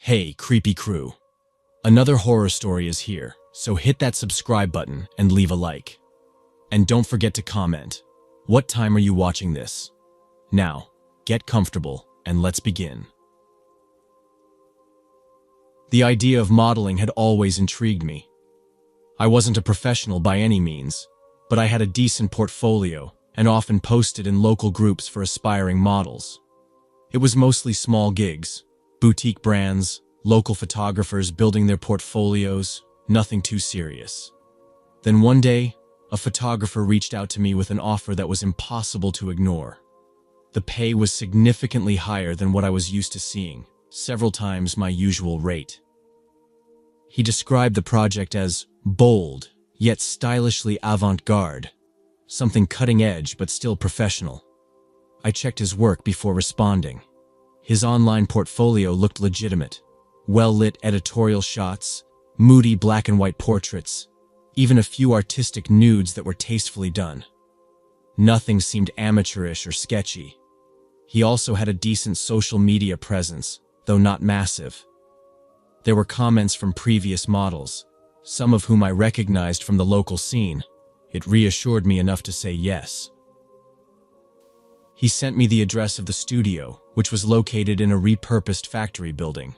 Hey, creepy crew. Another horror story is here, so hit that subscribe button and leave a like. And don't forget to comment. What time are you watching this? Now, get comfortable and let's begin. The idea of modeling had always intrigued me. I wasn't a professional by any means, but I had a decent portfolio and often posted in local groups for aspiring models. It was mostly small gigs, boutique brands, local photographers building their portfolios, nothing too serious. Then one day, a photographer reached out to me with an offer that was impossible to ignore. The pay was significantly higher than what I was used to seeing, several times my usual rate. He described the project as bold, yet stylishly avant-garde, something cutting-edge but still professional. I checked his work before responding. His online portfolio looked legitimate. Well-lit editorial shots, moody black and white portraits, even a few artistic nudes that were tastefully done. Nothing seemed amateurish or sketchy. He also had a decent social media presence, though not massive. There were comments from previous models, some of whom I recognized from the local scene. It reassured me enough to say yes. He sent me the address of the studio, which was located in a repurposed factory building.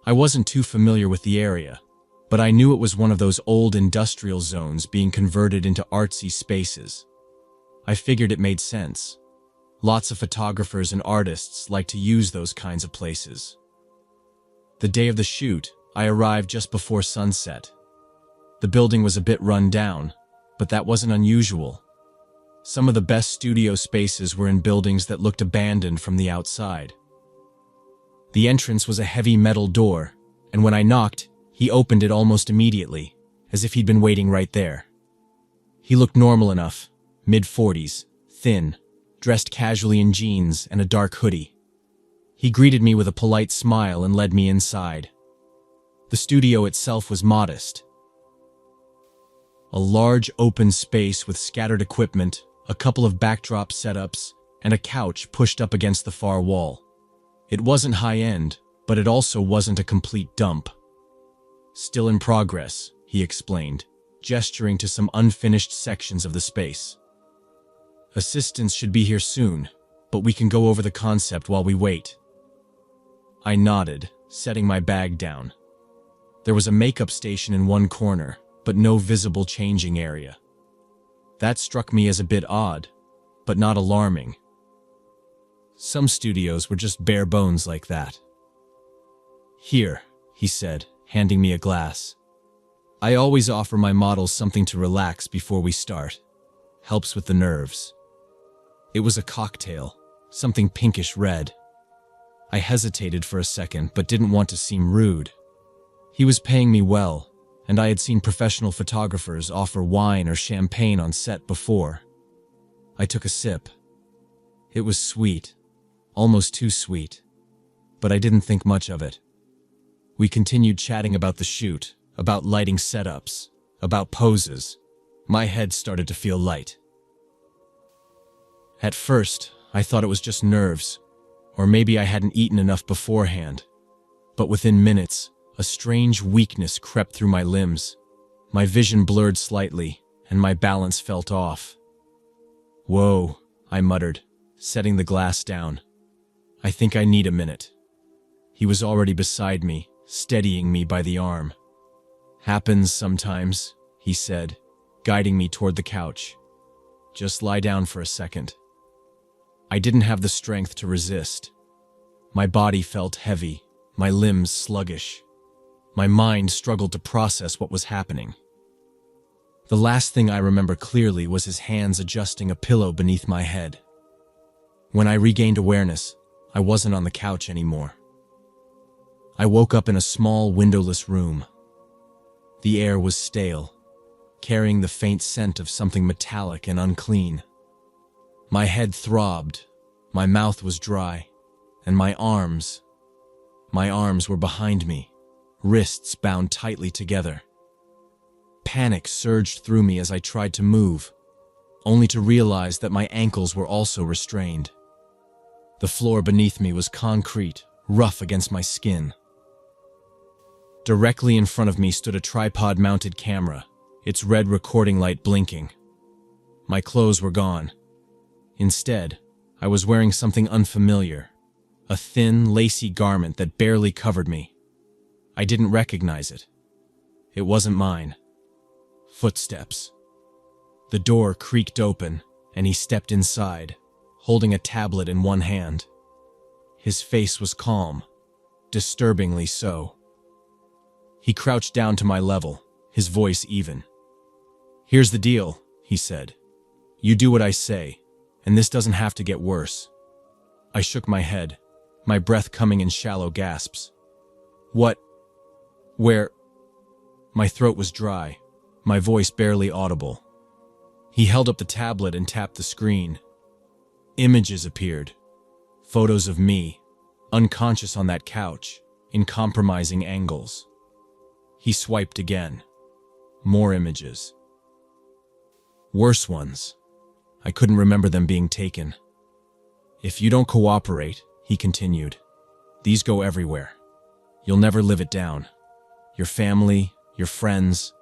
I wasn't too familiar with the area, but I knew it was one of those old industrial zones being converted into artsy spaces. I figured it made sense. Lots of photographers and artists like to use those kinds of places. The day of the shoot, I arrived just before sunset. The building was a bit run down, but that wasn't unusual. Some of the best studio spaces were in buildings that looked abandoned from the outside. The entrance was a heavy metal door, and when I knocked, he opened it almost immediately, as if he'd been waiting right there. He looked normal enough, mid-40s, thin, dressed casually in jeans and a dark hoodie. He greeted me with a polite smile and led me inside. The studio itself was modest. A large open space with scattered equipment, a couple of backdrop setups, and a couch pushed up against the far wall. It wasn't high-end, but it also wasn't a complete dump. Still in progress, he explained, gesturing to some unfinished sections of the space. Assistants should be here soon, but we can go over the concept while we wait. I nodded, setting my bag down. There was a makeup station in one corner, but no visible changing area. That struck me as a bit odd, but not alarming. Some studios were just bare bones like that. Here, he said, handing me a glass. I always offer my models something to relax before we start. Helps with the nerves. It was a cocktail, something pinkish red. I hesitated for a second, but didn't want to seem rude. He was paying me well, and I had seen professional photographers offer wine or champagne on set before. I took a sip. It was sweet, almost too sweet, but I didn't think much of it. We continued chatting about the shoot, about lighting setups, about poses. My head started to feel light. At first, I thought it was just nerves, or maybe I hadn't eaten enough beforehand, but within minutes, a strange weakness crept through my limbs. My vision blurred slightly, and my balance felt off. "Whoa," I muttered, setting the glass down. "I think I need a minute." He was already beside me, steadying me by the arm. "Happens sometimes," he said, guiding me toward the couch. "Just lie down for a second." I didn't have the strength to resist. My body felt heavy, my limbs sluggish. My mind struggled to process what was happening. The last thing I remember clearly was his hands adjusting a pillow beneath my head. When I regained awareness, I wasn't on the couch anymore. I woke up in a small, windowless room. The air was stale, carrying the faint scent of something metallic and unclean. My head throbbed, my mouth was dry, and my arms were behind me, wrists bound tightly together. Panic surged through me as I tried to move, only to realize that my ankles were also restrained. The floor beneath me was concrete, rough against my skin. Directly in front of me stood a tripod-mounted camera, its red recording light blinking. My clothes were gone. Instead, I was wearing something unfamiliar, a thin, lacy garment that barely covered me. I didn't recognize it. It wasn't mine. Footsteps. The door creaked open, and he stepped inside, holding a tablet in one hand. His face was calm, disturbingly so. He crouched down to my level, his voice even. "Here's the deal," he said. "You do what I say, and this doesn't have to get worse." I shook my head, my breath coming in shallow gasps. "What? Where?" My throat was dry, my voice barely audible. He held up the tablet and tapped the screen. Images appeared. Photos of me, unconscious on that couch, in compromising angles. He swiped again. More images. Worse ones. I couldn't remember them being taken. "If you don't cooperate," he continued, "these go everywhere. You'll never live it down. Your family, your friends,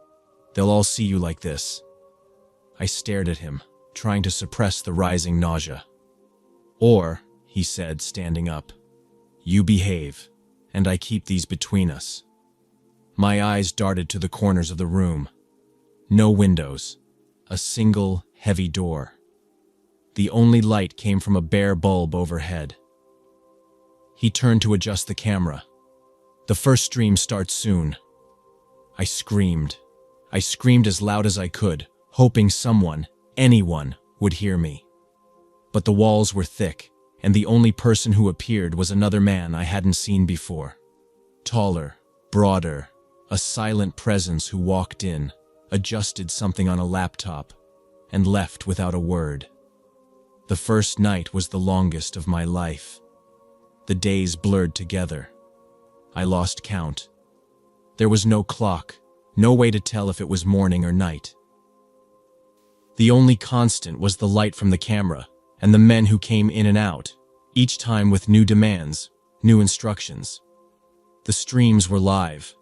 they'll all see you like this." I stared at him, trying to suppress the rising nausea. "Or," he said, standing up, "you behave, and I keep these between us." My eyes darted to the corners of the room. No windows. A single, heavy door. The only light came from a bare bulb overhead. He turned to adjust the camera. "The first stream starts soon." I screamed. I screamed as loud as I could, hoping someone, anyone, would hear me. But the walls were thick, and the only person who appeared was another man I hadn't seen before. Taller, broader, a silent presence who walked in, adjusted something on a laptop, and left without a word. The first night was the longest of my life. The days blurred together. I lost count. There was no clock, no way to tell if it was morning or night. The only constant was the light from the camera and the men who came in and out, each time with new demands, new instructions. The streams were live.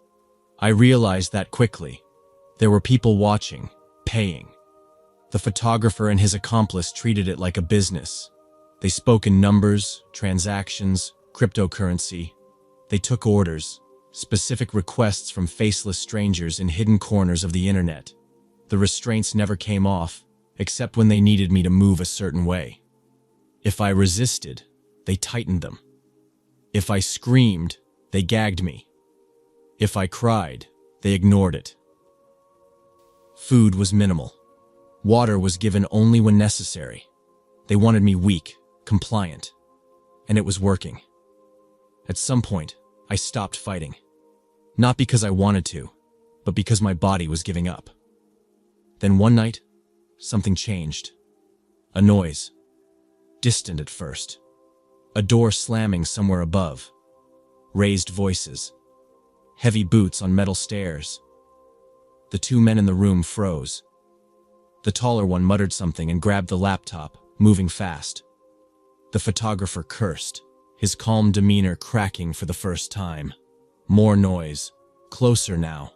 I realized that quickly. There were people watching, paying. The photographer and his accomplice treated it like a business. They spoke in numbers, transactions, cryptocurrency. They took orders, specific requests from faceless strangers in hidden corners of the internet. The restraints never came off, except when they needed me to move a certain way. If I resisted, they tightened them. If I screamed, they gagged me. If I cried, they ignored it. Food was minimal. Water was given only when necessary. They wanted me weak, compliant. And it was working. At some point, I stopped fighting. Not because I wanted to, but because my body was giving up. Then one night, something changed. A noise. Distant at first. A door slamming somewhere above. Raised voices. Heavy boots on metal stairs. The two men in the room froze. The taller one muttered something and grabbed the laptop, moving fast. The photographer cursed, his calm demeanor cracking for the first time. More noise. Closer now.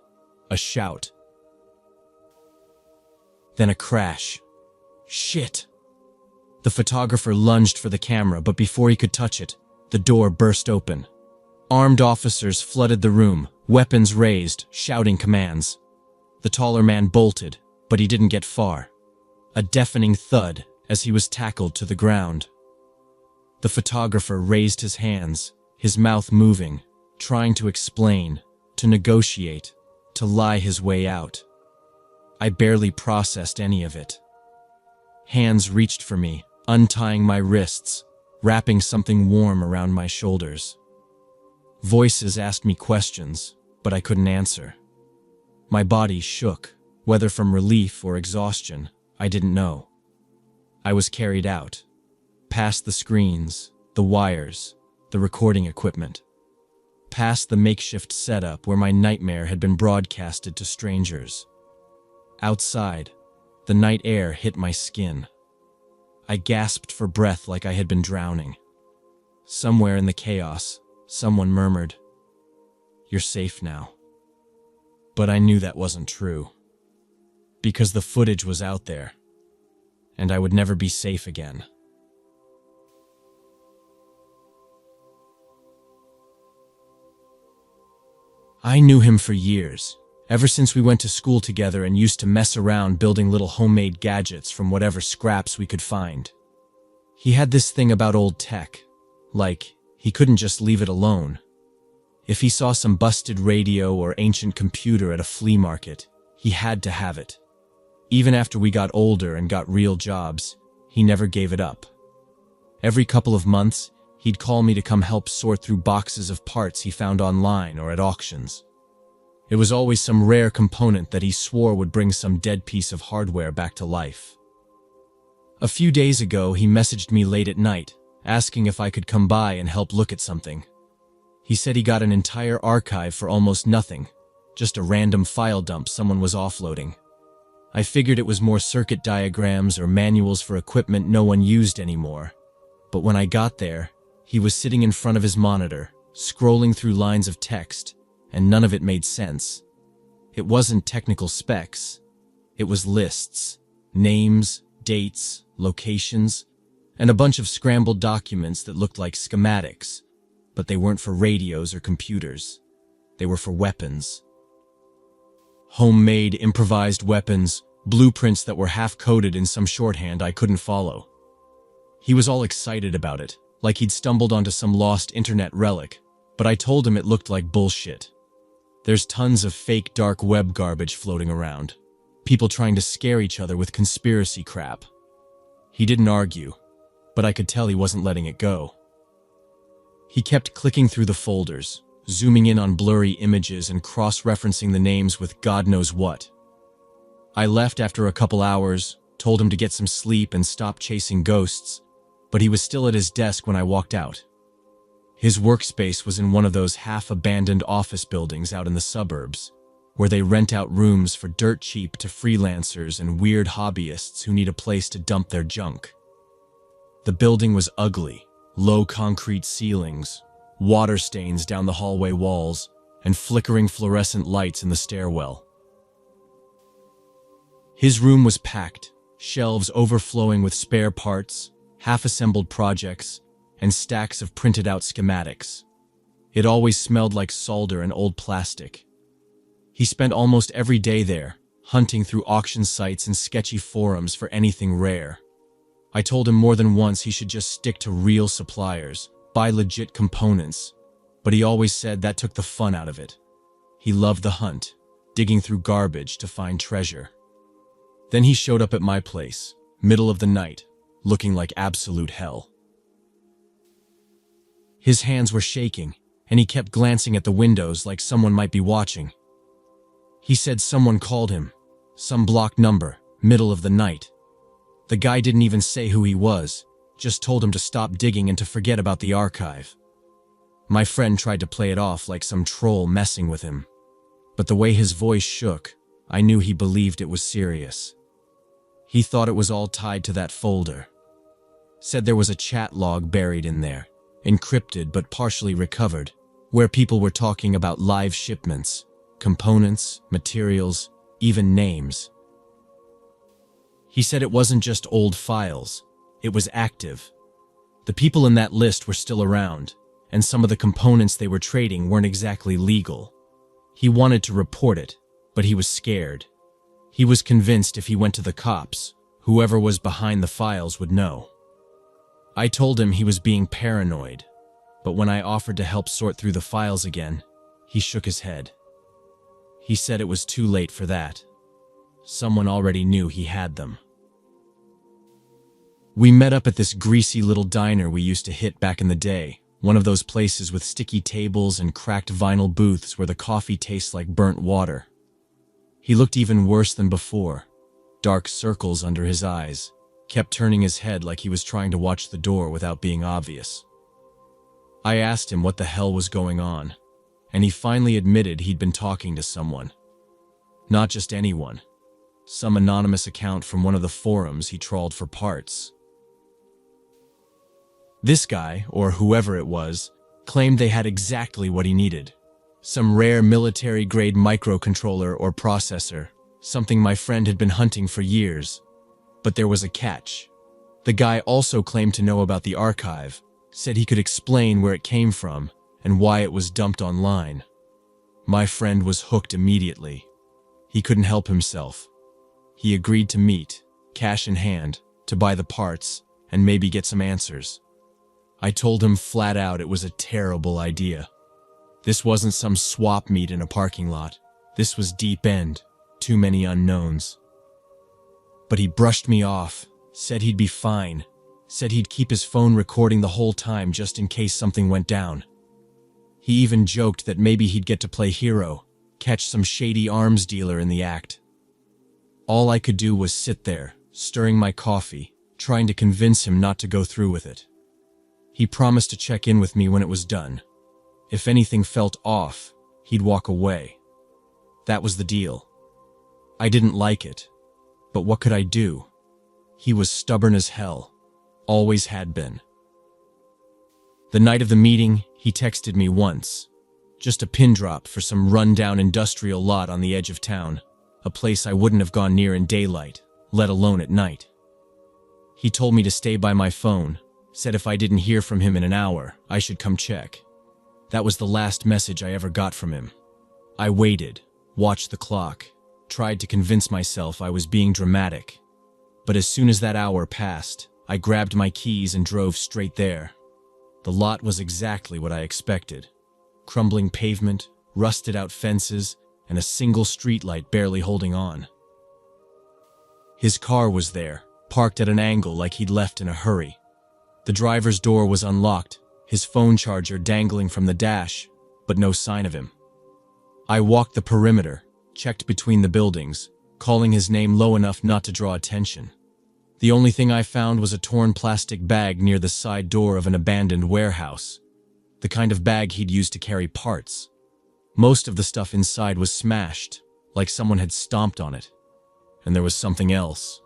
A shout. Then a crash. Shit! The photographer lunged for the camera, but before he could touch it, the door burst open. Armed officers flooded the room, weapons raised, shouting commands. The taller man bolted, but he didn't get far. A deafening thud as he was tackled to the ground. The photographer raised his hands, his mouth moving, trying to explain, to negotiate, to lie his way out. I barely processed any of it. Hands reached for me, untying my wrists, wrapping something warm around my shoulders. Voices asked me questions, but I couldn't answer. My body shook, whether from relief or exhaustion, I didn't know. I was carried out, past the screens, the wires, the recording equipment, past the makeshift setup where my nightmare had been broadcasted to strangers. Outside, the night air hit my skin. I gasped for breath like I had been drowning. Somewhere in the chaos, someone murmured, "You're safe now." But I knew that wasn't true. Because the footage was out there, and I would never be safe again. I knew him for years, ever since we went to school together and used to mess around building little homemade gadgets from whatever scraps we could find. He had this thing about old tech, like he couldn't just leave it alone. If he saw some busted radio or ancient computer at a flea market, he had to have it. Even after we got older and got real jobs, he never gave it up. Every couple of months, he'd call me to come help sort through boxes of parts he found online or at auctions. It was always some rare component that he swore would bring some dead piece of hardware back to life. A few days ago, he messaged me late at night, asking if I could come by and help look at something. He said he got an entire archive for almost nothing, just a random file dump someone was offloading. I figured it was more circuit diagrams or manuals for equipment no one used anymore. But when I got there, he was sitting in front of his monitor, scrolling through lines of text, and none of it made sense. It wasn't technical specs. It was lists, names, dates, locations, and a bunch of scrambled documents that looked like schematics, but they weren't for radios or computers. They were for weapons. Homemade, improvised weapons, blueprints that were half-coded in some shorthand I couldn't follow. He was all excited about it, like he'd stumbled onto some lost internet relic, but I told him it looked like bullshit. There's tons of fake dark web garbage floating around. People trying to scare each other with conspiracy crap. He didn't argue, but I could tell he wasn't letting it go. He kept clicking through the folders, zooming in on blurry images and cross-referencing the names with God knows what. I left after a couple hours, told him to get some sleep and stop chasing ghosts, but he was still at his desk when I walked out. His workspace was in one of those half-abandoned office buildings out in the suburbs, where they rent out rooms for dirt cheap to freelancers and weird hobbyists who need a place to dump their junk. The building was ugly, low concrete ceilings, water stains down the hallway walls, and flickering fluorescent lights in the stairwell. His room was packed, shelves overflowing with spare parts, half-assembled projects, and stacks of printed-out schematics. It always smelled like solder and old plastic. He spent almost every day there, hunting through auction sites and sketchy forums for anything rare. I told him more than once he should just stick to real suppliers, buy legit components, but he always said that took the fun out of it. He loved the hunt, digging through garbage to find treasure. Then he showed up at my place, middle of the night, looking like absolute hell. His hands were shaking, and he kept glancing at the windows like someone might be watching. He said someone called him, some blocked number, middle of the night. The guy didn't even say who he was, just told him to stop digging and to forget about the archive. My friend tried to play it off like some troll messing with him, but the way his voice shook, I knew he believed it was serious. He thought it was all tied to that folder. Said there was a chat log buried in there, encrypted but partially recovered, where people were talking about live shipments, components, materials, even names. He said it wasn't just old files, it was active. The people in that list were still around, and some of the components they were trading weren't exactly legal. He wanted to report it, but he was scared. He was convinced if he went to the cops, whoever was behind the files would know. I told him he was being paranoid, but when I offered to help sort through the files again, he shook his head. He said it was too late for that. Someone already knew he had them. We met up at this greasy little diner we used to hit back in the day, one of those places with sticky tables and cracked vinyl booths where the coffee tastes like burnt water. He looked even worse than before, dark circles under his eyes, kept turning his head like he was trying to watch the door without being obvious. I asked him what the hell was going on, and he finally admitted he'd been talking to someone. Not just anyone, some anonymous account from one of the forums he trawled for parts. This guy, or whoever it was, claimed they had exactly what he needed. Some rare military-grade microcontroller or processor, something my friend had been hunting for years. But there was a catch. The guy also claimed to know about the archive, said he could explain where it came from and why it was dumped online. My friend was hooked immediately. He couldn't help himself. He agreed to meet, cash in hand, to buy the parts and maybe get some answers. I told him flat out it was a terrible idea. This wasn't some swap meet in a parking lot. This was deep end, too many unknowns. But he brushed me off, said he'd be fine, said he'd keep his phone recording the whole time just in case something went down. He even joked that maybe he'd get to play hero, catch some shady arms dealer in the act. All I could do was sit there, stirring my coffee, trying to convince him not to go through with it. He promised to check in with me when it was done. If anything felt off, he'd walk away. That was the deal. I didn't like it, but what could I do? He was stubborn as hell, always had been. The night of the meeting, he texted me once. Just a pin drop for some run-down industrial lot on the edge of town, a place I wouldn't have gone near in daylight, let alone at night. He told me to stay by my phone, said if I didn't hear from him in an hour, I should come check. That was the last message I ever got from him. I waited, watched the clock, tried to convince myself I was being dramatic. But as soon as that hour passed, I grabbed my keys and drove straight there. The lot was exactly what I expected. Crumbling pavement, rusted-out fences, and a single streetlight barely holding on. His car was there, parked at an angle like he'd left in a hurry. The driver's door was unlocked, his phone charger dangling from the dash, but no sign of him. I walked the perimeter, checked between the buildings, calling his name low enough not to draw attention. The only thing I found was a torn plastic bag near the side door of an abandoned warehouse, the kind of bag he'd used to carry parts. Most of the stuff inside was smashed, like someone had stomped on it. And there was something else.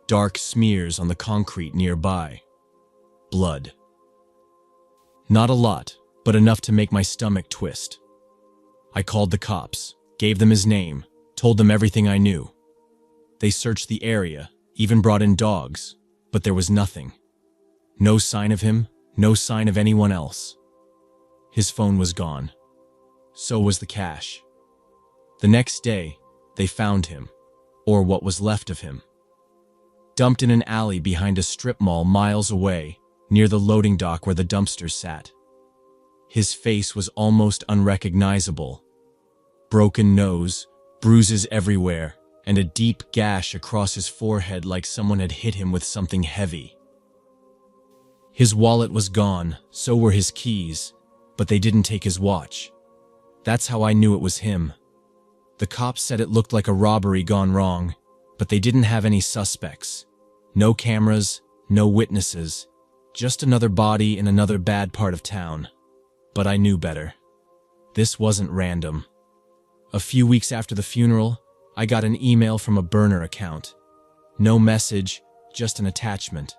Dark smears on the concrete nearby. Blood. Not a lot, but enough to make my stomach twist. I called the cops, gave them his name, told them everything I knew. They searched the area, even brought in dogs, but there was nothing. No sign of him, no sign of anyone else. His phone was gone. So was the cash. The next day, they found him, or what was left of him. Dumped in an alley behind a strip mall miles away, near the loading dock where the dumpsters sat. His face was almost unrecognizable. Broken nose, bruises everywhere, and a deep gash across his forehead like someone had hit him with something heavy. His wallet was gone, so were his keys, but they didn't take his watch. That's how I knew it was him. The cops said it looked like a robbery gone wrong, but they didn't have any suspects. No cameras, no witnesses, just another body in another bad part of town. But I knew better. This wasn't random. A few weeks after the funeral, I got an email from a burner account. No message, just an attachment.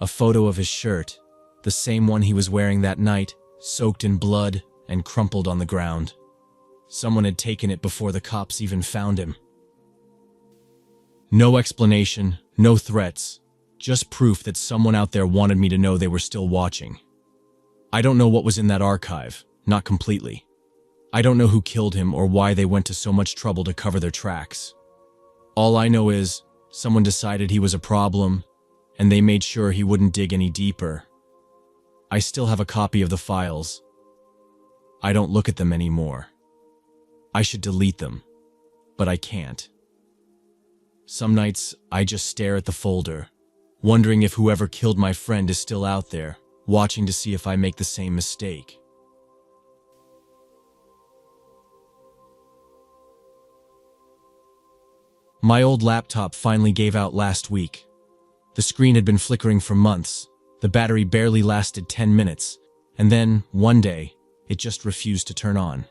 A photo of his shirt, the same one he was wearing that night, soaked in blood and crumpled on the ground. Someone had taken it before the cops even found him. No explanation, no threats, just proof that someone out there wanted me to know they were still watching. I don't know what was in that archive, not completely. I don't know who killed him or why they went to so much trouble to cover their tracks. All I know is, someone decided he was a problem, and they made sure he wouldn't dig any deeper. I still have a copy of the files. I don't look at them anymore. I should delete them, but I can't. Some nights, I just stare at the folder, wondering if whoever killed my friend is still out there, watching to see if I make the same mistake. My old laptop finally gave out last week. The screen had been flickering for months, the battery barely lasted 10 minutes, and then, one day, it just refused to turn on.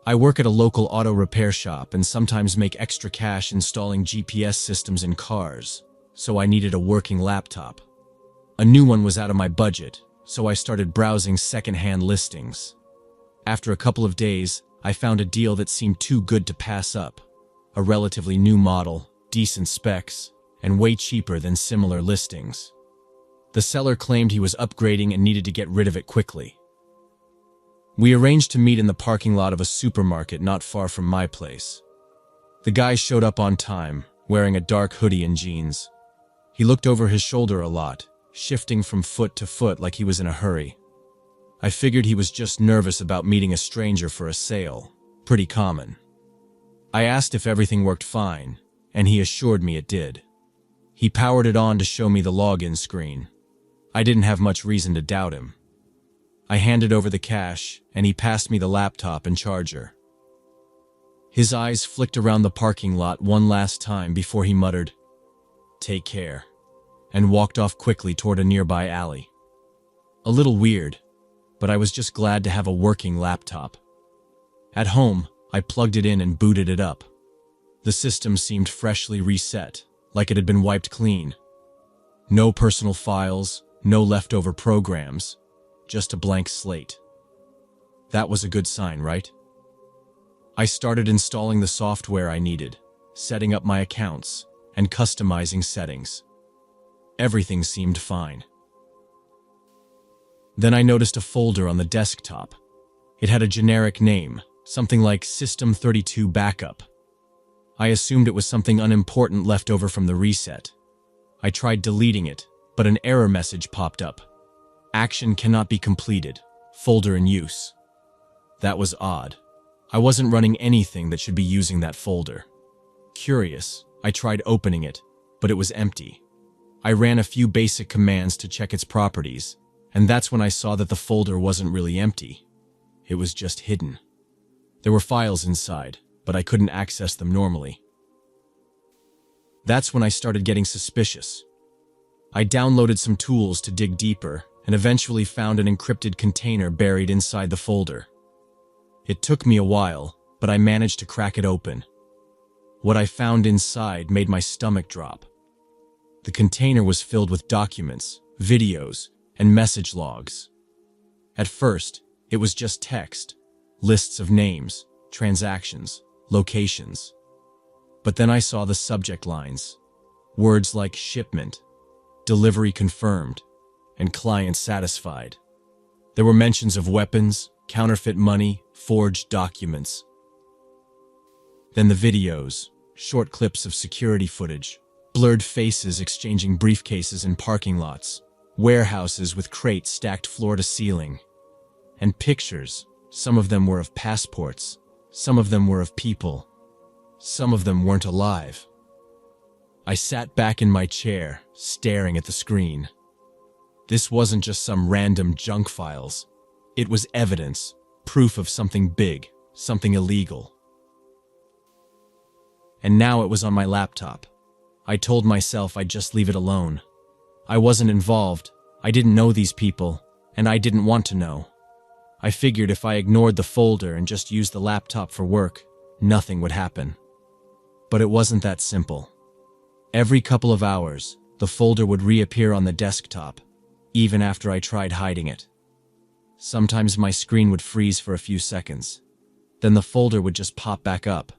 I work at a local auto repair shop and sometimes make extra cash installing GPS systems in cars, so I needed a working laptop. A new one was out of my budget, so I started browsing second-hand listings. After a couple of days, I found a deal that seemed too good to pass up. A relatively new model, decent specs, and way cheaper than similar listings. The seller claimed he was upgrading and needed to get rid of it quickly. We arranged to meet in the parking lot of a supermarket not far from my place. The guy showed up on time, wearing a dark hoodie and jeans. He looked over his shoulder a lot, shifting from foot to foot like he was in a hurry. I figured he was just nervous about meeting a stranger for a sale. Pretty common. I asked if everything worked fine, and he assured me it did. He powered it on to show me the login screen. I didn't have much reason to doubt him. I handed over the cash, and he passed me the laptop and charger. His eyes flicked around the parking lot one last time before he muttered, "Take care," and walked off quickly toward a nearby alley. A little weird, but I was just glad to have a working laptop. At home, I plugged it in and booted it up. The system seemed freshly reset, like it had been wiped clean. No personal files, no leftover programs, just a blank slate. That was a good sign, right? I started installing the software I needed, setting up my accounts, and customizing settings. Everything seemed fine. Then I noticed a folder on the desktop. It had a generic name, something like System 32 Backup. I assumed it was something unimportant left over from the reset. I tried deleting it, but an error message popped up. Action cannot be completed. Folder in use. That was odd. I wasn't running anything that should be using that folder. Curious, I tried opening it, but it was empty. I ran a few basic commands to check its properties, and that's when I saw that the folder wasn't really empty. It was just hidden. There were files inside, but I couldn't access them normally. That's when I started getting suspicious. I downloaded some tools to dig deeper and eventually found an encrypted container buried inside the folder. It took me a while, but I managed to crack it open. What I found inside made my stomach drop. The container was filled with documents, videos, and message logs. At first, it was just text, lists of names, transactions, locations. But then I saw the subject lines. Words like shipment, delivery confirmed, and client satisfied. There were mentions of weapons, counterfeit money, forged documents. Then the videos, short clips of security footage, blurred faces exchanging briefcases in parking lots, warehouses with crates stacked floor to ceiling, and pictures. Some of them were of passports, some of them were of people, some of them weren't alive. I sat back in my chair, staring at the screen. This wasn't just some random junk files. It was evidence, proof of something big, something illegal. And now it was on my laptop. I told myself I'd just leave it alone. I wasn't involved, I didn't know these people, and I didn't want to know. I figured if I ignored the folder and just used the laptop for work, nothing would happen. But it wasn't that simple. Every couple of hours, the folder would reappear on the desktop, even after I tried hiding it. Sometimes my screen would freeze for a few seconds. Then the folder would just pop back up.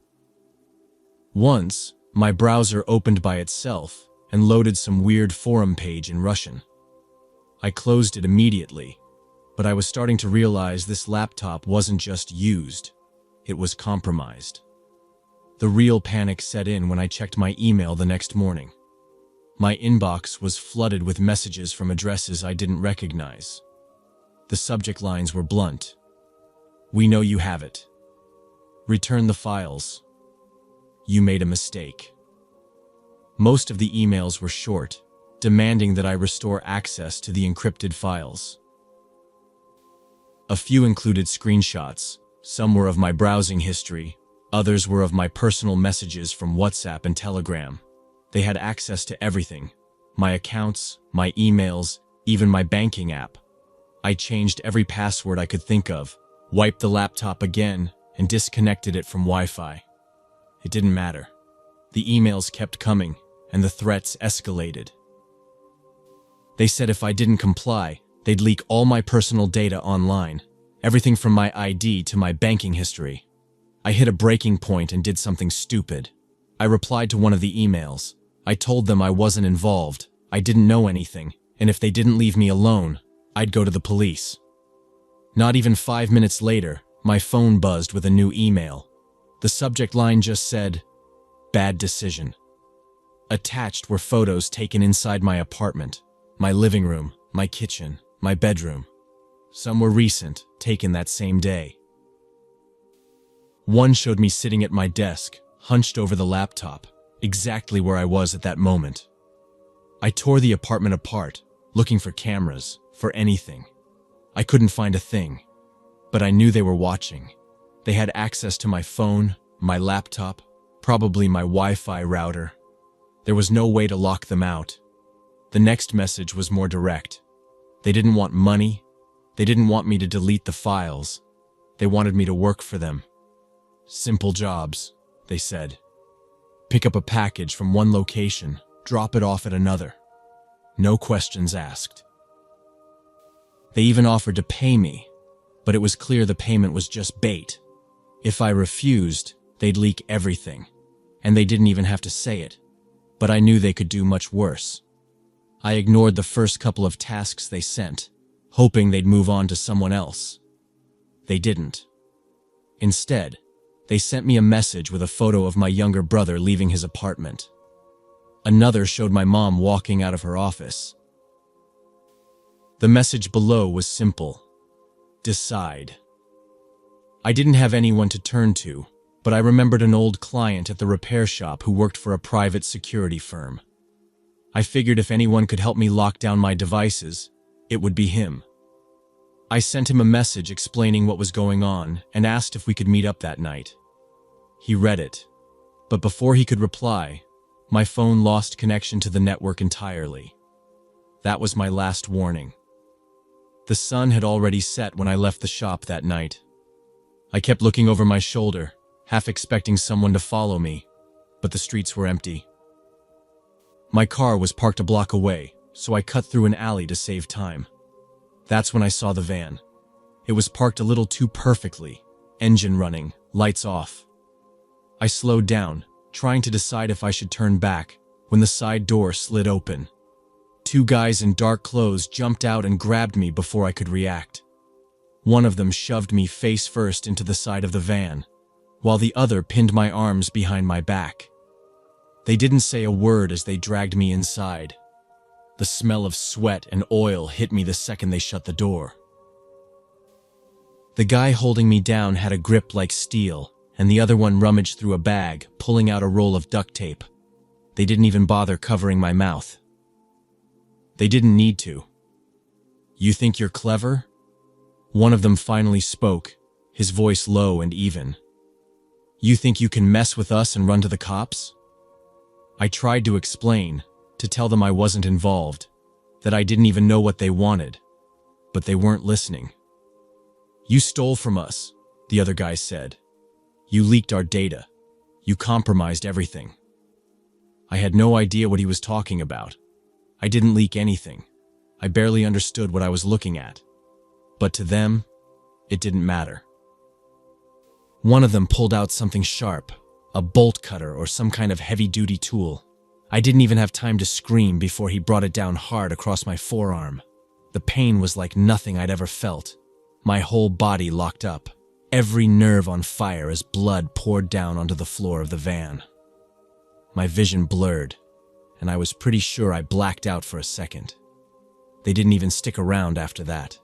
Once, my browser opened by itself and loaded some weird forum page in Russian. I closed it immediately, but I was starting to realize this laptop wasn't just used, it was compromised. The real panic set in when I checked my email the next morning. My inbox was flooded with messages from addresses I didn't recognize. The subject lines were blunt. "We know you have it. Return the files. You made a mistake." Most of the emails were short, demanding that I restore access to the encrypted files. A few included screenshots. Some were of my browsing history, others were of my personal messages from WhatsApp and Telegram. They had access to everything. My accounts, my emails, even my banking app. I changed every password I could think of, wiped the laptop again, and disconnected it from Wi-Fi. It didn't matter. The emails kept coming, and the threats escalated. They said if I didn't comply, they'd leak all my personal data online, Everything from my ID to my banking history. I hit a breaking point and did something stupid. I replied to one of the emails. I told them I wasn't involved, I didn't know anything, and if they didn't leave me alone, I'd go to the police. Not even 5 minutes later, my phone buzzed with a new email. The subject line just said, "Bad decision." Attached were photos taken inside my apartment, my living room, my kitchen, my bedroom. Some were recent, taken that same day. One showed me sitting at my desk, hunched over the laptop, exactly where I was at that moment. I tore the apartment apart, looking for cameras, for anything. I couldn't find a thing, but I knew they were watching. They had access to my phone, my laptop, probably my Wi-Fi router. There was no way to lock them out. The next message was more direct. They didn't want money. They didn't want me to delete the files. They wanted me to work for them. Simple jobs, they said. Pick up a package from one location, drop it off at another. No questions asked. They even offered to pay me, but it was clear the payment was just bait. If I refused, they'd leak everything, and they didn't even have to say it. But I knew they could do much worse. I ignored the first couple of tasks they sent, hoping they'd move on to someone else. They didn't. Instead, they sent me a message with a photo of my younger brother leaving his apartment. Another showed my mom walking out of her office. The message below was simple. Decide. I didn't have anyone to turn to, but I remembered an old client at the repair shop who worked for a private security firm. I figured if anyone could help me lock down my devices, it would be him. I sent him a message explaining what was going on and asked if we could meet up that night. He read it, but before he could reply, my phone lost connection to the network entirely. That was my last warning. The sun had already set when I left the shop that night. I kept looking over my shoulder, half expecting someone to follow me, but the streets were empty. My car was parked a block away, so I cut through an alley to save time. That's when I saw the van. It was parked a little too perfectly, engine running, lights off. I slowed down, trying to decide if I should turn back, when the side door slid open. Two guys in dark clothes jumped out and grabbed me before I could react. One of them shoved me face first into the side of the van, while the other pinned my arms behind my back. They didn't say a word as they dragged me inside. The smell of sweat and oil hit me the second they shut the door. The guy holding me down had a grip like steel, and the other one rummaged through a bag, pulling out a roll of duct tape. They didn't even bother covering my mouth. They didn't need to. "You think you're clever?" One of them finally spoke, his voice low and even. "You think you can mess with us and run to the cops?" I tried to explain, to tell them I wasn't involved, that I didn't even know what they wanted, but they weren't listening. "You stole from us," the other guy said. "You leaked our data. You compromised everything." I had no idea what he was talking about. I didn't leak anything. I barely understood what I was looking at. But to them, it didn't matter. One of them pulled out something sharp, a bolt cutter or some kind of heavy-duty tool. I didn't even have time to scream before he brought it down hard across my forearm. The pain was like nothing I'd ever felt. My whole body locked up, every nerve on fire as blood poured down onto the floor of the van. My vision blurred, and I was pretty sure I blacked out for a second. They didn't even stick around after that.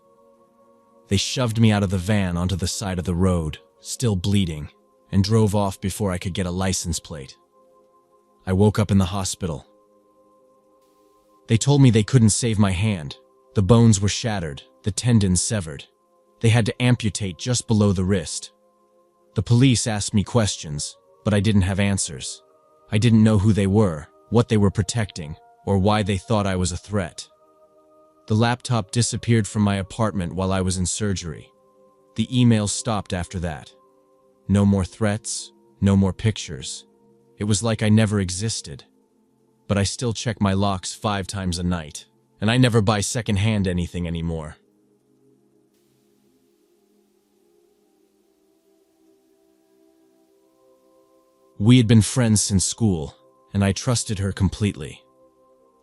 They shoved me out of the van onto the side of the road, still bleeding, and drove off before I could get a license plate. I woke up in the hospital. They told me they couldn't save my hand. The bones were shattered, the tendons severed. They had to amputate just below the wrist. The police asked me questions, but I didn't have answers. I didn't know who they were, what they were protecting, or why they thought I was a threat. The laptop disappeared from my apartment while I was in surgery. The emails stopped after that. No more threats, no more pictures. It was like I never existed. But I still check my locks 5 times a night, and I never buy secondhand anything anymore. We had been friends since school, and I trusted her completely.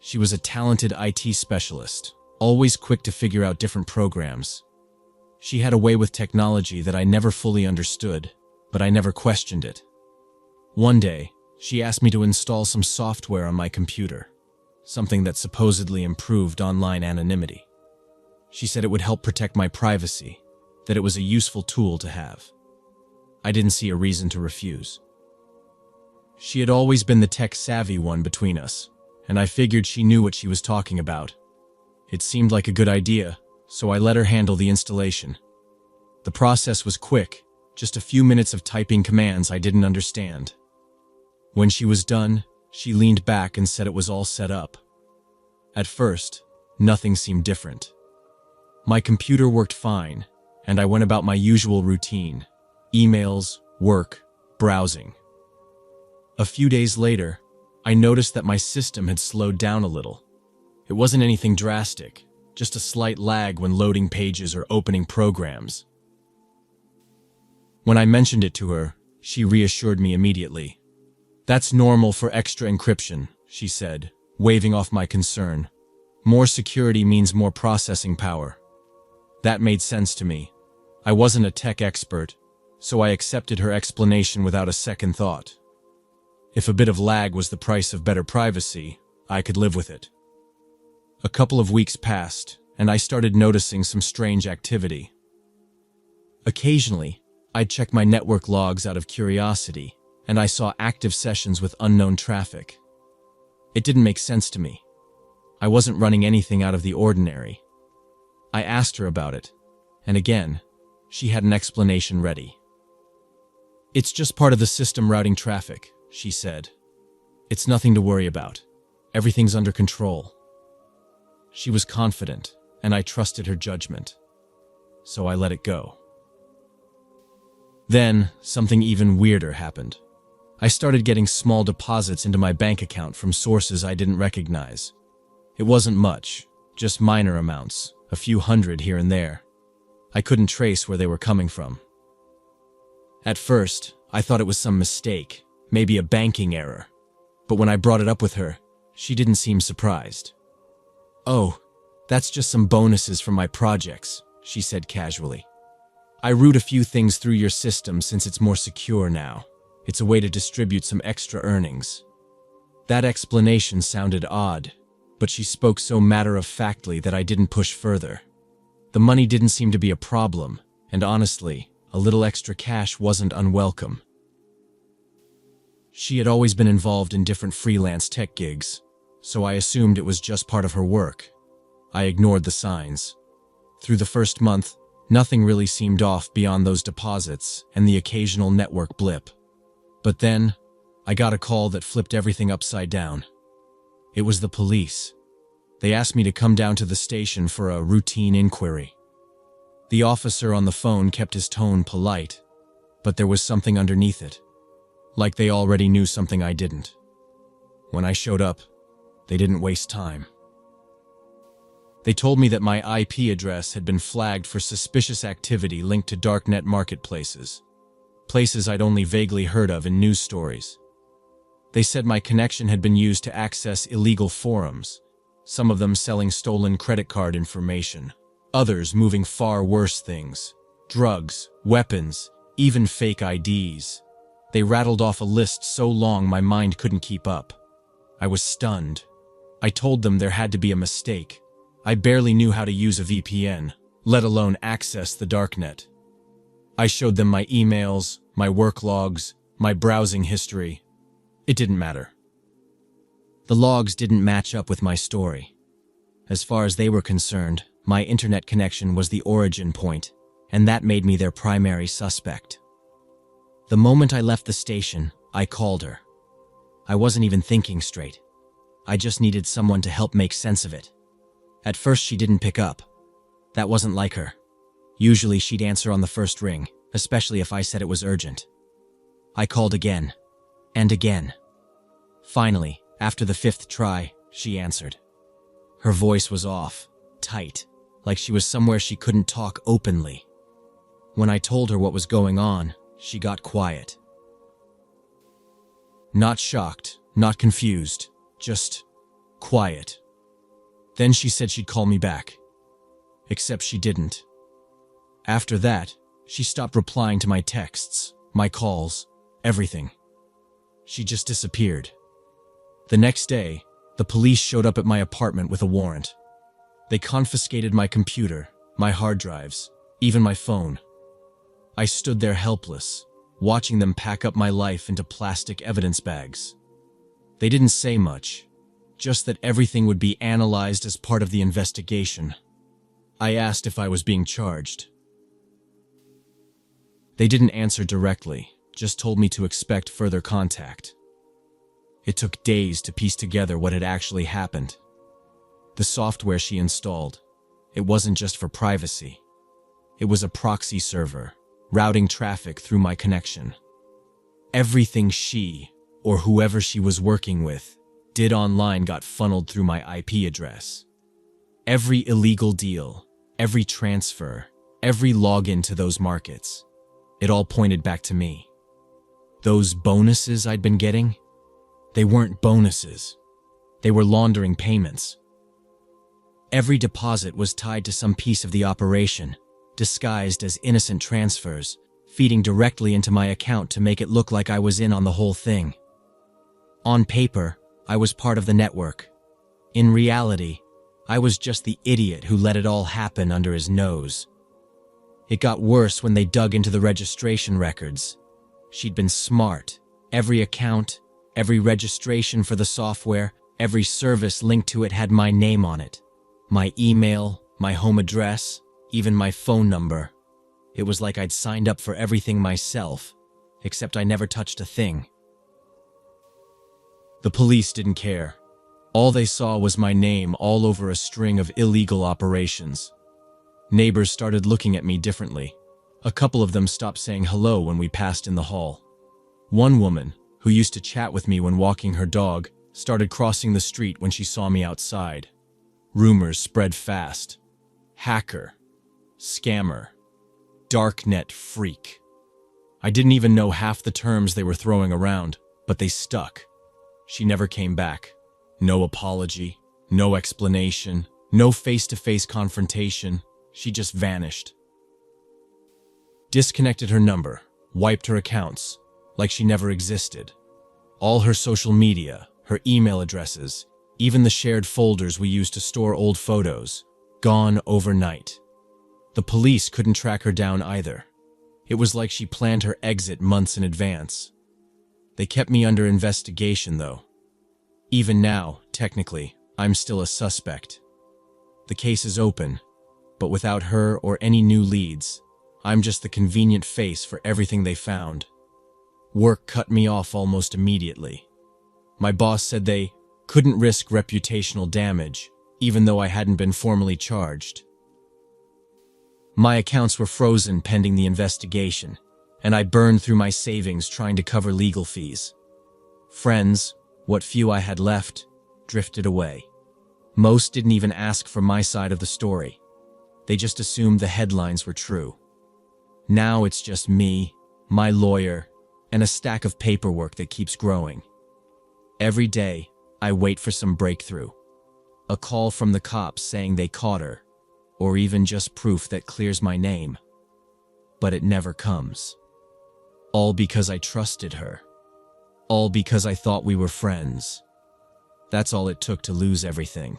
She was a talented IT specialist, always quick to figure out different programs. She had a way with technology that I never fully understood, but I never questioned it. One day, she asked me to install some software on my computer, something that supposedly improved online anonymity. She said it would help protect my privacy, that it was a useful tool to have. I didn't see a reason to refuse. She had always been the tech-savvy one between us, and I figured she knew what she was talking about. It seemed like a good idea, so I let her handle the installation. The process was quick, just a few minutes of typing commands I didn't understand. When she was done, she leaned back and said it was all set up. At first, nothing seemed different. My computer worked fine, and I went about my usual routine: emails, work, browsing. A few days later, I noticed that my system had slowed down a little. It wasn't anything drastic, just a slight lag when loading pages or opening programs. When I mentioned it to her, she reassured me immediately. "That's normal for extra encryption," she said, waving off my concern. "More security means more processing power." That made sense to me. I wasn't a tech expert, so I accepted her explanation without a second thought. If a bit of lag was the price of better privacy, I could live with it. A couple of weeks passed, and I started noticing some strange activity. Occasionally, I'd check my network logs out of curiosity, and I saw active sessions with unknown traffic. It didn't make sense to me. I wasn't running anything out of the ordinary. I asked her about it, and again, she had an explanation ready. "It's just part of the system routing traffic," she said. "It's nothing to worry about. Everything's under control." She was confident, and I trusted her judgment. So I let it go. Then, something even weirder happened. I started getting small deposits into my bank account from sources I didn't recognize. It wasn't much, just minor amounts, a few hundred here and there. I couldn't trace where they were coming from. At first, I thought it was some mistake, maybe a banking error. But when I brought it up with her, she didn't seem surprised. "Oh, that's just some bonuses from my projects," she said casually. "I route a few things through your system since it's more secure now. It's a way to distribute some extra earnings." That explanation sounded odd, but she spoke so matter-of-factly that I didn't push further. The money didn't seem to be a problem, and honestly, a little extra cash wasn't unwelcome. She had always been involved in different freelance tech gigs, so I assumed it was just part of her work. I ignored the signs. Through the first month, nothing really seemed off beyond those deposits and the occasional network blip. But then, I got a call that flipped everything upside down. It was the police. They asked me to come down to the station for a routine inquiry. The officer on the phone kept his tone polite, but there was something underneath it, like they already knew something I didn't. When I showed up, they didn't waste time. They told me that my IP address had been flagged for suspicious activity linked to darknet marketplaces, places I'd only vaguely heard of in news stories. They said my connection had been used to access illegal forums, some of them selling stolen credit card information, others moving far worse things: drugs, weapons, even fake IDs. They rattled off a list so long my mind couldn't keep up. I was stunned. I told them there had to be a mistake. I barely knew how to use a VPN, let alone access the darknet. I showed them my emails, my work logs, my browsing history. It didn't matter. The logs didn't match up with my story. As far as they were concerned, my internet connection was the origin point, and that made me their primary suspect. The moment I left the station, I called her. I wasn't even thinking straight. I just needed someone to help make sense of it. At first, she didn't pick up. That wasn't like her. Usually, she'd answer on the first ring, especially if I said it was urgent. I called again, and again. Finally, after the fifth try, she answered. Her voice was off, tight, like she was somewhere she couldn't talk openly. When I told her what was going on, she got quiet. Not shocked, not confused, just quiet. Then she said she'd call me back. Except she didn't. After that, she stopped replying to my texts, my calls, everything. She just disappeared. The next day, the police showed up at my apartment with a warrant. They confiscated my computer, my hard drives, even my phone. I stood there helpless, watching them pack up my life into plastic evidence bags. They didn't say much, just that everything would be analyzed as part of the investigation. I asked if I was being charged. They didn't answer directly, just told me to expect further contact. It took days to piece together what had actually happened. The software she installed, it wasn't just for privacy. It was a proxy server, routing traffic through my connection. Everything she, or whoever she was working with, did online got funneled through my IP address. Every illegal deal, every transfer, every login to those markets, it all pointed back to me. Those bonuses I'd been getting, they weren't bonuses. They were laundering payments. Every deposit was tied to some piece of the operation, disguised as innocent transfers, feeding directly into my account to make it look like I was in on the whole thing. On paper, I was part of the network. In reality, I was just the idiot who let it all happen under his nose. It got worse when they dug into the registration records. She'd been smart. Every account, every registration for the software, every service linked to it had my name on it. My email, my home address, even my phone number. It was like I'd signed up for everything myself, except I never touched a thing. The police didn't care. All they saw was my name all over a string of illegal operations. Neighbors started looking at me differently. A couple of them stopped saying hello when we passed in the hall. One woman, who used to chat with me when walking her dog, started crossing the street when she saw me outside. Rumors spread fast. Hacker, scammer, darknet freak. I didn't even know half the terms they were throwing around, but they stuck. She never came back. No apology, no explanation, no face-to-face confrontation. She just vanished. Disconnected her number, wiped her accounts, like she never existed. All her social media, her email addresses, even the shared folders we used to store old photos, gone overnight. The police couldn't track her down either. It was like she planned her exit months in advance. They kept me under investigation, though. Even now, technically, I'm still a suspect. The case is open, but without her or any new leads, I'm just the convenient face for everything they found. Work cut me off almost immediately. My boss said they couldn't risk reputational damage, even though I hadn't been formally charged. My accounts were frozen pending the investigation, and I burned through my savings trying to cover legal fees. Friends, what few I had left, drifted away. Most didn't even ask for my side of the story. They just assumed the headlines were true. Now it's just me, my lawyer, and a stack of paperwork that keeps growing. Every day, I wait for some breakthrough. A call from the cops saying they caught her, or even just proof that clears my name. But it never comes. All because I trusted her. All because I thought we were friends. That's all it took to lose everything.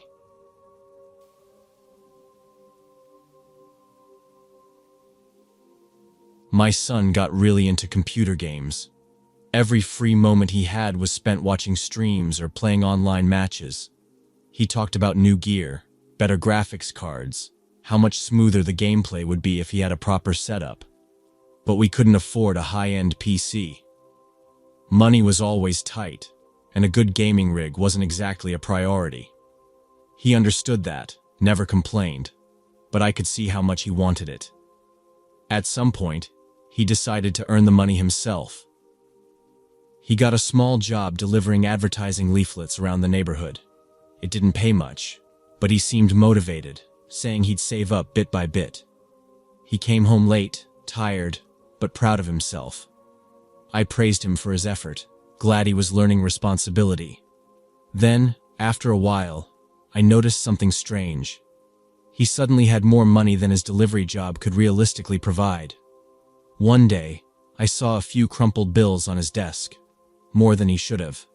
My son got really into computer games. Every free moment he had was spent watching streams or playing online matches. He talked about new gear, better graphics cards, how much smoother the gameplay would be if he had a proper setup. But we couldn't afford a high-end PC. Money was always tight, and a good gaming rig wasn't exactly a priority. He understood that, never complained, but I could see how much he wanted it. At some point, he decided to earn the money himself. He got a small job delivering advertising leaflets around the neighborhood. It didn't pay much, but he seemed motivated, saying he'd save up bit by bit. He came home late, tired, but proud of himself. I praised him for his effort, glad he was learning responsibility. Then, after a while, I noticed something strange. He suddenly had more money than his delivery job could realistically provide. One day, I saw a few crumpled bills on his desk, more than he should have.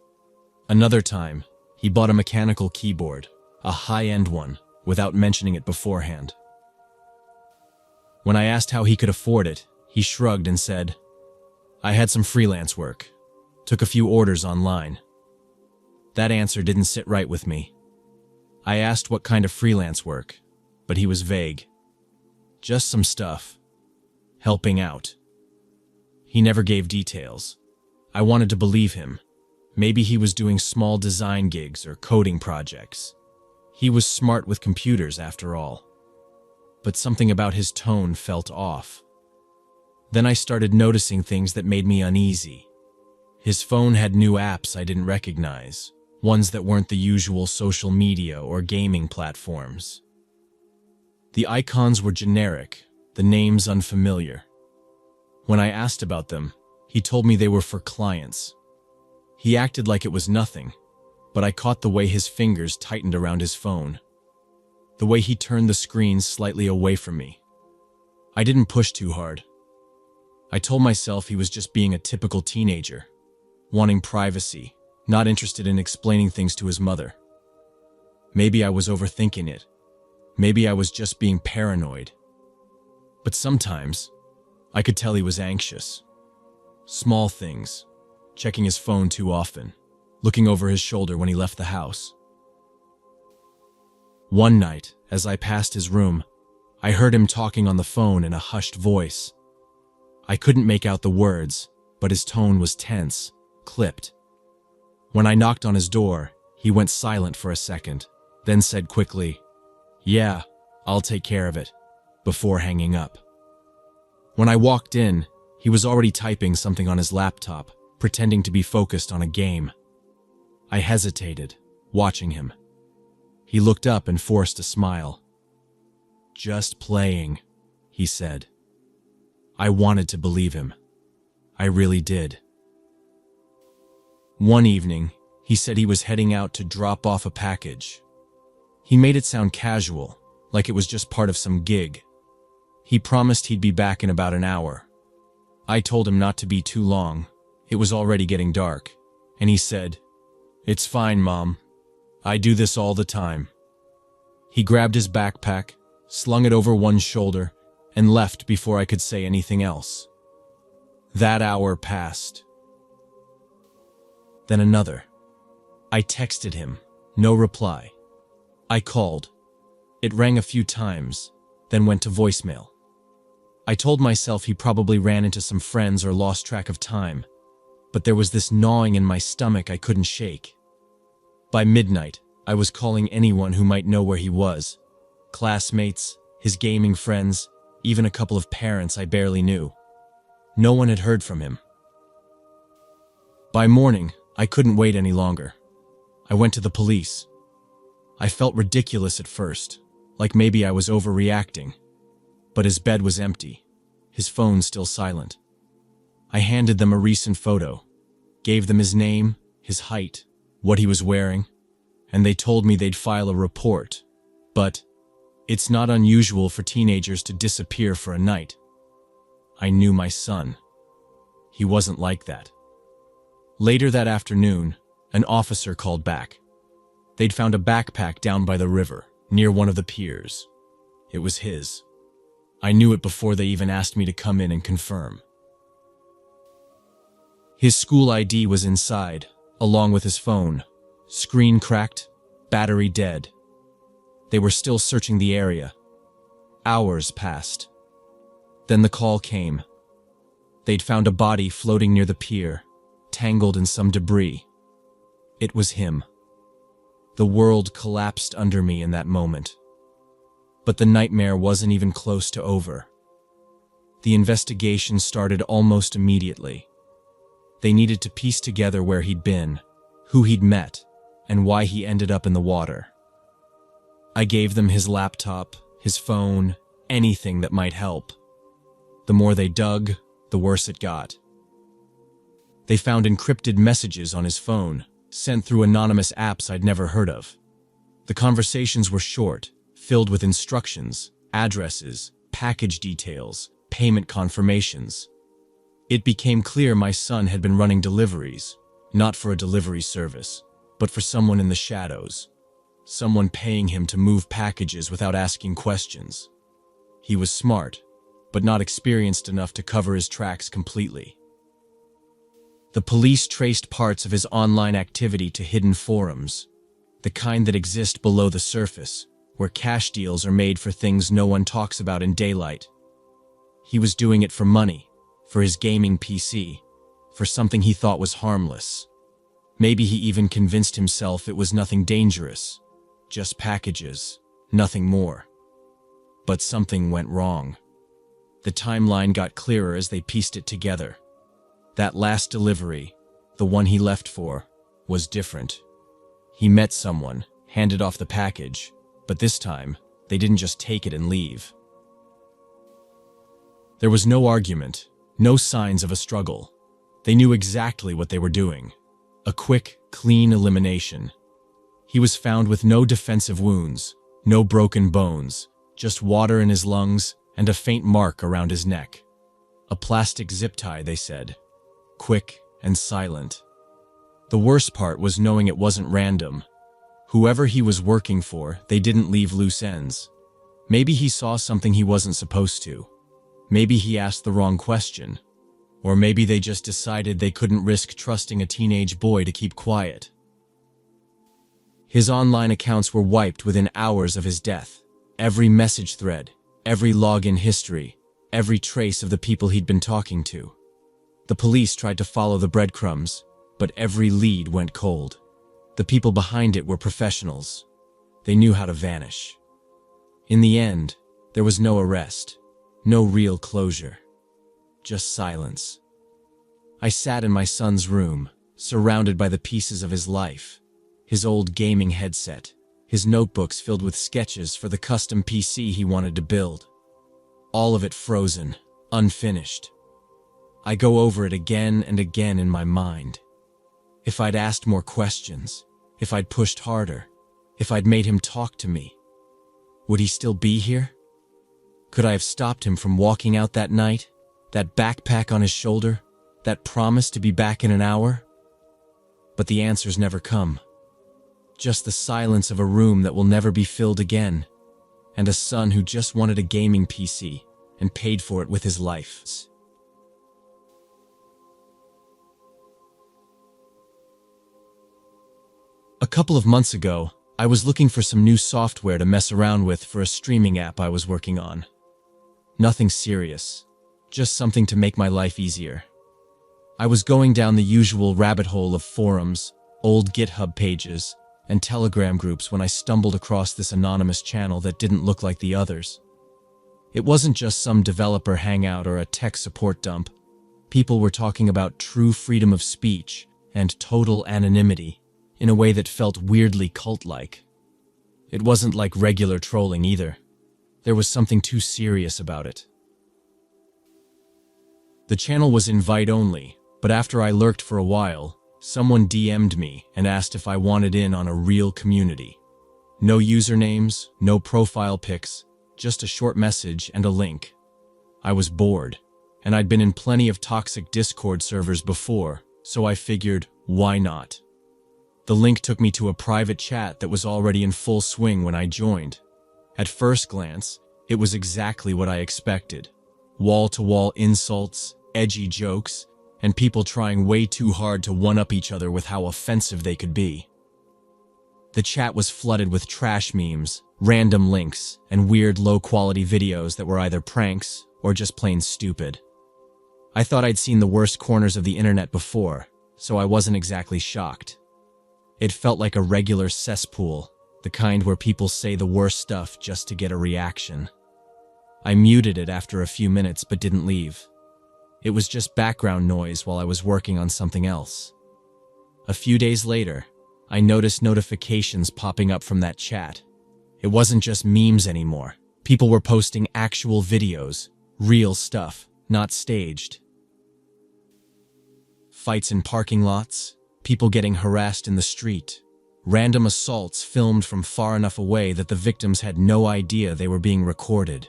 Another time, he bought a mechanical keyboard, a high-end one, without mentioning it beforehand. When I asked how he could afford it, he shrugged and said, "I had some freelance work. Took a few orders online." That answer didn't sit right with me. I asked what kind of freelance work, but he was vague. Just some stuff. Helping out. He never gave details. I wanted to believe him. Maybe he was doing small design gigs or coding projects. He was smart with computers after all. But something about his tone felt off. Then I started noticing things that made me uneasy. His phone had new apps I didn't recognize, ones that weren't the usual social media or gaming platforms. The icons were generic, the names unfamiliar. When I asked about them, he told me they were for clients. He acted like it was nothing, but I caught the way his fingers tightened around his phone. The way he turned the screen slightly away from me. I didn't push too hard. I told myself he was just being a typical teenager, wanting privacy, not interested in explaining things to his mother. Maybe I was overthinking it. Maybe I was just being paranoid. But sometimes, I could tell he was anxious. Small things, checking his phone too often, looking over his shoulder when he left the house. One night, as I passed his room, I heard him talking on the phone in a hushed voice. I couldn't make out the words, but his tone was tense, clipped. When I knocked on his door, he went silent for a second, then said quickly, "Yeah, I'll take care of it," before hanging up. When I walked in, he was already typing something on his laptop, pretending to be focused on a game. I hesitated, watching him. He looked up and forced a smile. "Just playing," he said. I wanted to believe him. I really did. One evening, he said he was heading out to drop off a package. He made it sound casual, like it was just part of some gig. He promised he'd be back in about an hour. I told him not to be too long. It was already getting dark, and he said, "It's fine, Mom. I do this all the time." He grabbed his backpack, slung it over one shoulder, and left before I could say anything else. That hour passed. Then another. I texted him, no reply. I called. It rang a few times, then went to voicemail. I told myself he probably ran into some friends or lost track of time, but there was this gnawing in my stomach I couldn't shake. By midnight, I was calling anyone who might know where he was. Classmates, his gaming friends, even a couple of parents I barely knew. No one had heard from him. By morning, I couldn't wait any longer. I went to the police. I felt ridiculous at first, like maybe I was overreacting. But his bed was empty, his phone still silent. I handed them a recent photo, gave them his name, his height, what he was wearing, and they told me they'd file a report. But it's not unusual for teenagers to disappear for a night. I knew my son. He wasn't like that. Later that afternoon, an officer called back. They'd found a backpack down by the river, near one of the piers. It was his. I knew it before they even asked me to come in and confirm. His school ID was inside, along with his phone. Screen cracked, battery dead. They were still searching the area. Hours passed. Then the call came. They'd found a body floating near the pier, tangled in some debris. It was him. The world collapsed under me in that moment. But the nightmare wasn't even close to over. The investigation started almost immediately. They needed to piece together where he'd been, who he'd met, and why he ended up in the water. I gave them his laptop, his phone, anything that might help. The more they dug, the worse it got. They found encrypted messages on his phone, sent through anonymous apps I'd never heard of. The conversations were short, filled with instructions, addresses, package details, payment confirmations. It became clear my son had been running deliveries, not for a delivery service, but for someone in the shadows. Someone paying him to move packages without asking questions. He was smart, but not experienced enough to cover his tracks completely. The police traced parts of his online activity to hidden forums, the kind that exist below the surface, where cash deals are made for things no one talks about in daylight. He was doing it for money, for his gaming PC, for something he thought was harmless. Maybe he even convinced himself it was nothing dangerous, just packages, nothing more. But something went wrong. The timeline got clearer as they pieced it together. That last delivery, the one he left for, was different. He met someone, handed off the package, but this time, they didn't just take it and leave. There was no argument, no signs of a struggle. They knew exactly what they were doing. A quick, clean elimination. He was found with no defensive wounds, no broken bones, just water in his lungs and a faint mark around his neck. A plastic zip tie, they said. Quick and silent. The worst part was knowing it wasn't random. Whoever he was working for, they didn't leave loose ends. Maybe he saw something he wasn't supposed to. Maybe he asked the wrong question. Or maybe they just decided they couldn't risk trusting a teenage boy to keep quiet. His online accounts were wiped within hours of his death. Every message thread, every login history, every trace of the people he'd been talking to. The police tried to follow the breadcrumbs, but every lead went cold. The people behind it were professionals. They knew how to vanish. In the end, there was no arrest, no real closure. Just silence. I sat in my son's room, surrounded by the pieces of his life. His old gaming headset, his notebooks filled with sketches for the custom PC he wanted to build. All of it frozen, unfinished. I go over it again and again in my mind. If I'd asked more questions, if I'd pushed harder, if I'd made him talk to me, would he still be here? Could I have stopped him from walking out that night? That backpack on his shoulder? That promise to be back in an hour? But the answers never come. Just the silence of a room that will never be filled again, and a son who just wanted a gaming PC and paid for it with his life. A couple of months ago, I was looking for some new software to mess around with for a streaming app I was working on. Nothing serious, just something to make my life easier. I was going down the usual rabbit hole of forums, old GitHub pages, and Telegram groups when I stumbled across this anonymous channel that didn't look like the others. It wasn't just some developer hangout or a tech support dump. People were talking about true freedom of speech and total anonymity in a way that felt weirdly cult-like. It wasn't like regular trolling either. There was something too serious about it. The channel was invite only, but after I lurked for a while, someone DM'd me and asked if I wanted in on a real community. No usernames, no profile pics, just a short message and a link. I was bored, and I'd been in plenty of toxic Discord servers before, so I figured, why not? The link took me to a private chat that was already in full swing when I joined. At first glance, it was exactly what I expected. Wall-to-wall insults, edgy jokes, and people trying way too hard to one-up each other with how offensive they could be. The chat was flooded with trash memes, random links, and weird low-quality videos that were either pranks or just plain stupid. I thought I'd seen the worst corners of the internet before, so I wasn't exactly shocked. It felt like a regular cesspool, the kind where people say the worst stuff just to get a reaction. I muted it after a few minutes but didn't leave. It was just background noise while I was working on something else. A few days later, I noticed notifications popping up from that chat. It wasn't just memes anymore. People were posting actual videos, real stuff, not staged. fights in parking lots, people getting harassed in the street, random assaults filmed from far enough away that the victims had no idea they were being recorded.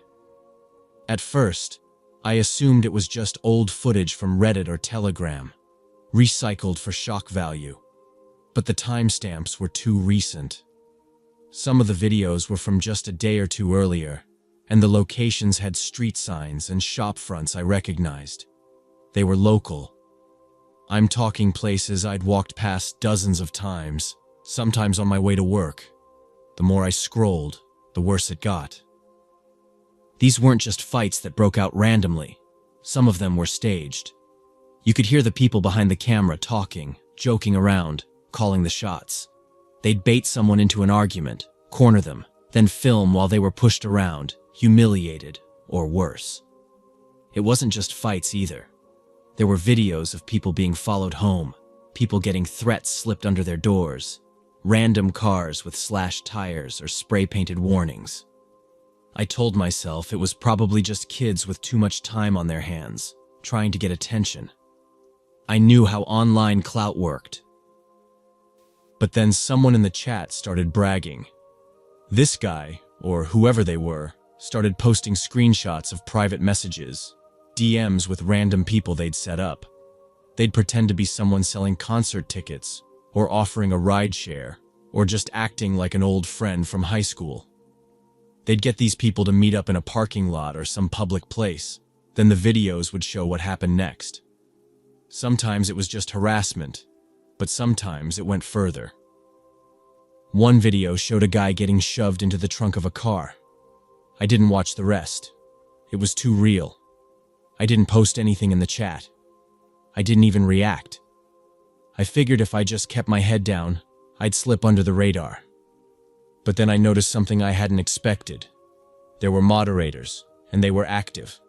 At first, I assumed it was just old footage from Reddit or Telegram, recycled for shock value. But the timestamps were too recent. Some of the videos were from just a day or two earlier, and the locations had street signs and shop fronts I recognized. They were local. I'm talking places I'd walked past dozens of times, sometimes on my way to work. The more I scrolled, the worse it got. These weren't just fights that broke out randomly. Some of them were staged. You could hear the people behind the camera talking, joking around, calling the shots. They'd bait someone into an argument, corner them, then film while they were pushed around, humiliated, or worse. It wasn't just fights either. There were videos of people being followed home, people getting threats slipped under their doors, random cars with slashed tires or spray-painted warnings. I told myself it was probably just kids with too much time on their hands, trying to get attention. I knew how online clout worked. But then someone in the chat started bragging. This guy, or whoever they were, started posting screenshots of private messages, DMs with random people they'd set up. They'd pretend to be someone selling concert tickets, or offering a ride share, or just acting like an old friend from high school. They'd get these people to meet up in a parking lot or some public place. Then the videos would show what happened next. Sometimes it was just harassment, but sometimes it went further. One video showed a guy getting shoved into the trunk of a car. I didn't watch the rest. It was too real. I didn't post anything in the chat. I didn't even react. I figured if I just kept my head down, I'd slip under the radar. But then I noticed something I hadn't expected. There were moderators, and they were active.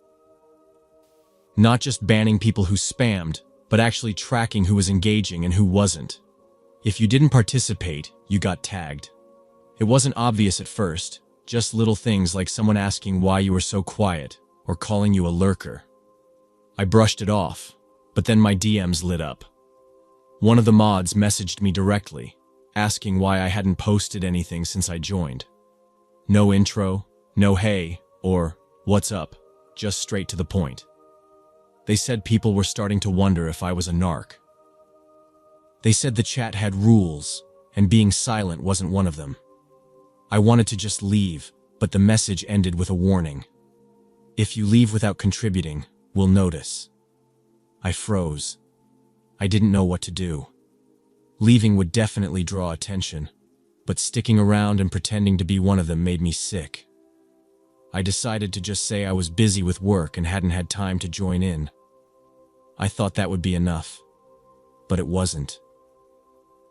Not just banning people who spammed, but actually tracking who was engaging and who wasn't. If you didn't participate, you got tagged. It wasn't obvious at first, just little things like someone asking why you were so quiet, or calling you a lurker. I brushed it off, but then my DMs lit up. One of the mods messaged me directly, asking why I hadn't posted anything since I joined. No intro, no hey, or what's up, just straight to the point. They said people were starting to wonder if I was a narc. They said the chat had rules, and being silent wasn't one of them. I wanted to just leave, but the message ended with a warning. If you leave without contributing, we'll notice. I froze. I didn't know what to do. Leaving would definitely draw attention, but sticking around and pretending to be one of them made me sick. I decided to just say I was busy with work and hadn't had time to join in. I thought that would be enough, but it wasn't.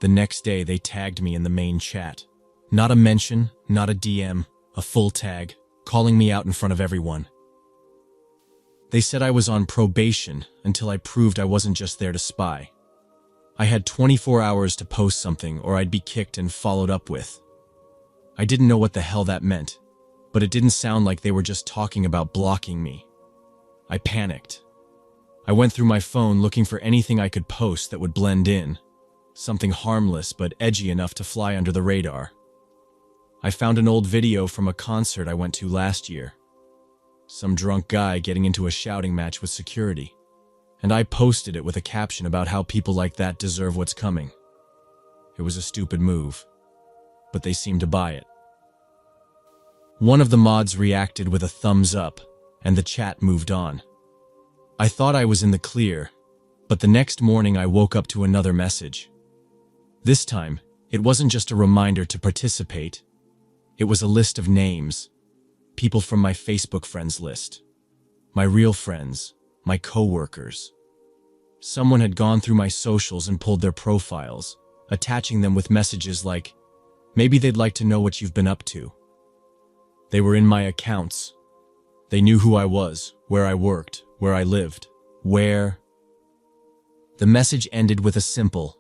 The next day they tagged me in the main chat. Not a mention, not a DM, a full tag, calling me out in front of everyone. They said I was on probation until I proved I wasn't just there to spy. I had 24 hours to post something or I'd be kicked and followed up with. I didn't know what the hell that meant, but it didn't sound like they were just talking about blocking me. I panicked. I went through my phone looking for anything I could post that would blend in, something harmless but edgy enough to fly under the radar. I found an old video from a concert I went to last year. Some drunk guy getting into a shouting match with security, and I posted it with a caption about how people like that deserve what's coming. It was a stupid move, but they seemed to buy it. One of the mods reacted with a thumbs up, and the chat moved on. I thought I was in the clear, but the next morning I woke up to another message. This time, it wasn't just a reminder to participate. It was a list of names, people from my Facebook friends list, my real friends, my coworkers. Someone had gone through my socials and pulled their profiles, attaching them with messages like, maybe they'd like to know what you've been up to. They were in my accounts. They knew who I was, where I worked, where I lived, where. The message ended with a simple,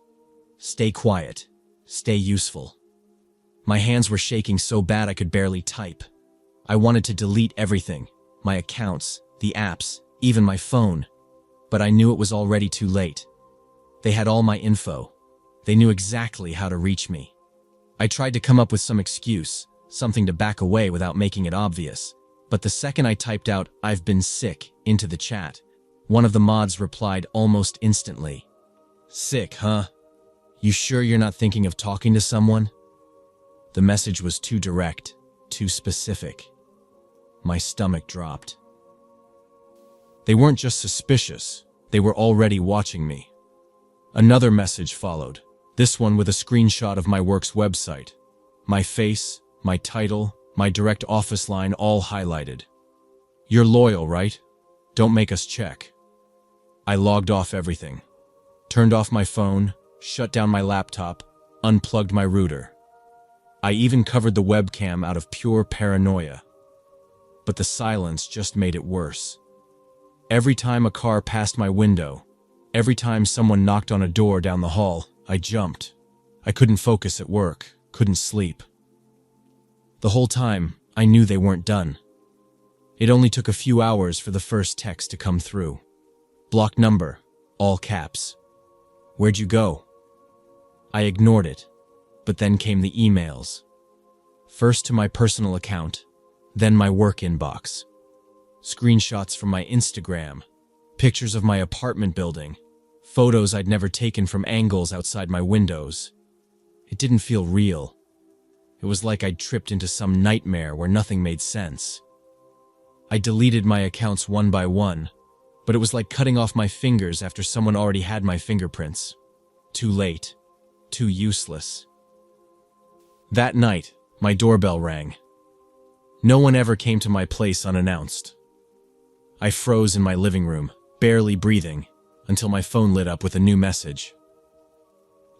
stay quiet, stay useful. My hands were shaking so bad I could barely type. I wanted to delete everything, my accounts, the apps, even my phone, but I knew it was already too late. They had all my info. They knew exactly how to reach me. I tried to come up with some excuse, something to back away without making it obvious. But the second I typed out, "I've been sick," into the chat, one of the mods replied almost instantly. "Sick, huh? You sure you're not thinking of talking to someone?" The message was too direct, too specific. My stomach dropped. They weren't just suspicious, they were already watching me. Another message followed, this one with a screenshot of my work's website. My face, my title, my direct office line all highlighted. "You're loyal, right? Don't make us check." I logged off everything. Turned off my phone, shut down my laptop, unplugged my router. I even covered the webcam out of pure paranoia. But the silence just made it worse. Every time a car passed my window, every time someone knocked on a door down the hall, I jumped. I couldn't focus at work, couldn't sleep. The whole time, I knew they weren't done. It only took a few hours for the first text to come through. "Block number," all caps. "Where'd you go?" I ignored it, but then came the emails. First to my personal account, then my work inbox. Screenshots from my Instagram, pictures of my apartment building, photos I'd never taken from angles outside my windows. It didn't feel real. It was like I'd tripped into some nightmare where nothing made sense. I deleted my accounts one by one, but it was like cutting off my fingers after someone already had my fingerprints. Too late. Too useless. That night, my doorbell rang. No one ever came to my place unannounced. I froze in my living room, barely breathing, until my phone lit up with a new message.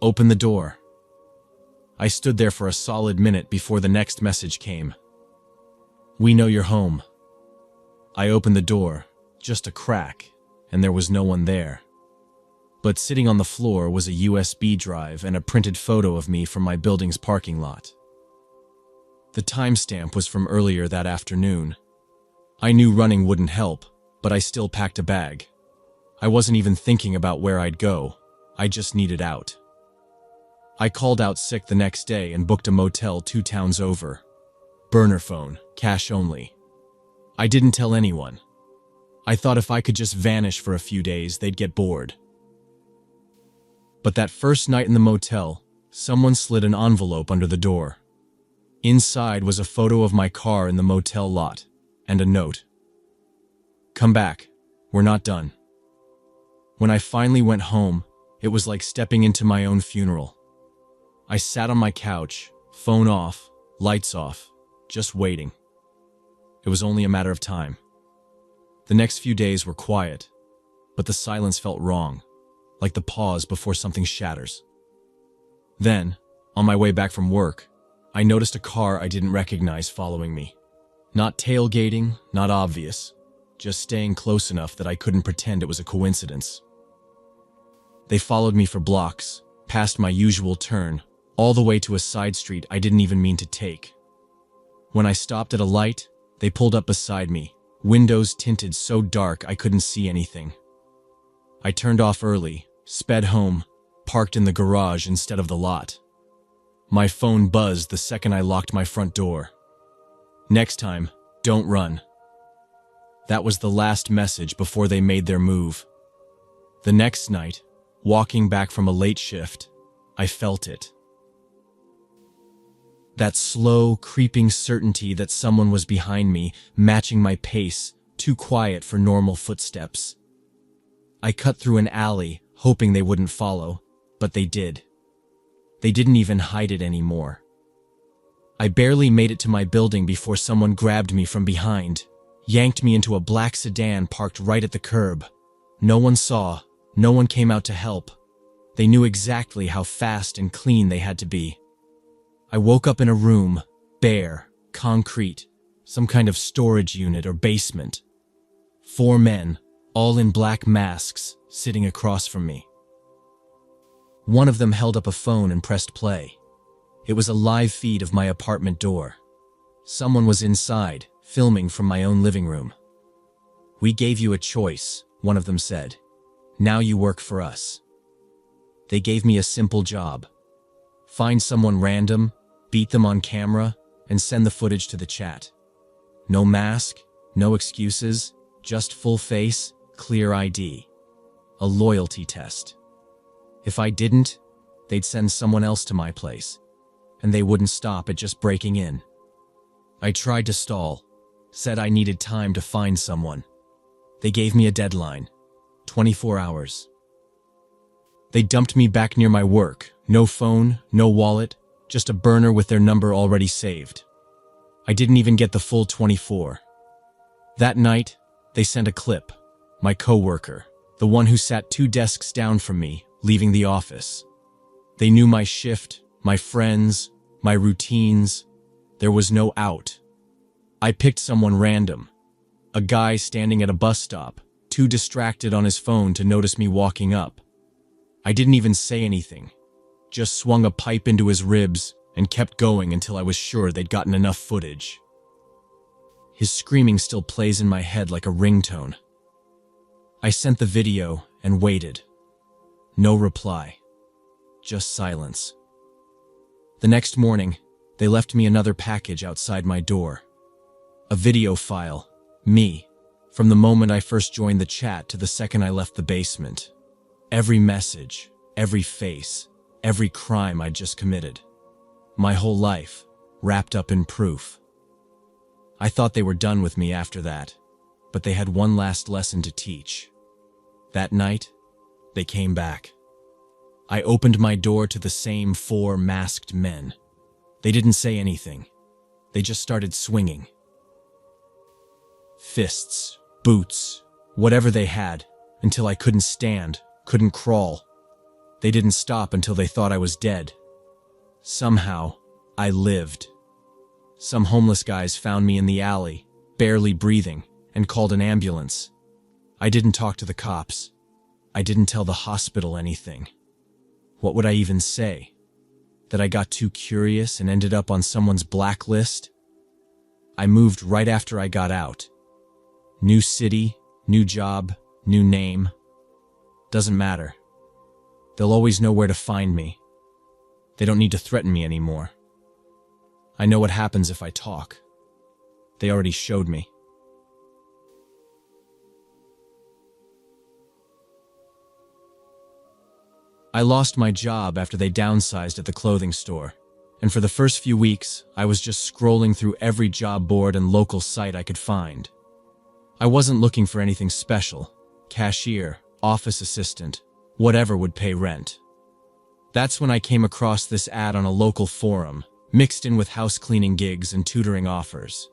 "Open the door." I stood there for a solid minute before the next message came. "We know you're home." I opened the door, just a crack, and there was no one there. But sitting on the floor was a USB drive and a printed photo of me from my building's parking lot. The timestamp was from earlier that afternoon. I knew running wouldn't help, but I still packed a bag. I wasn't even thinking about where I'd go. I just needed out. I called out sick the next day and booked a motel 2 towns over. Burner phone, cash only. I didn't tell anyone. I thought if I could just vanish for a few days, they'd get bored. But that first night in the motel, someone slid an envelope under the door. Inside was a photo of my car in the motel lot, and a note. "Come back. We're not done." When I finally went home, it was like stepping into my own funeral. I sat on my couch, phone off, lights off, just waiting. It was only a matter of time. The next few days were quiet, but the silence felt wrong, like the pause before something shatters. Then, on my way back from work, I noticed a car I didn't recognize following me. Not tailgating, not obvious, just staying close enough that I couldn't pretend it was a coincidence. They followed me for blocks, past my usual turn, all the way to a side street I didn't even mean to take. When I stopped at a light, they pulled up beside me, windows tinted so dark I couldn't see anything. I turned off early, sped home, parked in the garage instead of the lot. My phone buzzed the second I locked my front door. "Next time, don't run." That was the last message before they made their move. The next night, walking back from a late shift, I felt it. That slow, creeping certainty that someone was behind me, matching my pace, too quiet for normal footsteps. I cut through an alley, hoping they wouldn't follow, but they did. They didn't even hide it anymore. I barely made it to my building before someone grabbed me from behind, yanked me into a black sedan parked right at the curb. No one saw, no one came out to help. They knew exactly how fast and clean they had to be. I woke up in a room, bare, concrete, some kind of storage unit or basement. 4 men, all in black masks, sitting across from me. One of them held up a phone and pressed play. It was a live feed of my apartment door. Someone was inside, filming from my own living room. "We gave you a choice," one of them said. "Now you work for us." They gave me a simple job. Find someone random, beat them on camera, and send the footage to the chat. No mask, no excuses, just full face, clear ID. A loyalty test. If I didn't, they'd send someone else to my place, and they wouldn't stop at just breaking in. I tried to stall, said I needed time to find someone. They gave me a deadline, 24 hours. They dumped me back near my work, no phone, no wallet, just a burner with their number already saved. I didn't even get the full 24. That night, they sent a clip, my coworker, the one who sat 2 desks down from me, leaving the office. They knew my shift, my friends, my routines. There was no out. I picked someone random, a guy standing at a bus stop, too distracted on his phone to notice me walking up. I didn't even say anything, just swung a pipe into his ribs and kept going until I was sure they'd gotten enough footage. His screaming still plays in my head like a ringtone. I sent the video and waited. No reply, just silence. The next morning, they left me another package outside my door. A video file, me, from the moment I first joined the chat to the second I left the basement. Every message, every face, every crime I'd just committed. My whole life, wrapped up in proof. I thought they were done with me after that, but they had one last lesson to teach. That night, they came back. I opened my door to the same 4 masked men. They didn't say anything. They just started swinging. Fists, boots, whatever they had, until I couldn't stand, couldn't crawl. They didn't stop until they thought I was dead. Somehow, I lived. Some homeless guys found me in the alley, barely breathing, and called an ambulance. I didn't talk to the cops. I didn't tell the hospital anything. What would I even say? That I got too curious and ended up on someone's blacklist? I moved right after I got out. New city, new job, new name. Doesn't matter. They'll always know where to find me. They don't need to threaten me anymore. I know what happens if I talk. They already showed me. I lost my job after they downsized at the clothing store, and for the first few weeks, I was just scrolling through every job board and local site I could find. I wasn't looking for anything special. Cashier, office assistant, whatever would pay rent. That's when I came across this ad on a local forum, mixed in with house cleaning gigs and tutoring offers.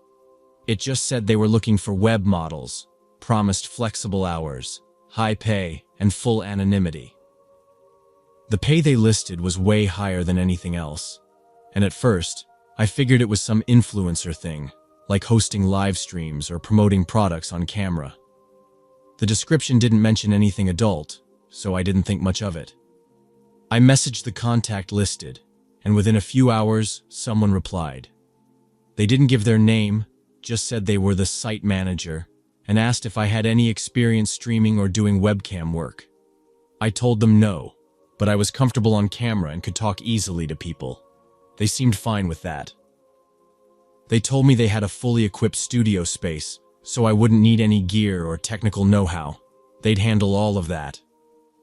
It just said they were looking for web models, promised flexible hours, high pay, and full anonymity. The pay they listed was way higher than anything else, and at first, I figured it was some influencer thing, like hosting live streams or promoting products on camera. The description didn't mention anything adult, so I didn't think much of it. I messaged the contact listed, and within a few hours, someone replied. They didn't give their name, just said they were the site manager, and asked if I had any experience streaming or doing webcam work. I told them no, but I was comfortable on camera and could talk easily to people. They seemed fine with that. They told me they had a fully equipped studio space, so I wouldn't need any gear or technical know-how. They'd handle all of that.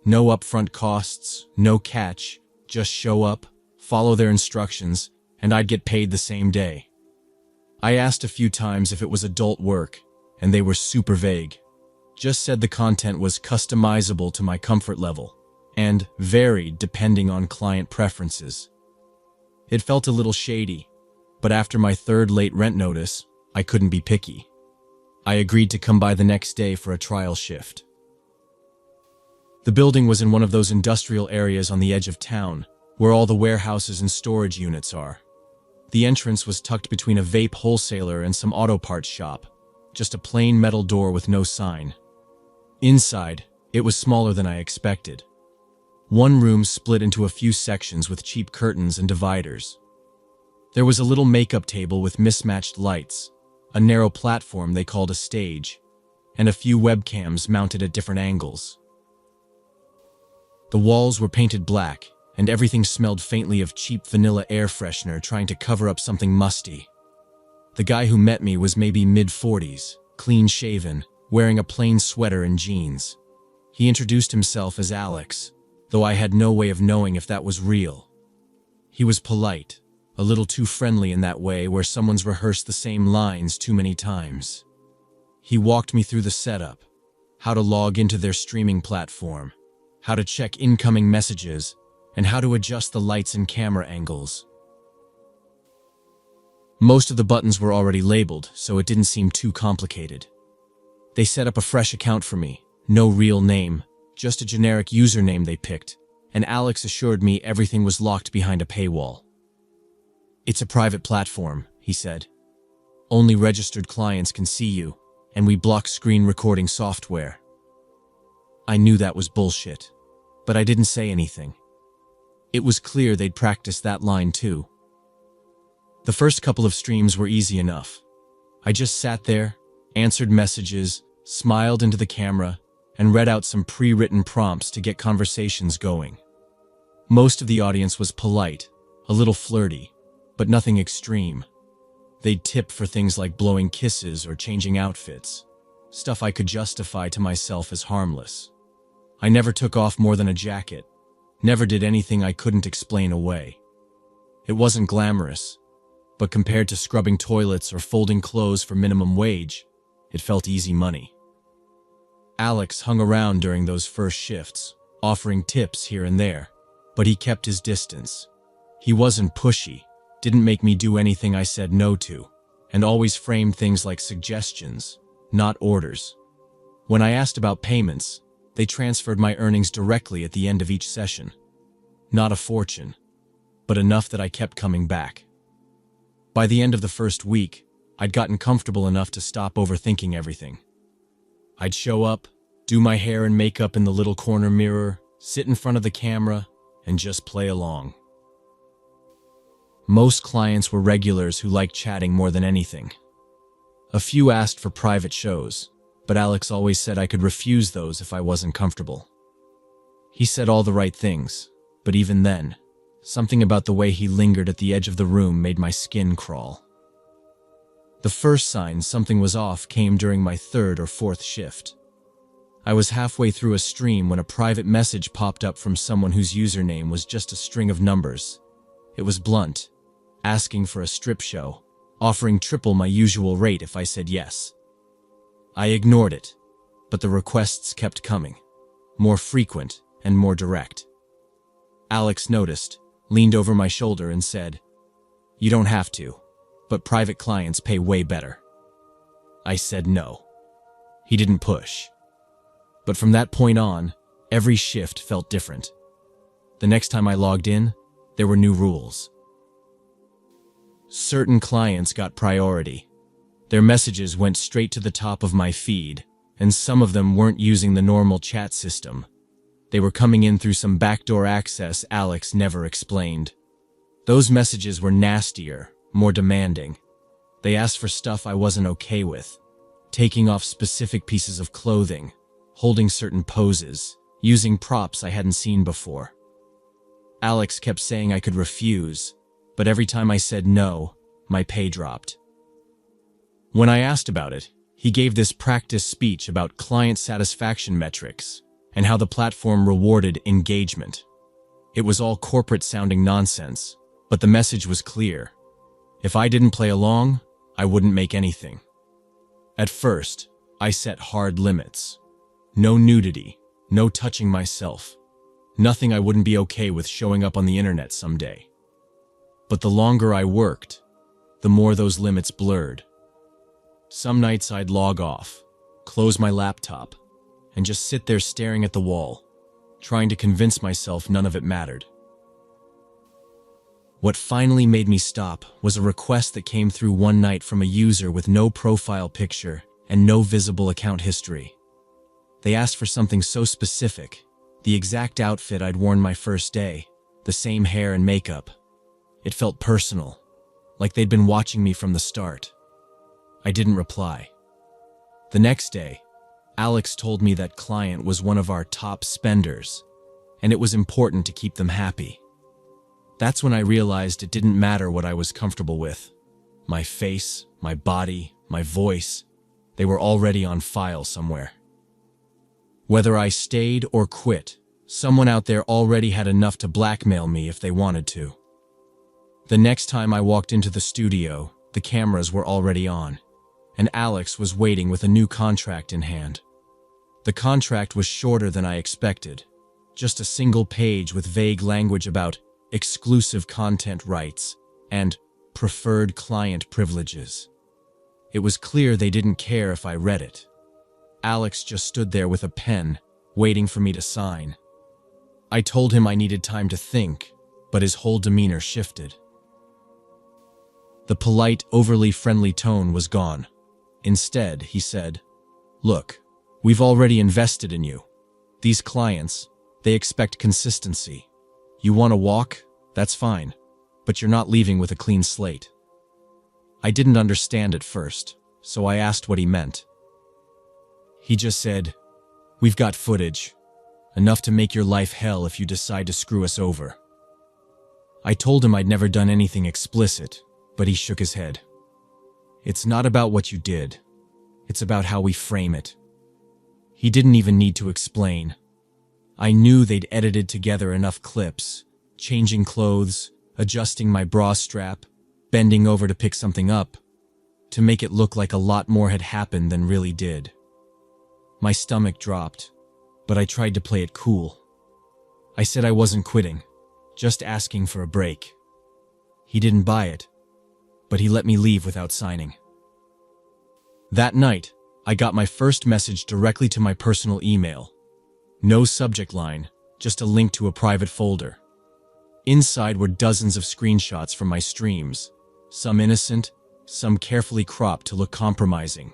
No upfront costs, no catch, just show up, follow their instructions, and I'd get paid the same day. I asked a few times if it was adult work, and they were super vague. Just said the content was customizable to my comfort level, and varied depending on client preferences. It felt a little shady, but after my third late rent notice, I couldn't be picky. I agreed to come by the next day for a trial shift. The building was in one of those industrial areas on the edge of town, where all the warehouses and storage units are. The entrance was tucked between a vape wholesaler and some auto parts shop, just a plain metal door with no sign. Inside, it was smaller than I expected. One room split into a few sections with cheap curtains and dividers. There was a little makeup table with mismatched lights, a narrow platform they called a stage, and a few webcams mounted at different angles. The walls were painted black, and everything smelled faintly of cheap vanilla air freshener trying to cover up something musty. The guy who met me was maybe mid-40s, clean-shaven, wearing a plain sweater and jeans. He introduced himself as Alex, though I had no way of knowing if that was real. He was polite, a little too friendly in that way where someone's rehearsed the same lines too many times. He walked me through the setup, how to log into their streaming platform, how to check incoming messages, and how to adjust the lights and camera angles. Most of the buttons were already labeled, so it didn't seem too complicated. They set up a fresh account for me, no real name, just a generic username they picked, and Alex assured me everything was locked behind a paywall. "It's a private platform," he said. "Only registered clients can see you, and we block screen recording software." I knew that was bullshit, but I didn't say anything. It was clear they'd practiced that line too. The first couple of streams were easy enough. I just sat there, answered messages, smiled into the camera, and read out some pre-written prompts to get conversations going. Most of the audience was polite, a little flirty, but nothing extreme. They'd tip for things like blowing kisses or changing outfits, stuff I could justify to myself as harmless. I never took off more than a jacket, never did anything I couldn't explain away. It wasn't glamorous, but compared to scrubbing toilets or folding clothes for minimum wage, it felt easy money. Alex hung around during those first shifts, offering tips here and there, but he kept his distance. He wasn't pushy, didn't make me do anything I said no to, and always framed things like suggestions, not orders. When I asked about payments, they transferred my earnings directly at the end of each session. Not a fortune, but enough that I kept coming back. By the end of the first week, I'd gotten comfortable enough to stop overthinking everything. I'd show up, do my hair and makeup in the little corner mirror, sit in front of the camera, and just play along. Most clients were regulars who liked chatting more than anything. A few asked for private shows, but Alex always said I could refuse those if I wasn't comfortable. He said all the right things, but even then, something about the way he lingered at the edge of the room made my skin crawl. The first sign something was off came during my third or fourth shift. I was halfway through a stream when a private message popped up from someone whose username was just a string of numbers. It was blunt, asking for a strip show, offering triple my usual rate if I said yes. I ignored it, but the requests kept coming, more frequent and more direct. Alex noticed, leaned over my shoulder and said, "You don't have to, but private clients pay way better." I said no. He didn't push. But from that point on, every shift felt different. The next time I logged in, there were new rules. Certain clients got priority. Their messages went straight to the top of my feed, and some of them weren't using the normal chat system. They were coming in through some backdoor access Alex never explained. Those messages were nastier, more demanding. They asked for stuff I wasn't okay with, taking off specific pieces of clothing, holding certain poses, using props I hadn't seen before. Alex kept saying I could refuse, but every time I said no, my pay dropped. When I asked about it, he gave this practice speech about client satisfaction metrics and how the platform rewarded engagement. It was all corporate-sounding nonsense, but the message was clear. If I didn't play along, I wouldn't make anything. At first, I set hard limits. No nudity, no touching myself. Nothing I wouldn't be okay with showing up on the internet someday. But the longer I worked, the more those limits blurred. Some nights I'd log off, close my laptop, and just sit there staring at the wall, trying to convince myself none of it mattered. What finally made me stop was a request that came through one night from a user with no profile picture and no visible account history. They asked for something so specific, the exact outfit I'd worn my first day, the same hair and makeup. It felt personal, like they'd been watching me from the start. I didn't reply. The next day, Alex told me that client was one of our top spenders, and it was important to keep them happy. That's when I realized it didn't matter what I was comfortable with. My face, my body, my voice, they were already on file somewhere. Whether I stayed or quit, someone out there already had enough to blackmail me if they wanted to. The next time I walked into the studio, the cameras were already on, and Alex was waiting with a new contract in hand. The contract was shorter than I expected, just a single page with vague language about exclusive content rights and preferred client privileges. It was clear they didn't care if I read it. Alex just stood there with a pen, waiting for me to sign. I told him I needed time to think, but his whole demeanor shifted. The polite, overly friendly tone was gone. Instead, he said, "Look, we've already invested in you. These clients, they expect consistency. You want to walk? That's fine, but you're not leaving with a clean slate." I didn't understand at first, so I asked what he meant. He just said, "We've got footage, enough to make your life hell if you decide to screw us over." I told him I'd never done anything explicit, but he shook his head. "It's not about what you did. It's about how we frame it." He didn't even need to explain. I knew they'd edited together enough clips, changing clothes, adjusting my bra strap, bending over to pick something up, to make it look like a lot more had happened than really did. My stomach dropped, but I tried to play it cool. I said I wasn't quitting, just asking for a break. He didn't buy it, but he let me leave without signing. That night, I got my first message directly to my personal email. No subject line, just a link to a private folder. Inside were dozens of screenshots from my streams, some innocent, some carefully cropped to look compromising.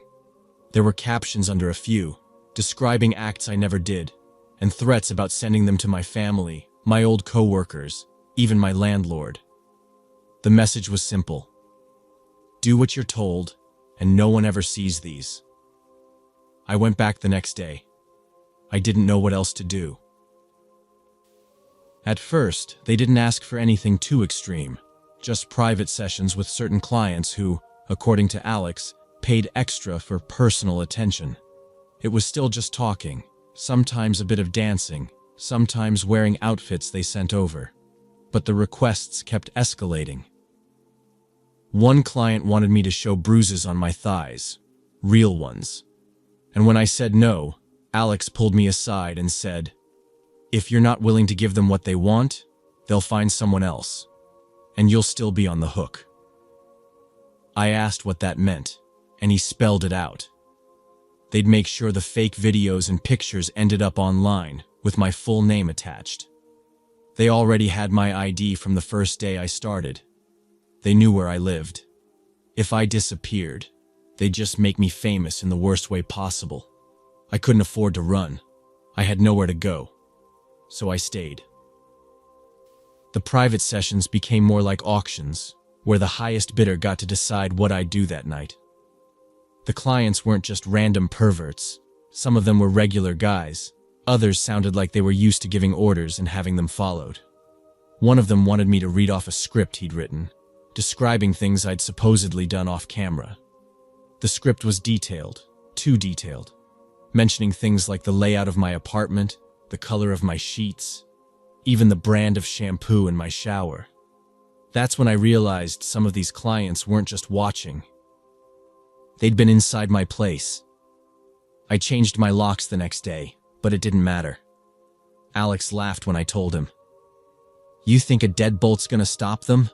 There were captions under a few, describing acts I never did, and threats about sending them to my family, my old co-workers, even my landlord. The message was simple. Do what you're told, and no one ever sees these. I went back the next day. I didn't know what else to do. At first, they didn't ask for anything too extreme, just private sessions with certain clients who, according to Alex, paid extra for personal attention. It was still just talking, sometimes a bit of dancing, sometimes wearing outfits they sent over. But the requests kept escalating. One client wanted me to show bruises on my thighs, real ones. And when I said no, Alex pulled me aside and said, "If you're not willing to give them what they want, they'll find someone else, and you'll still be on the hook." I asked what that meant, and he spelled it out. They'd make sure the fake videos and pictures ended up online, with my full name attached. They already had my ID from the first day I started. They knew where I lived. If I disappeared, they'd just make me famous in the worst way possible. I couldn't afford to run. I had nowhere to go. So I stayed. The private sessions became more like auctions, where the highest bidder got to decide what I'd do that night. The clients weren't just random perverts. Some of them were regular guys. Others sounded like they were used to giving orders and having them followed. One of them wanted me to read off a script he'd written, describing things I'd supposedly done off camera. The script was detailed, too detailed, mentioning things like the layout of my apartment, the color of my sheets, even the brand of shampoo in my shower. That's when I realized some of these clients weren't just watching. They'd been inside my place. I changed my locks the next day, but it didn't matter. Alex laughed when I told him, "You think a deadbolt's gonna stop them?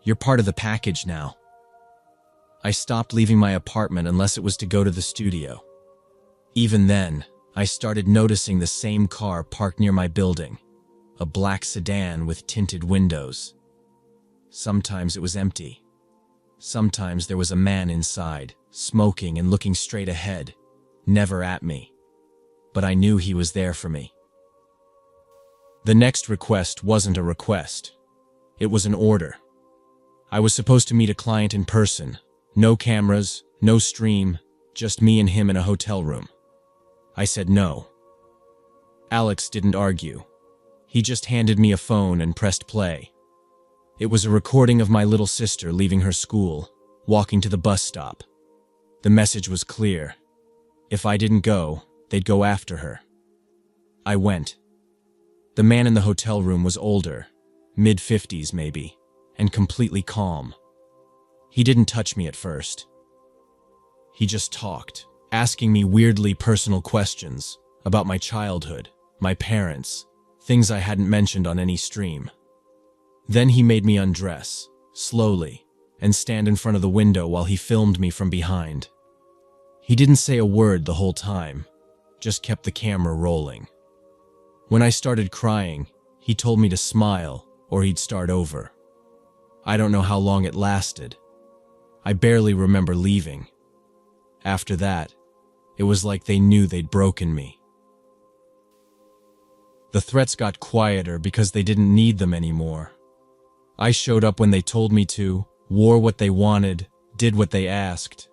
You're part of the package now." I stopped leaving my apartment unless it was to go to the studio. Even then, I started noticing the same car parked near my building, a black sedan with tinted windows. Sometimes it was empty. Sometimes there was a man inside, smoking and looking straight ahead, never at me. But I knew he was there for me. The next request wasn't a request. It was an order. I was supposed to meet a client in person. No cameras, no stream, just me and him in a hotel room. I said no. Alex didn't argue. He just handed me a phone and pressed play. It was a recording of my little sister leaving her school, walking to the bus stop. The message was clear. If I didn't go, they'd go after her. I went. The man in the hotel room was older, mid-50s maybe, and completely calm. He didn't touch me at first. He just talked, asking me weirdly personal questions about my childhood, my parents, things I hadn't mentioned on any stream. Then he made me undress, slowly, and stand in front of the window while he filmed me from behind. He didn't say a word the whole time, just kept the camera rolling. When I started crying, he told me to smile or he'd start over. I don't know how long it lasted. I barely remember leaving. After that, it was like they knew they'd broken me. The threats got quieter because they didn't need them anymore. I showed up when they told me to, wore what they wanted, did what they asked.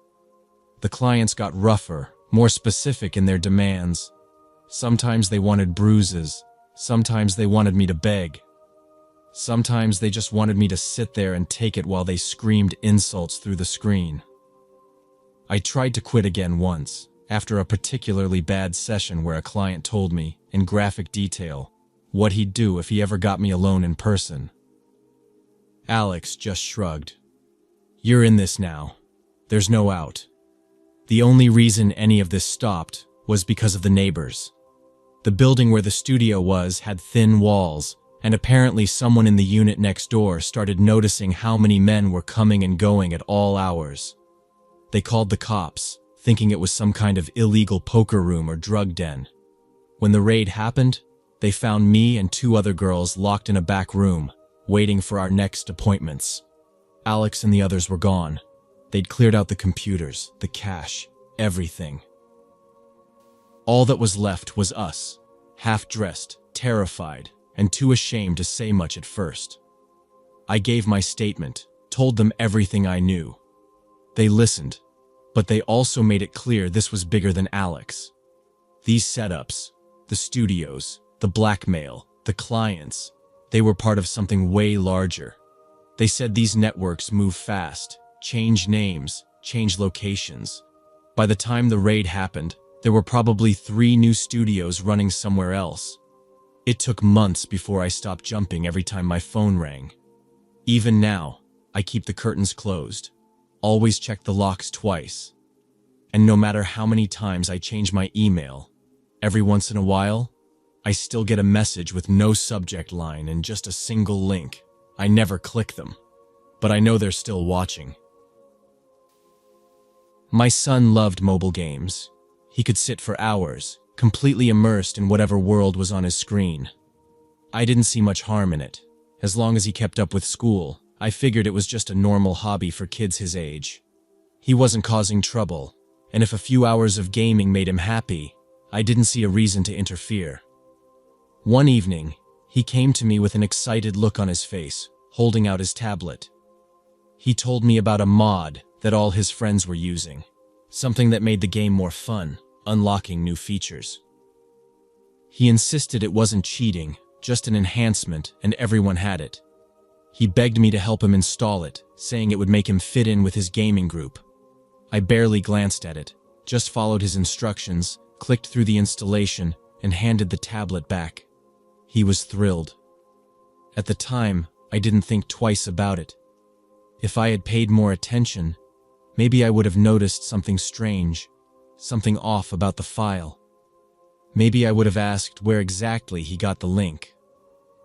The clients got rougher, more specific in their demands. Sometimes they wanted bruises. Sometimes they wanted me to beg. Sometimes they just wanted me to sit there and take it while they screamed insults through the screen. I tried to quit again once, after a particularly bad session where a client told me, in graphic detail, what he'd do if he ever got me alone in person. Alex just shrugged. "You're in this now. There's no out." The only reason any of this stopped was because of the neighbors. The building where the studio was had thin walls, and apparently someone in the unit next door started noticing how many men were coming and going at all hours. They called the cops, thinking it was some kind of illegal poker room or drug den. When the raid happened, they found me and 2 other girls locked in a back room, waiting for our next appointments. Alex and the others were gone. They'd cleared out the computers, the cash, everything. All that was left was us, half-dressed, terrified, and too ashamed to say much at first. I gave my statement, told them everything I knew. They listened, but they also made it clear this was bigger than Alex. These setups, the studios, the blackmail, the clients, they were part of something way larger. They said these networks move fast, change names, change locations. By the time the raid happened, there were probably 3 new studios running somewhere else. It took months before I stopped jumping every time my phone rang. Even now, I keep the curtains closed, always check the locks twice. And no matter how many times I change my email, every once in a while, I still get a message with no subject line and just a single link. I never click them, but I know they're still watching. My son loved mobile games. He could sit for hours, completely immersed in whatever world was on his screen. I didn't see much harm in it. As long as he kept up with school, I figured it was just a normal hobby for kids his age. He wasn't causing trouble, and if a few hours of gaming made him happy, I didn't see a reason to interfere. One evening, he came to me with an excited look on his face, holding out his tablet. He told me about a mod that all his friends were using, something that made the game more fun, unlocking new features. He insisted it wasn't cheating, just an enhancement, and everyone had it. He begged me to help him install it, saying it would make him fit in with his gaming group. I barely glanced at it, just followed his instructions, clicked through the installation, and handed the tablet back. He was thrilled. At the time, I didn't think twice about it. If I had paid more attention, maybe I would have noticed something strange, something off about the file. Maybe I would have asked where exactly he got the link.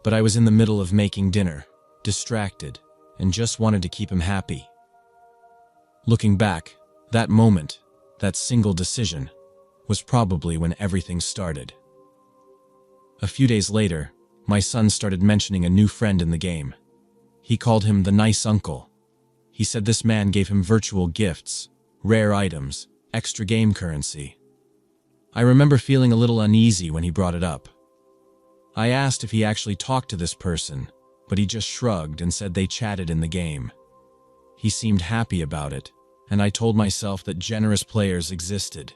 But I was in the middle of making dinner, distracted, and just wanted to keep him happy. Looking back, that moment, that single decision, was probably when everything started. A few days later, my son started mentioning a new friend in the game. He called him the nice uncle. He said this man gave him virtual gifts, rare items, extra game currency. I remember feeling a little uneasy when he brought it up. I asked if he actually talked to this person, but he just shrugged and said they chatted in the game. He seemed happy about it, and I told myself that generous players existed.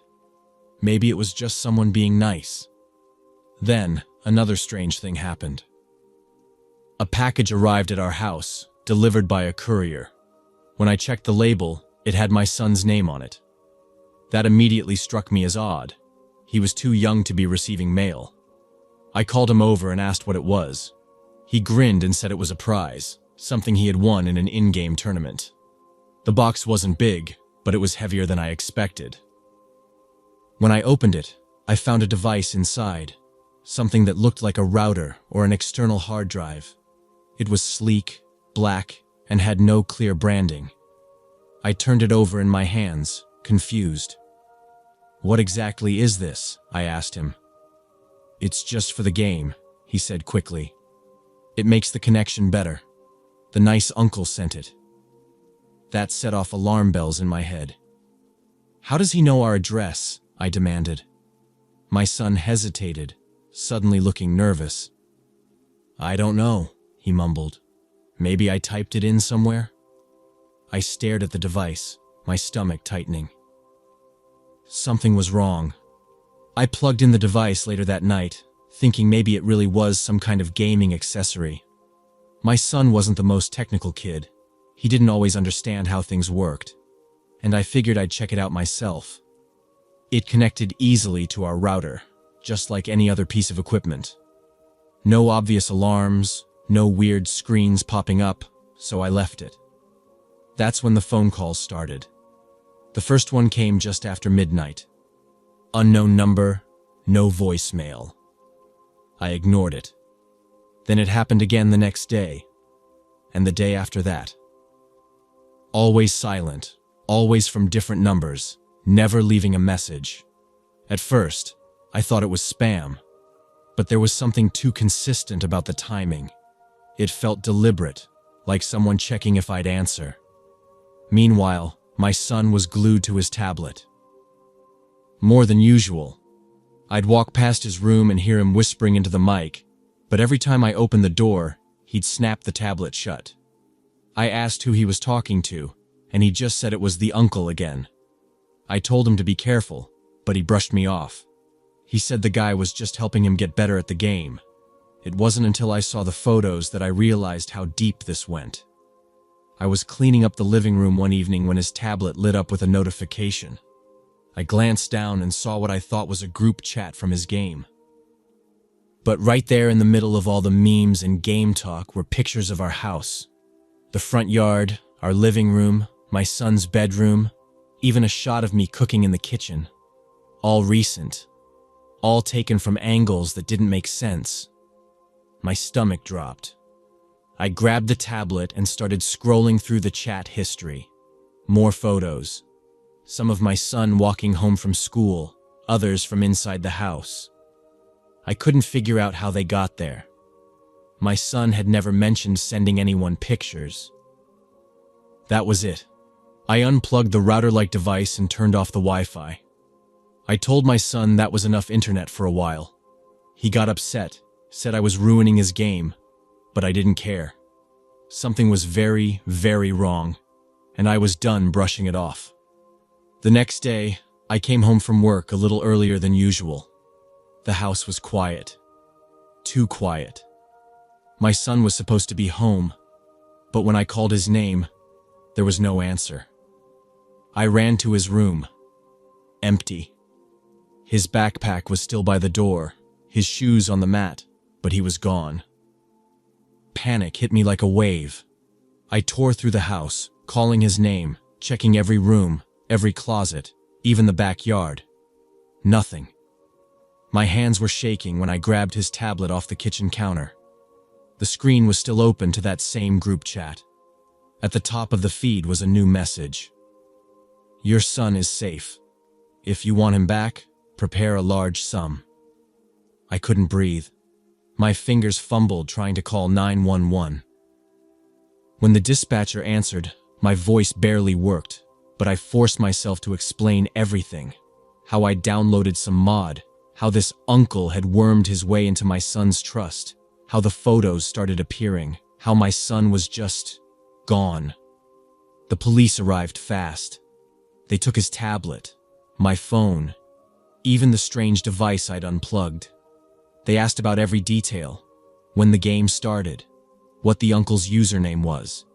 Maybe it was just someone being nice. Then, another strange thing happened. A package arrived at our house, delivered by a courier. When I checked the label, it had my son's name on it. That immediately struck me as odd. He was too young to be receiving mail. I called him over and asked what it was. He grinned and said it was a prize, something he had won in an in-game tournament. The box wasn't big, but it was heavier than I expected. When I opened it, I found a device inside, something that looked like a router or an external hard drive. It was sleek, black, and had no clear branding. I turned it over in my hands, confused. "What exactly is this?" I asked him. "It's just for the game," he said quickly. "It makes the connection better. The nice uncle sent it." That set off alarm bells in my head. "How does he know our address?" I demanded. My son hesitated, suddenly looking nervous. "I don't know," he mumbled. "Maybe I typed it in somewhere?" I stared at the device, my stomach tightening. Something was wrong. I plugged in the device later that night, thinking maybe it really was some kind of gaming accessory. My son wasn't the most technical kid. He didn't always understand how things worked, and I figured I'd check it out myself. It connected easily to our router, just like any other piece of equipment. No obvious alarms, no weird screens popping up, so I left it. That's when the phone calls started. The first one came just after midnight. Unknown number, no voicemail. I ignored it. Then it happened again the next day, and the day after that. Always silent, always from different numbers, never leaving a message. At first, I thought it was spam, but there was something too consistent about the timing. It felt deliberate, like someone checking if I'd answer. Meanwhile, my son was glued to his tablet. More than usual. I'd walk past his room and hear him whispering into the mic, but every time I opened the door, he'd snap the tablet shut. I asked who he was talking to, and he just said it was the uncle again. I told him to be careful, but he brushed me off. He said the guy was just helping him get better at the game. It wasn't until I saw the photos that I realized how deep this went. I was cleaning up the living room one evening when his tablet lit up with a notification. I glanced down and saw what I thought was a group chat from his game. But right there in the middle of all the memes and game talk were pictures of our house. The front yard, our living room, my son's bedroom, even a shot of me cooking in the kitchen. All recent. All taken from angles that didn't make sense. My stomach dropped. I grabbed the tablet and started scrolling through the chat history. More photos. Some of my son walking home from school, others from inside the house. I couldn't figure out how they got there. My son had never mentioned sending anyone pictures. That was it. I unplugged the router-like device and turned off the Wi-Fi. I told my son that was enough internet for a while. He got upset, said I was ruining his game, but I didn't care. Something was very, very wrong, and I was done brushing it off. The next day, I came home from work a little earlier than usual. The house was quiet. Too quiet. My son was supposed to be home, but when I called his name, there was no answer. I ran to his room. Empty. His backpack was still by the door, his shoes on the mat, but he was gone. Panic hit me like a wave. I tore through the house, calling his name, checking every room, every closet, even the backyard. Nothing. My hands were shaking when I grabbed his tablet off the kitchen counter. The screen was still open to that same group chat. At the top of the feed was a new message. "Your son is safe. If you want him back, prepare a large sum." I couldn't breathe. My fingers fumbled trying to call 911. When the dispatcher answered, my voice barely worked, but I forced myself to explain everything. How I downloaded some mod, how this uncle had wormed his way into my son's trust, how the photos started appearing, how my son was just gone. The police arrived fast. They took his tablet, my phone, even the strange device I'd unplugged. They asked about every detail, when the game started, what the uncle's username was,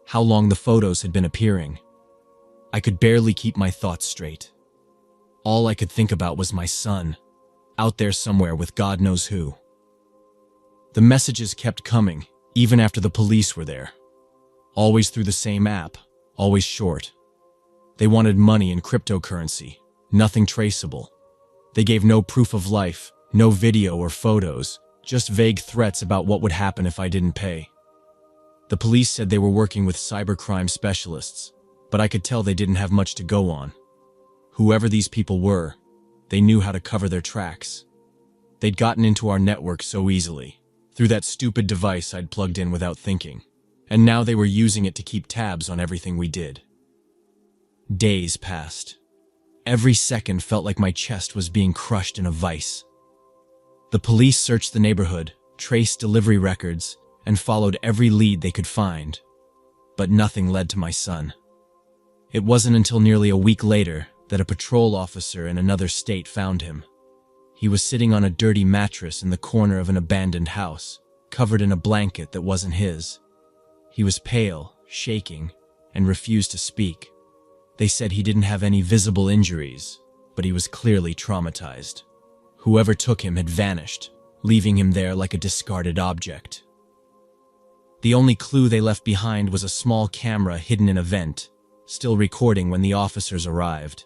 how long the photos had been appearing. I could barely keep my thoughts straight. All I could think about was my son, out there somewhere with God knows who. The messages kept coming, even after the police were there. Always through the same app, always short. They wanted money and cryptocurrency, nothing traceable. They gave no proof of life, no video or photos, just vague threats about what would happen if I didn't pay. The police said they were working with cybercrime specialists, but I could tell they didn't have much to go on. Whoever these people were, they knew how to cover their tracks. They'd gotten into our network so easily, through that stupid device I'd plugged in without thinking, and now they were using it to keep tabs on everything we did. Days passed. Every second felt like my chest was being crushed in a vice. The police searched the neighborhood, traced delivery records, and followed every lead they could find, but nothing led to my son. It wasn't until nearly a week later that a patrol officer in another state found him. He was sitting on a dirty mattress in the corner of an abandoned house, covered in a blanket that wasn't his. He was pale, shaking, and refused to speak. They said he didn't have any visible injuries, but he was clearly traumatized. Whoever took him had vanished, leaving him there like a discarded object. The only clue they left behind was a small camera hidden in a vent, still recording when the officers arrived.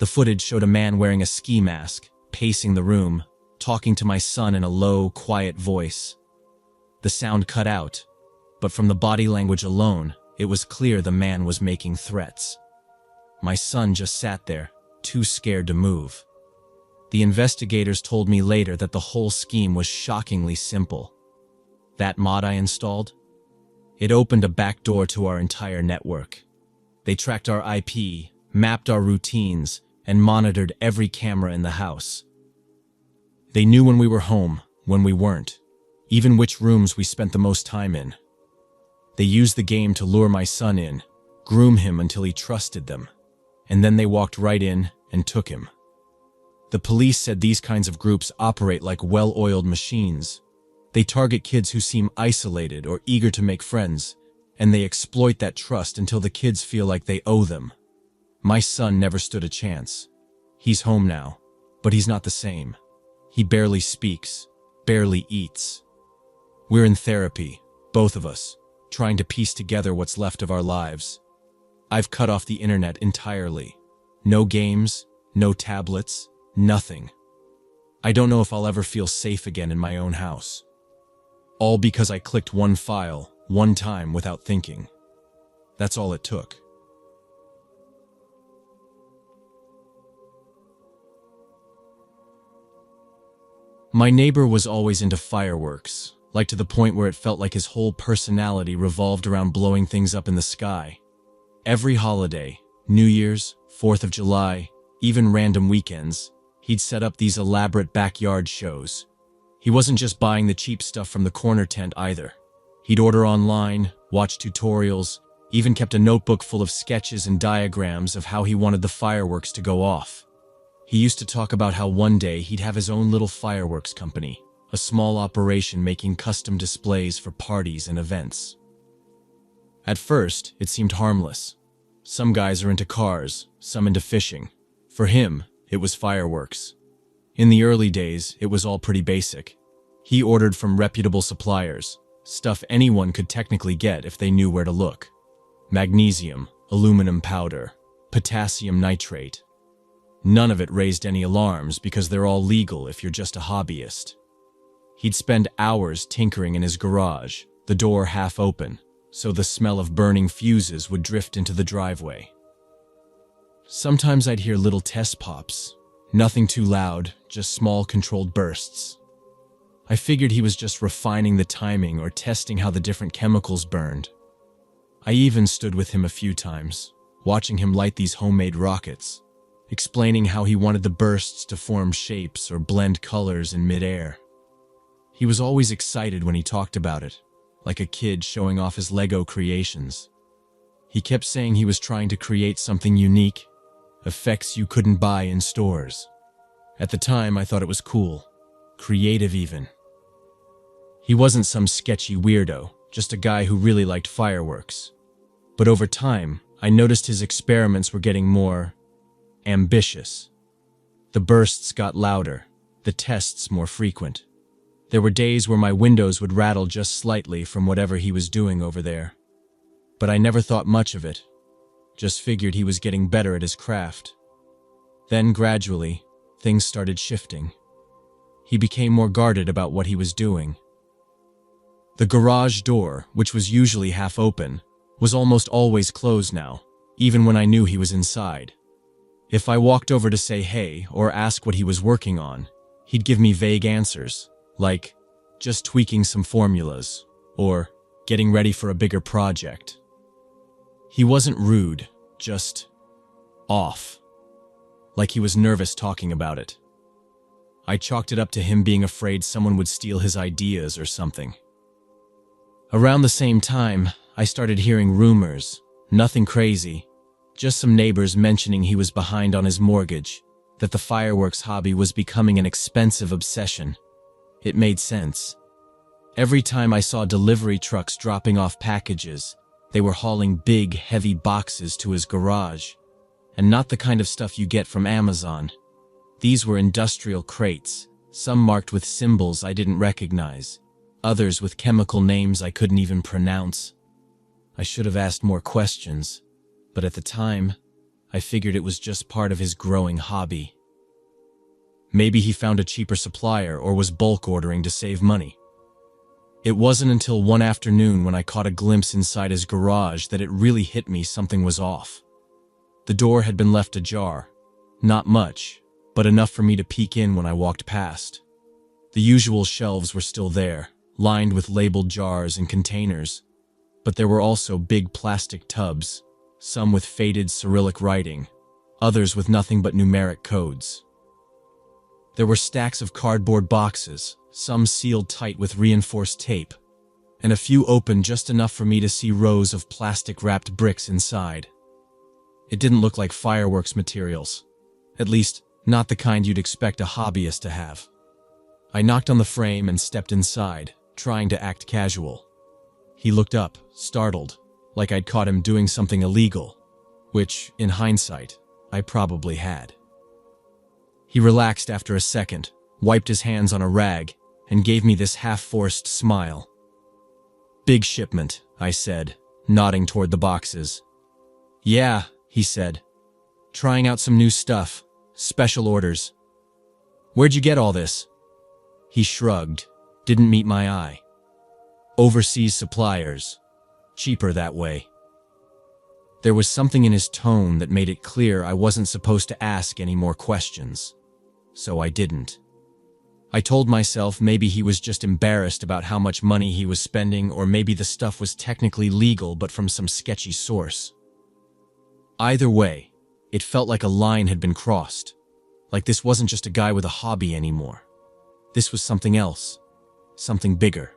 The footage showed a man wearing a ski mask, pacing the room, talking to my son in a low, quiet voice. The sound cut out, but from the body language alone, it was clear the man was making threats. My son just sat there, too scared to move. The investigators told me later that the whole scheme was shockingly simple. That mod I installed? It opened a back door to our entire network. They tracked our IP, mapped our routines, and monitored every camera in the house. They knew when we were home, when we weren't, even which rooms we spent the most time in. They used the game to lure my son in, groom him until he trusted them, and then they walked right in and took him. The police said these kinds of groups operate like well-oiled machines. They target kids who seem isolated or eager to make friends, and they exploit that trust until the kids feel like they owe them. My son never stood a chance. He's home now, but he's not the same. He barely speaks, barely eats. We're in therapy, both of us, trying to piece together what's left of our lives. I've cut off the internet entirely. No games, no tablets, nothing. I don't know if I'll ever feel safe again in my own house. All because I clicked one file, one time without thinking. That's all it took. My neighbor was always into fireworks, like to the point where it felt like his whole personality revolved around blowing things up in the sky. Every holiday, New Year's, 4th of July, even random weekends, he'd set up these elaborate backyard shows. He wasn't just buying the cheap stuff from the corner tent either. He'd order online, watch tutorials, even kept a notebook full of sketches and diagrams of how he wanted the fireworks to go off. He used to talk about how one day he'd have his own little fireworks company, a small operation making custom displays for parties and events. At first, it seemed harmless. Some guys are into cars, some into fishing. For him, it was fireworks. In the early days, it was all pretty basic. He ordered from reputable suppliers, stuff anyone could technically get if they knew where to look. Magnesium, aluminum powder, potassium nitrate. None of it raised any alarms because they're all legal if you're just a hobbyist. He'd spend hours tinkering in his garage, the door half open, so the smell of burning fuses would drift into the driveway. Sometimes I'd hear little test pops, nothing too loud, just small controlled bursts. I figured he was just refining the timing or testing how the different chemicals burned. I even stood with him a few times, watching him light these homemade rockets, explaining how he wanted the bursts to form shapes or blend colors in midair. He was always excited when he talked about it, like a kid showing off his Lego creations. He kept saying he was trying to create something unique, effects you couldn't buy in stores. At the time, I thought it was cool. creative even. He wasn't some sketchy weirdo, just a guy who really liked fireworks. But over time, I noticed his experiments were getting more ambitious. The bursts got louder, the tests more frequent. There were days where my windows would rattle just slightly from whatever he was doing over there. But I never thought much of it, just figured he was getting better at his craft. Then, gradually, things started shifting. He became more guarded about what he was doing. The garage door, which was usually half open, was almost always closed now, even when I knew he was inside. If I walked over to say hey or ask what he was working on, he'd give me vague answers, like, just tweaking some formulas, or getting ready for a bigger project. He wasn't rude, just off, like he was nervous talking about it. I chalked it up to him being afraid someone would steal his ideas or something. Around the same time, I started hearing rumors, nothing crazy, just some neighbors mentioning he was behind on his mortgage, that the fireworks hobby was becoming an expensive obsession. It made sense. Every time I saw delivery trucks dropping off packages, they were hauling big, heavy boxes to his garage, and not the kind of stuff you get from Amazon. These were industrial crates, some marked with symbols I didn't recognize, others with chemical names I couldn't even pronounce. I should have asked more questions, but at the time, I figured it was just part of his growing hobby. Maybe he found a cheaper supplier or was bulk ordering to save money. It wasn't until one afternoon when I caught a glimpse inside his garage that it really hit me something was off. The door had been left ajar. Not much, but enough for me to peek in when I walked past. The usual shelves were still there, lined with labeled jars and containers, but there were also big plastic tubs, some with faded Cyrillic writing, others with nothing but numeric codes. There were stacks of cardboard boxes, some sealed tight with reinforced tape, and a few open just enough for me to see rows of plastic-wrapped bricks inside. It didn't look like fireworks materials, at least not the kind you'd expect a hobbyist to have. I knocked on the frame and stepped inside, trying to act casual. He looked up, startled, like I'd caught him doing something illegal, which, in hindsight, I probably had. He relaxed after a second, wiped his hands on a rag, and gave me this half-forced smile. "Big shipment," I said, nodding toward the boxes. "Yeah," he said. "Trying out some new stuff. Special orders." "Where'd you get all this?" He shrugged, didn't meet my eye. "Overseas suppliers. Cheaper that way." There was something in his tone that made it clear I wasn't supposed to ask any more questions, so I didn't. I told myself maybe he was just embarrassed about how much money he was spending, or maybe the stuff was technically legal but from some sketchy source. Either way, it felt like a line had been crossed, like this wasn't just a guy with a hobby anymore. This was something else, something bigger.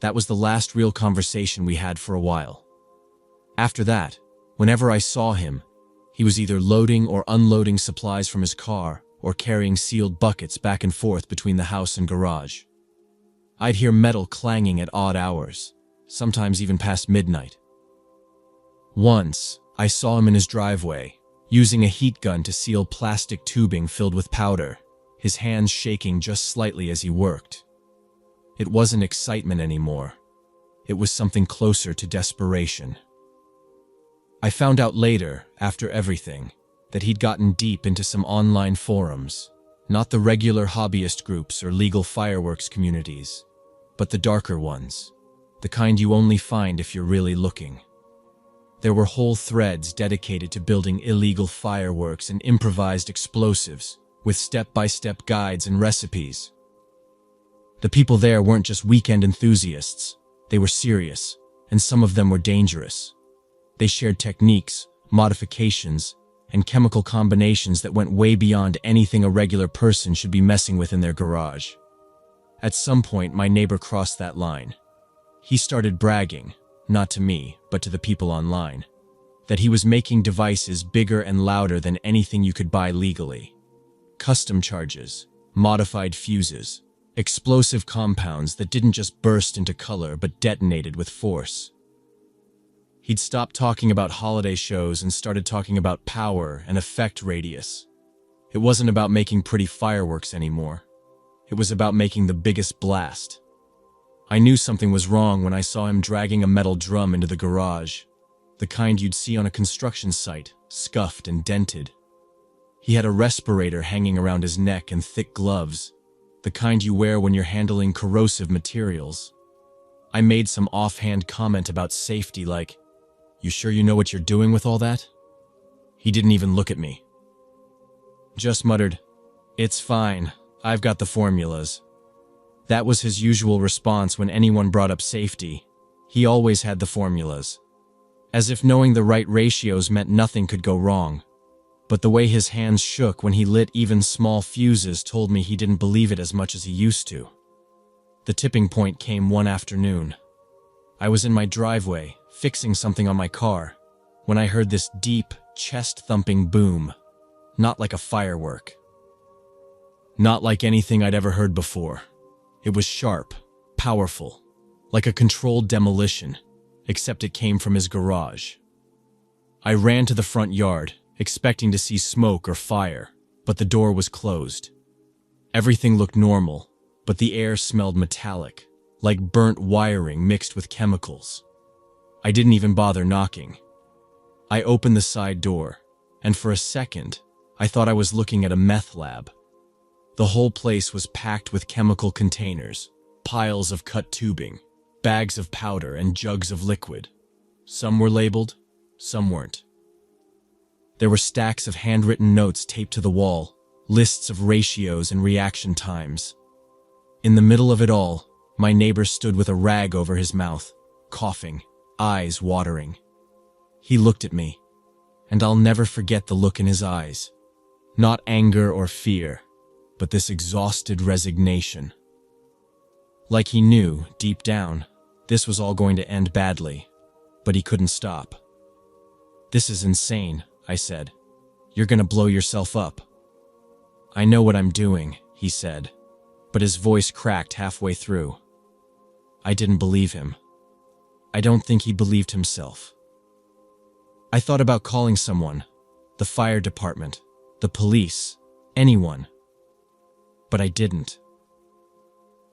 That was the last real conversation we had for a while. After that, whenever I saw him, he was either loading or unloading supplies from his car or carrying sealed buckets back and forth between the house and garage. I'd hear metal clanging at odd hours, sometimes even past midnight. Once, I saw him in his driveway, using a heat gun to seal plastic tubing filled with powder, his hands shaking just slightly as he worked. It wasn't excitement anymore. It was something closer to desperation. I found out later, after everything, that he'd gotten deep into some online forums, not the regular hobbyist groups or legal fireworks communities, but the darker ones, the kind you only find if you're really looking. There were whole threads dedicated to building illegal fireworks and improvised explosives, with step-by-step guides and recipes. The people there weren't just weekend enthusiasts. They were serious, and some of them were dangerous. They shared techniques, modifications, and chemical combinations that went way beyond anything a regular person should be messing with in their garage. At some point, my neighbor crossed that line. He started bragging, not to me, but to the people online, that he was making devices bigger and louder than anything you could buy legally. Custom charges, modified fuses, explosive compounds that didn't just burst into color but detonated with force. He'd stopped talking about holiday shows and started talking about power and effect radius. It wasn't about making pretty fireworks anymore. It was about making the biggest blast. I knew something was wrong when I saw him dragging a metal drum into the garage, the kind you'd see on a construction site, scuffed and dented. He had a respirator hanging around his neck and thick gloves, the kind you wear when you're handling corrosive materials. I made some offhand comment about safety like, "You sure you know what you're doing with all that?" He didn't even look at me. Just muttered, "It's fine, I've got the formulas." That was his usual response when anyone brought up safety. He always had the formulas. As if knowing the right ratios meant nothing could go wrong. But the way his hands shook when he lit even small fuses told me he didn't believe it as much as he used to. The tipping point came one afternoon. I was in my driveway, fixing something on my car, when I heard this deep, chest-thumping boom. Not like a firework. Not like anything I'd ever heard before. It was sharp, powerful, like a controlled demolition, except it came from his garage. I ran to the front yard, expecting to see smoke or fire, but the door was closed. Everything looked normal, but the air smelled metallic, like burnt wiring mixed with chemicals. I didn't even bother knocking. I opened the side door, and for a second, I thought I was looking at a meth lab. The whole place was packed with chemical containers, piles of cut tubing, bags of powder, and jugs of liquid. Some were labeled, some weren't. There were stacks of handwritten notes taped to the wall, lists of ratios and reaction times. In the middle of it all, my neighbor stood with a rag over his mouth, coughing, eyes watering. He looked at me, and I'll never forget the look in his eyes. Not anger or fear, but this exhausted resignation. Like he knew, deep down, this was all going to end badly, but he couldn't stop. "This is insane," I said. "You're gonna blow yourself up." "I know what I'm doing," he said, but his voice cracked halfway through. I didn't believe him. I don't think he believed himself. I thought about calling someone, the fire department, the police, anyone. But I didn't.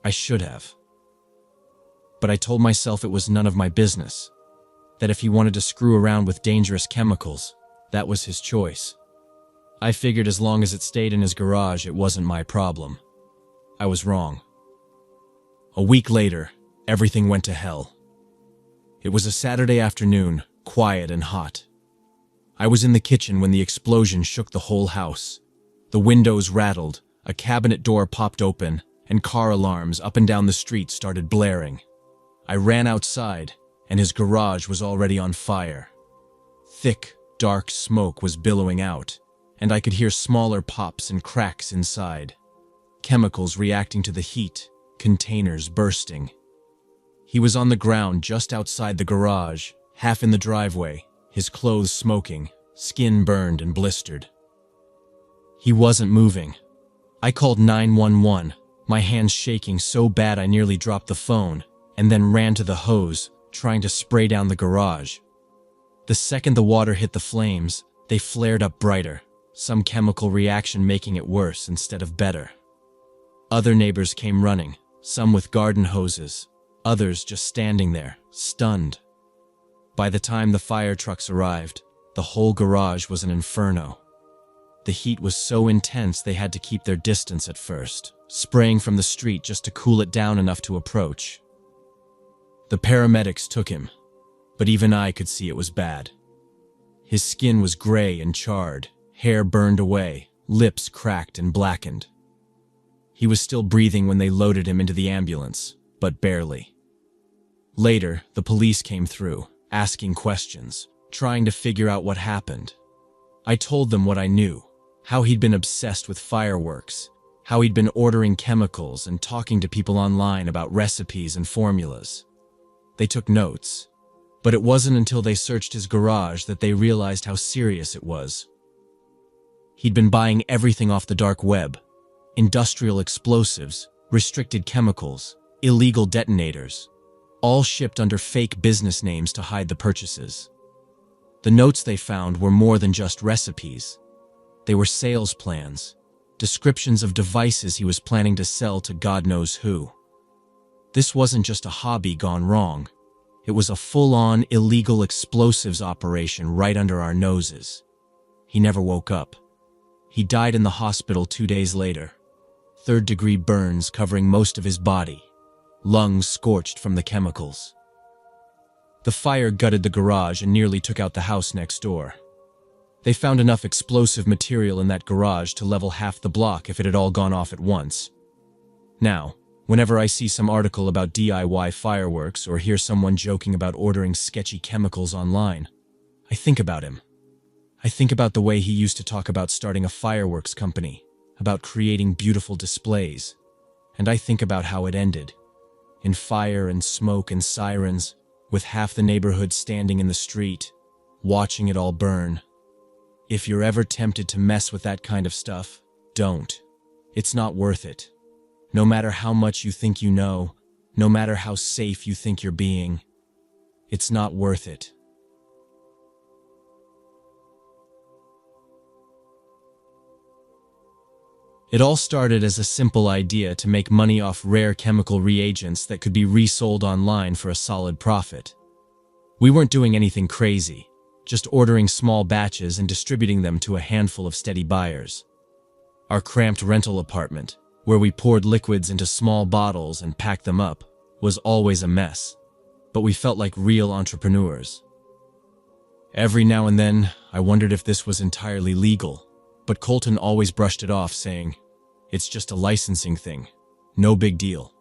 I should have. But I told myself it was none of my business, that if he wanted to screw around with dangerous chemicals, that was his choice. I figured as long as it stayed in his garage, it wasn't my problem. I was wrong. A week later, everything went to hell. It was a Saturday afternoon, quiet and hot. I was in the kitchen when the explosion shook the whole house. The windows rattled, a cabinet door popped open, and car alarms up and down the street started blaring. I ran outside, and his garage was already on fire. Thick, dark smoke was billowing out, and I could hear smaller pops and cracks inside. Chemicals reacting to the heat, containers bursting. He was on the ground just outside the garage, half in the driveway, his clothes smoking, skin burned and blistered. He wasn't moving. I called 911, my hands shaking so bad I nearly dropped the phone, and then ran to the hose, trying to spray down the garage. The second the water hit the flames, they flared up brighter, some chemical reaction making it worse instead of better. Other neighbors came running, some with garden hoses, others just standing there, stunned. By the time the fire trucks arrived, the whole garage was an inferno. The heat was so intense they had to keep their distance at first, spraying from the street just to cool it down enough to approach. The paramedics took him, but even I could see it was bad. His skin was gray and charred, hair burned away, lips cracked and blackened. He was still breathing when they loaded him into the ambulance, but barely. Later, the police came through, asking questions, trying to figure out what happened. I told them what I knew, how he'd been obsessed with fireworks, how he'd been ordering chemicals and talking to people online about recipes and formulas. They took notes, but it wasn't until they searched his garage that they realized how serious it was. He'd been buying everything off the dark web, industrial explosives, restricted chemicals, illegal detonators, all shipped under fake business names to hide the purchases. The notes they found were more than just recipes. They were sales plans, descriptions of devices he was planning to sell to God knows who. This wasn't just a hobby gone wrong. It was a full-on illegal explosives operation right under our noses. He never woke up. He died in the hospital 2 days later. Third-degree burns covering most of his body, lungs scorched from the chemicals. The fire gutted the garage and nearly took out the house next door. They found enough explosive material in that garage to level half the block if it had all gone off at once. Now, whenever I see some article about DIY fireworks or hear someone joking about ordering sketchy chemicals online, I think about him. I think about the way he used to talk about starting a fireworks company, about creating beautiful displays, and I think about how it ended. In fire and smoke and sirens, with half the neighborhood standing in the street, watching it all burn. If you're ever tempted to mess with that kind of stuff, don't. It's not worth it. No matter how much you think you know, no matter how safe you think you're being, it's not worth it. It all started as a simple idea to make money off rare chemical reagents that could be resold online for a solid profit. We weren't doing anything crazy, just ordering small batches and distributing them to a handful of steady buyers. Our cramped rental apartment, where we poured liquids into small bottles and packed them up, was always a mess, but we felt like real entrepreneurs. Every now and then, I wondered if this was entirely legal, but Colton always brushed it off, saying, "It's just a licensing thing. No big deal."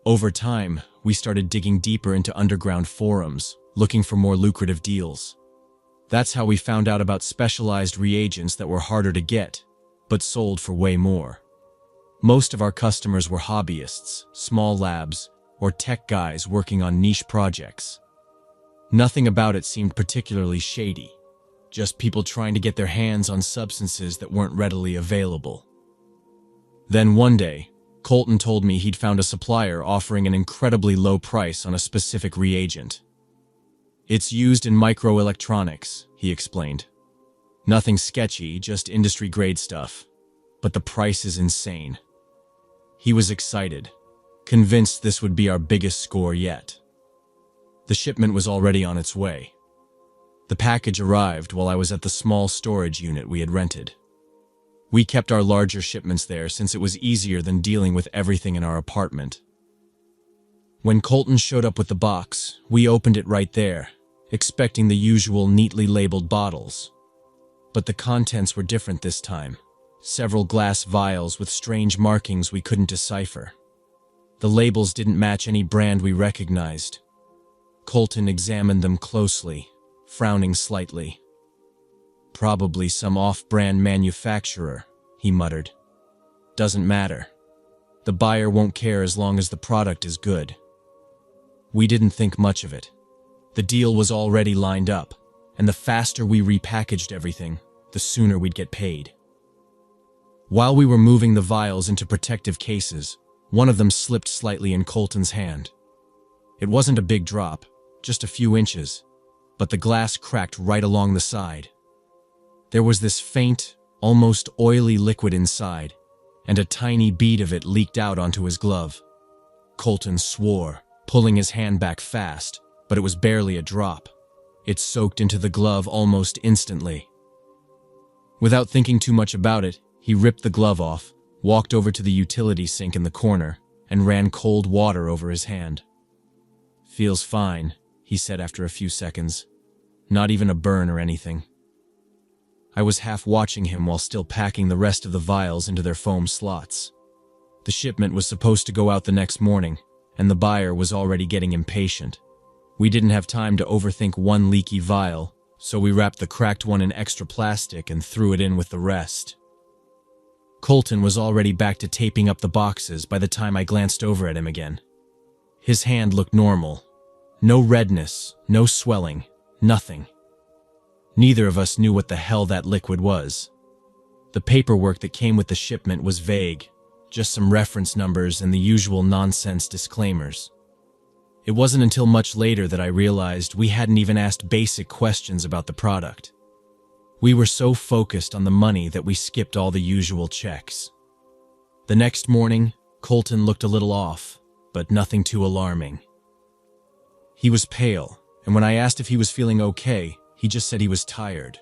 Over time, we started digging deeper into underground forums, looking for more lucrative deals. That's how we found out about specialized reagents that were harder to get, but sold for way more. Most of our customers were hobbyists, small labs, or tech guys working on niche projects. Nothing about it seemed particularly shady. Just people trying to get their hands on substances that weren't readily available. Then one day, Colton told me he'd found a supplier offering an incredibly low price on a specific reagent. "It's used in microelectronics," he explained. "Nothing sketchy, just industry-grade stuff. But the price is insane." He was excited, convinced this would be our biggest score yet. The shipment was already on its way. The package arrived while I was at the small storage unit we had rented. We kept our larger shipments there since it was easier than dealing with everything in our apartment. When Colton showed up with the box, we opened it right there, expecting the usual neatly labeled bottles. But the contents were different this time. Several glass vials with strange markings we couldn't decipher. The labels didn't match any brand we recognized. Colton examined them closely, frowning slightly. "Probably some off-brand manufacturer," he muttered. "Doesn't matter. The buyer won't care as long as the product is good." We didn't think much of it. The deal was already lined up, and the faster we repackaged everything, the sooner we'd get paid. While we were moving the vials into protective cases, one of them slipped slightly in Colton's hand. It wasn't a big drop, just a few inches, but the glass cracked right along the side. There was this faint, almost oily liquid inside, and a tiny bead of it leaked out onto his glove. Colton swore, pulling his hand back fast, but it was barely a drop. It soaked into the glove almost instantly. Without thinking too much about it, he ripped the glove off, walked over to the utility sink in the corner, and ran cold water over his hand. "Feels fine," he said after a few seconds. "Not even a burn or anything." I was half watching him while still packing the rest of the vials into their foam slots. The shipment was supposed to go out the next morning, and the buyer was already getting impatient. We didn't have time to overthink one leaky vial, so we wrapped the cracked one in extra plastic and threw it in with the rest. Colton was already back to taping up the boxes by the time I glanced over at him again. His hand looked normal. No redness, no swelling, nothing. Neither of us knew what the hell that liquid was. The paperwork that came with the shipment was vague, just some reference numbers and the usual nonsense disclaimers. It wasn't until much later that I realized we hadn't even asked basic questions about the product. We were so focused on the money that we skipped all the usual checks. The next morning, Colton looked a little off, but nothing too alarming. He was pale, and when I asked if he was feeling okay, he just said he was tired.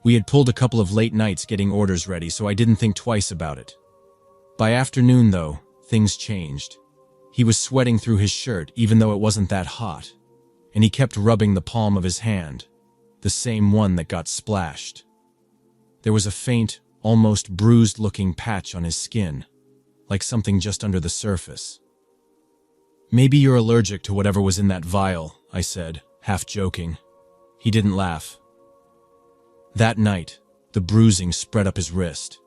We had pulled a couple of late nights getting orders ready, so I didn't think twice about it. By afternoon, though, things changed. He was sweating through his shirt even though it wasn't that hot, and he kept rubbing the palm of his hand, the same one that got splashed. There was a faint, almost bruised-looking patch on his skin, like something just under the surface. "Maybe you're allergic to whatever was in that vial," I said, half joking. He didn't laugh. That night, the bruising spread up his wrist.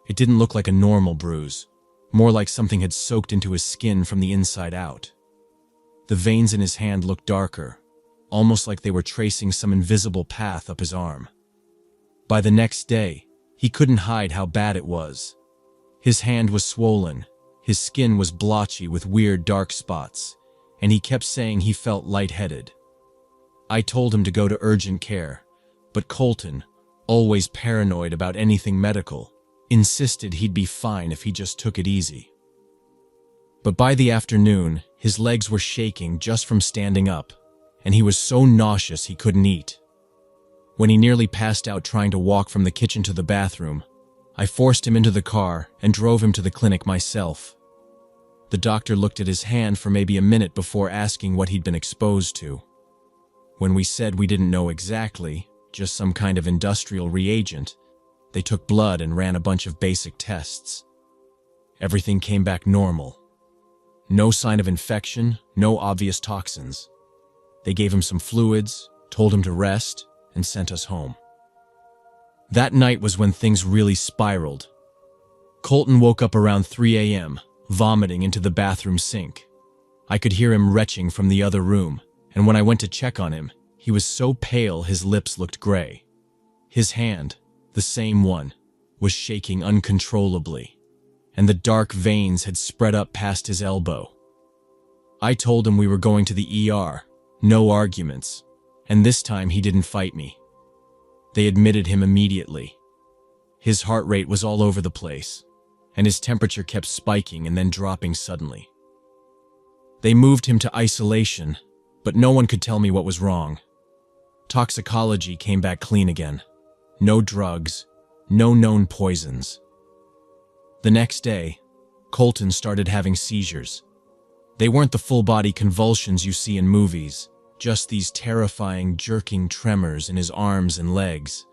It didn't look like a normal bruise, more like something had soaked into his skin from the inside out. The veins in his hand looked darker, almost like they were tracing some invisible path up his arm. By the next day, he couldn't hide how bad it was. His hand was swollen, his skin was blotchy with weird dark spots, and he kept saying he felt lightheaded. I told him to go to urgent care, but Colton, always paranoid about anything medical, insisted he'd be fine if he just took it easy. But by the afternoon, his legs were shaking just from standing up, and he was so nauseous he couldn't eat. When he nearly passed out trying to walk from the kitchen to the bathroom, I forced him into the car and drove him to the clinic myself. The doctor looked at his hand for maybe a minute before asking what he'd been exposed to. When we said we didn't know exactly, just some kind of industrial reagent, they took blood and ran a bunch of basic tests. Everything came back normal. No sign of infection, no obvious toxins. They gave him some fluids, told him to rest, and sent us home. That night was when things really spiraled. Colton woke up around 3 a.m., vomiting into the bathroom sink. I could hear him retching from the other room, and when I went to check on him, he was so pale his lips looked gray. His hand, the same one, was shaking uncontrollably, and the dark veins had spread up past his elbow. I told him we were going to the ER, no arguments, and this time he didn't fight me. They admitted him immediately. His heart rate was all over the place, and his temperature kept spiking and then dropping suddenly. They moved him to isolation, but no one could tell me what was wrong. Toxicology came back clean again. No drugs, no known poisons. The next day, Colton started having seizures. They weren't the full-body convulsions you see in movies, just these terrifying, jerking tremors in his arms and legs.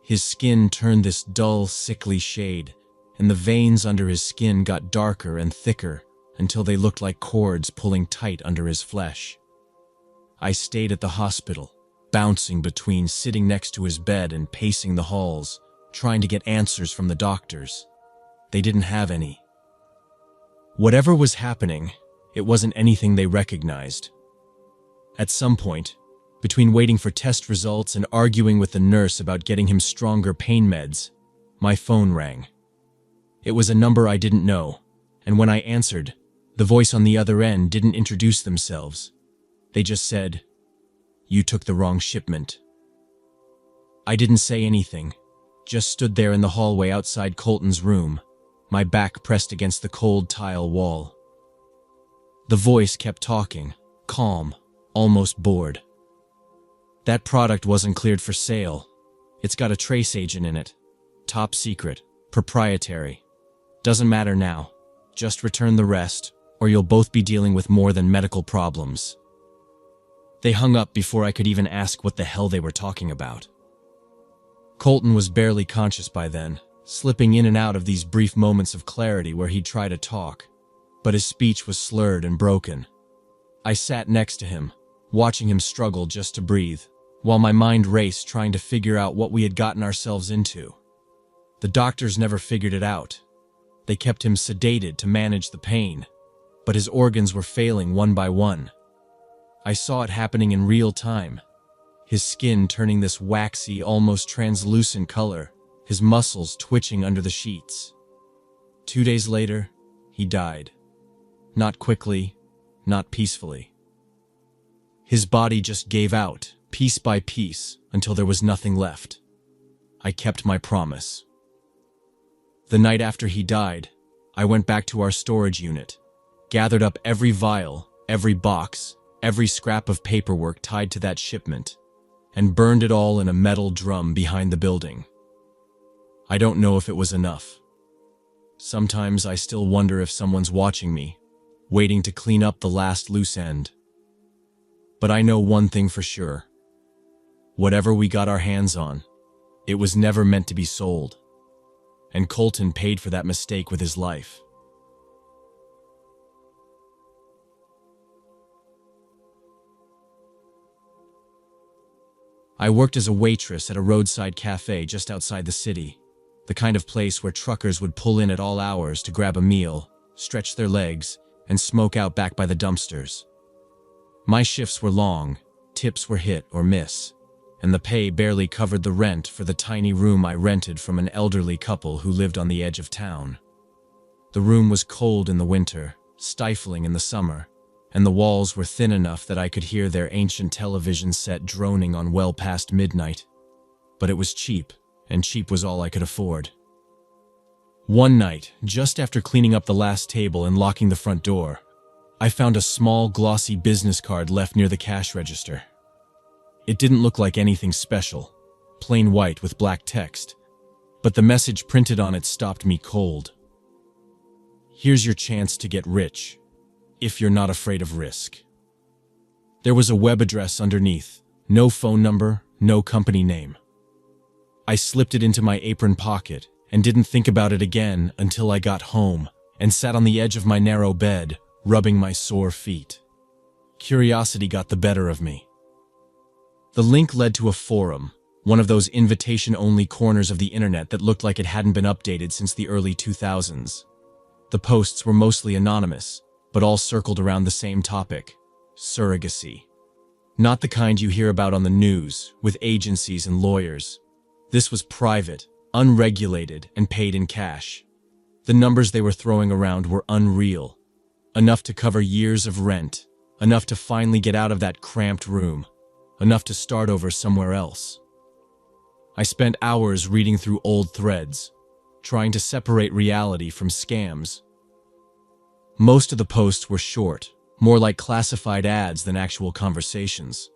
His skin turned this dull, sickly shade, and the veins under his skin got darker and thicker until they looked like cords pulling tight under his flesh. I stayed at the hospital, bouncing between sitting next to his bed and pacing the halls, trying to get answers from the doctors. They didn't have any. Whatever was happening, it wasn't anything they recognized. At some point, between waiting for test results and arguing with the nurse about getting him stronger pain meds, my phone rang. It was a number I didn't know, and when I answered, the voice on the other end didn't introduce themselves. They just said, "You took the wrong shipment." I didn't say anything, just stood there in the hallway outside Colton's room, my back pressed against the cold tile wall. The voice kept talking, calm, almost bored. "That product wasn't cleared for sale. It's got a trace agent in it. Top secret, proprietary. Doesn't matter now. Just return the rest, or you'll both be dealing with more than medical problems." They hung up before I could even ask what the hell they were talking about. Colton was barely conscious by then, slipping in and out of these brief moments of clarity where he'd try to talk, but his speech was slurred and broken. I sat next to him, watching him struggle just to breathe, while my mind raced trying to figure out what we had gotten ourselves into. The doctors never figured it out. They kept him sedated to manage the pain, but his organs were failing one by one. I saw it happening in real time. His skin turning this waxy, almost translucent color, his muscles twitching under the sheets. 2 days later, he died. Not quickly, not peacefully. His body just gave out, piece by piece, until there was nothing left. I kept my promise. The night after he died, I went back to our storage unit, gathered up every vial, every box, every scrap of paperwork tied to that shipment, and burned it all in a metal drum behind the building. I don't know if it was enough. Sometimes I still wonder if someone's watching me, waiting to clean up the last loose end. But I know one thing for sure. Whatever we got our hands on, it was never meant to be sold. And Colton paid for that mistake with his life. I worked as a waitress at a roadside cafe just outside the city, the kind of place where truckers would pull in at all hours to grab a meal, stretch their legs, and smoke out back by the dumpsters. My shifts were long, tips were hit or miss, and the pay barely covered the rent for the tiny room I rented from an elderly couple who lived on the edge of town. The room was cold in the winter, stifling in the summer, and the walls were thin enough that I could hear their ancient television set droning on well past midnight. But it was cheap, and cheap was all I could afford. One night, just after cleaning up the last table and locking the front door, I found a small, glossy business card left near the cash register. It didn't look like anything special, plain white with black text, but the message printed on it stopped me cold. Here's your chance to get rich, if you're not afraid of risk. There was a web address underneath, no phone number, no company name. I slipped it into my apron pocket and didn't think about it again until I got home and sat on the edge of my narrow bed, rubbing my sore feet. Curiosity got the better of me. The link led to a forum, one of those invitation-only corners of the internet that looked like it hadn't been updated since the early 2000s. The posts were mostly anonymous, but all circled around the same topic: surrogacy. Not the kind you hear about on the news, with agencies and lawyers. This was private, unregulated, and paid in cash. The numbers they were throwing around were unreal. Enough to cover years of rent, enough to finally get out of that cramped room, enough to start over somewhere else. I spent hours reading through old threads, trying to separate reality from scams. Most of the posts were short, more like classified ads than actual conversations.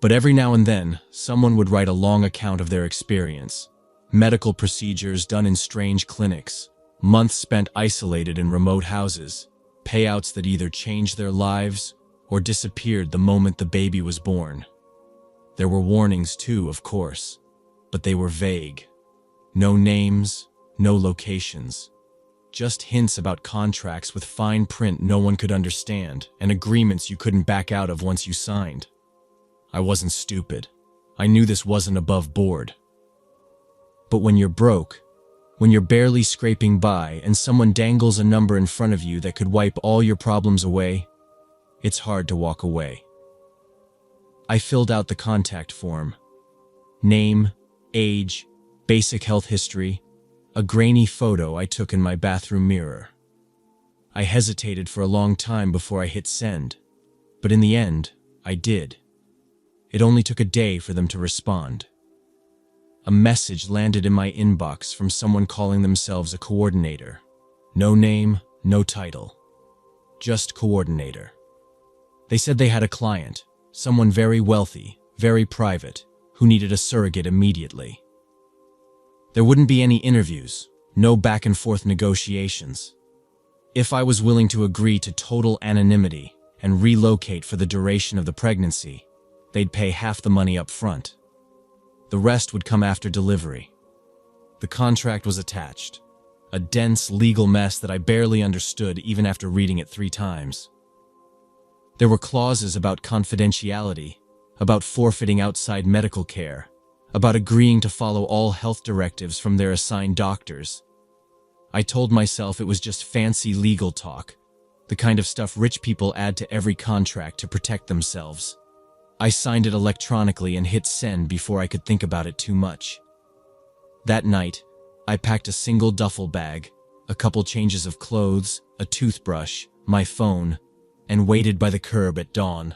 But every now and then, someone would write a long account of their experience. Medical procedures done in strange clinics, months spent isolated in remote houses, payouts that either changed their lives or disappeared the moment the baby was born. There were warnings too, of course, but they were vague. No names, no locations. Just hints about contracts with fine print no one could understand and agreements you couldn't back out of once you signed. I wasn't stupid. I knew this wasn't above board. But when you're broke, when you're barely scraping by and someone dangles a number in front of you that could wipe all your problems away, it's hard to walk away. I filled out the contact form. Name, age, basic health history, a grainy photo I took in my bathroom mirror. I hesitated for a long time before I hit send, but in the end, I did. It only took a day for them to respond. A message landed in my inbox from someone calling themselves a coordinator. No name, no title. Just coordinator. They said they had a client, someone very wealthy, very private, who needed a surrogate immediately. There wouldn't be any interviews, no back and forth negotiations. If I was willing to agree to total anonymity and relocate for the duration of the pregnancy, they'd pay half the money up front. The rest would come after delivery. The contract was attached, a dense legal mess that I barely understood even after reading it 3 times. There were clauses about confidentiality, about forfeiting outside medical care, about agreeing to follow all health directives from their assigned doctors. I told myself it was just fancy legal talk, the kind of stuff rich people add to every contract to protect themselves. I signed it electronically and hit send before I could think about it too much. That night, I packed a single duffel bag, a couple changes of clothes, a toothbrush, my phone, and waited by the curb at dawn.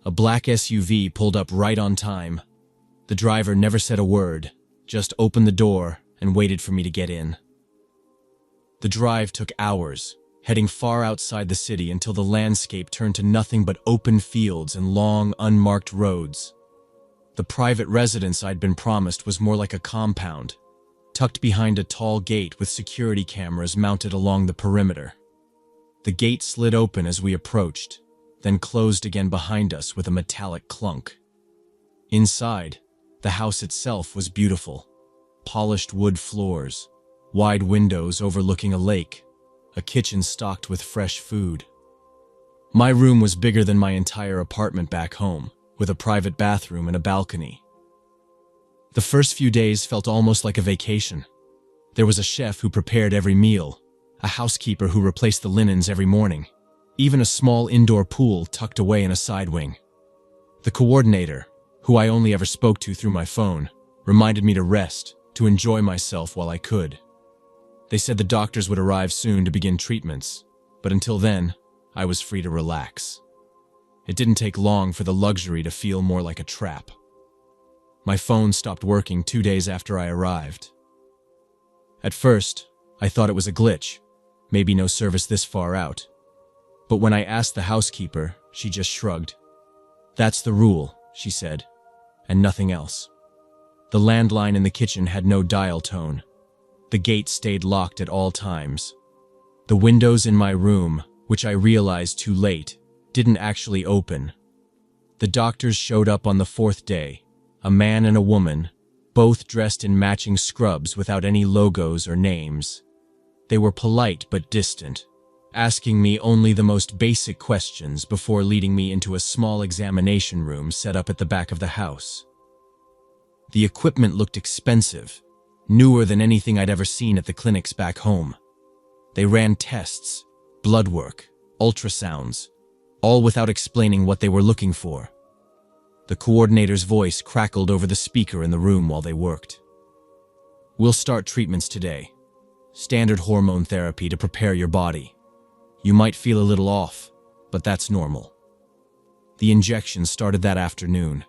A black SUV pulled up right on time. The driver never said a word, just opened the door and waited for me to get in. The drive took hours, heading far outside the city until the landscape turned to nothing but open fields and long, unmarked roads. The private residence I'd been promised was more like a compound, tucked behind a tall gate with security cameras mounted along the perimeter. The gate slid open as we approached, then closed again behind us with a metallic clunk. Inside, the house itself was beautiful. Polished wood floors, wide windows overlooking a lake, a kitchen stocked with fresh food. My room was bigger than my entire apartment back home, with a private bathroom and a balcony. The first few days felt almost like a vacation. There was a chef who prepared every meal, a housekeeper who replaced the linens every morning, even a small indoor pool tucked away in a side wing. The coordinator, who I only ever spoke to through my phone, reminded me to rest, to enjoy myself while I could. They said the doctors would arrive soon to begin treatments, but until then, I was free to relax. It didn't take long for the luxury to feel more like a trap. My phone stopped working 2 days after I arrived. At first, I thought it was a glitch, maybe no service this far out. But when I asked the housekeeper, she just shrugged. "That's the rule," she said, and nothing else. The landline in the kitchen had no dial tone. The gate stayed locked at all times. The windows in my room, which I realized too late, didn't actually open. The doctors showed up on the 4th day, a man and a woman, both dressed in matching scrubs without any logos or names. They were polite but distant, asking me only the most basic questions before leading me into a small examination room set up at the back of the house. The equipment looked expensive, newer than anything I'd ever seen at the clinics back home. They ran tests, blood work, ultrasounds, all without explaining what they were looking for. The coordinator's voice crackled over the speaker in the room while they worked. "We'll start treatments today. Standard hormone therapy to prepare your body. You might feel a little off, but that's normal." The injections started that afternoon.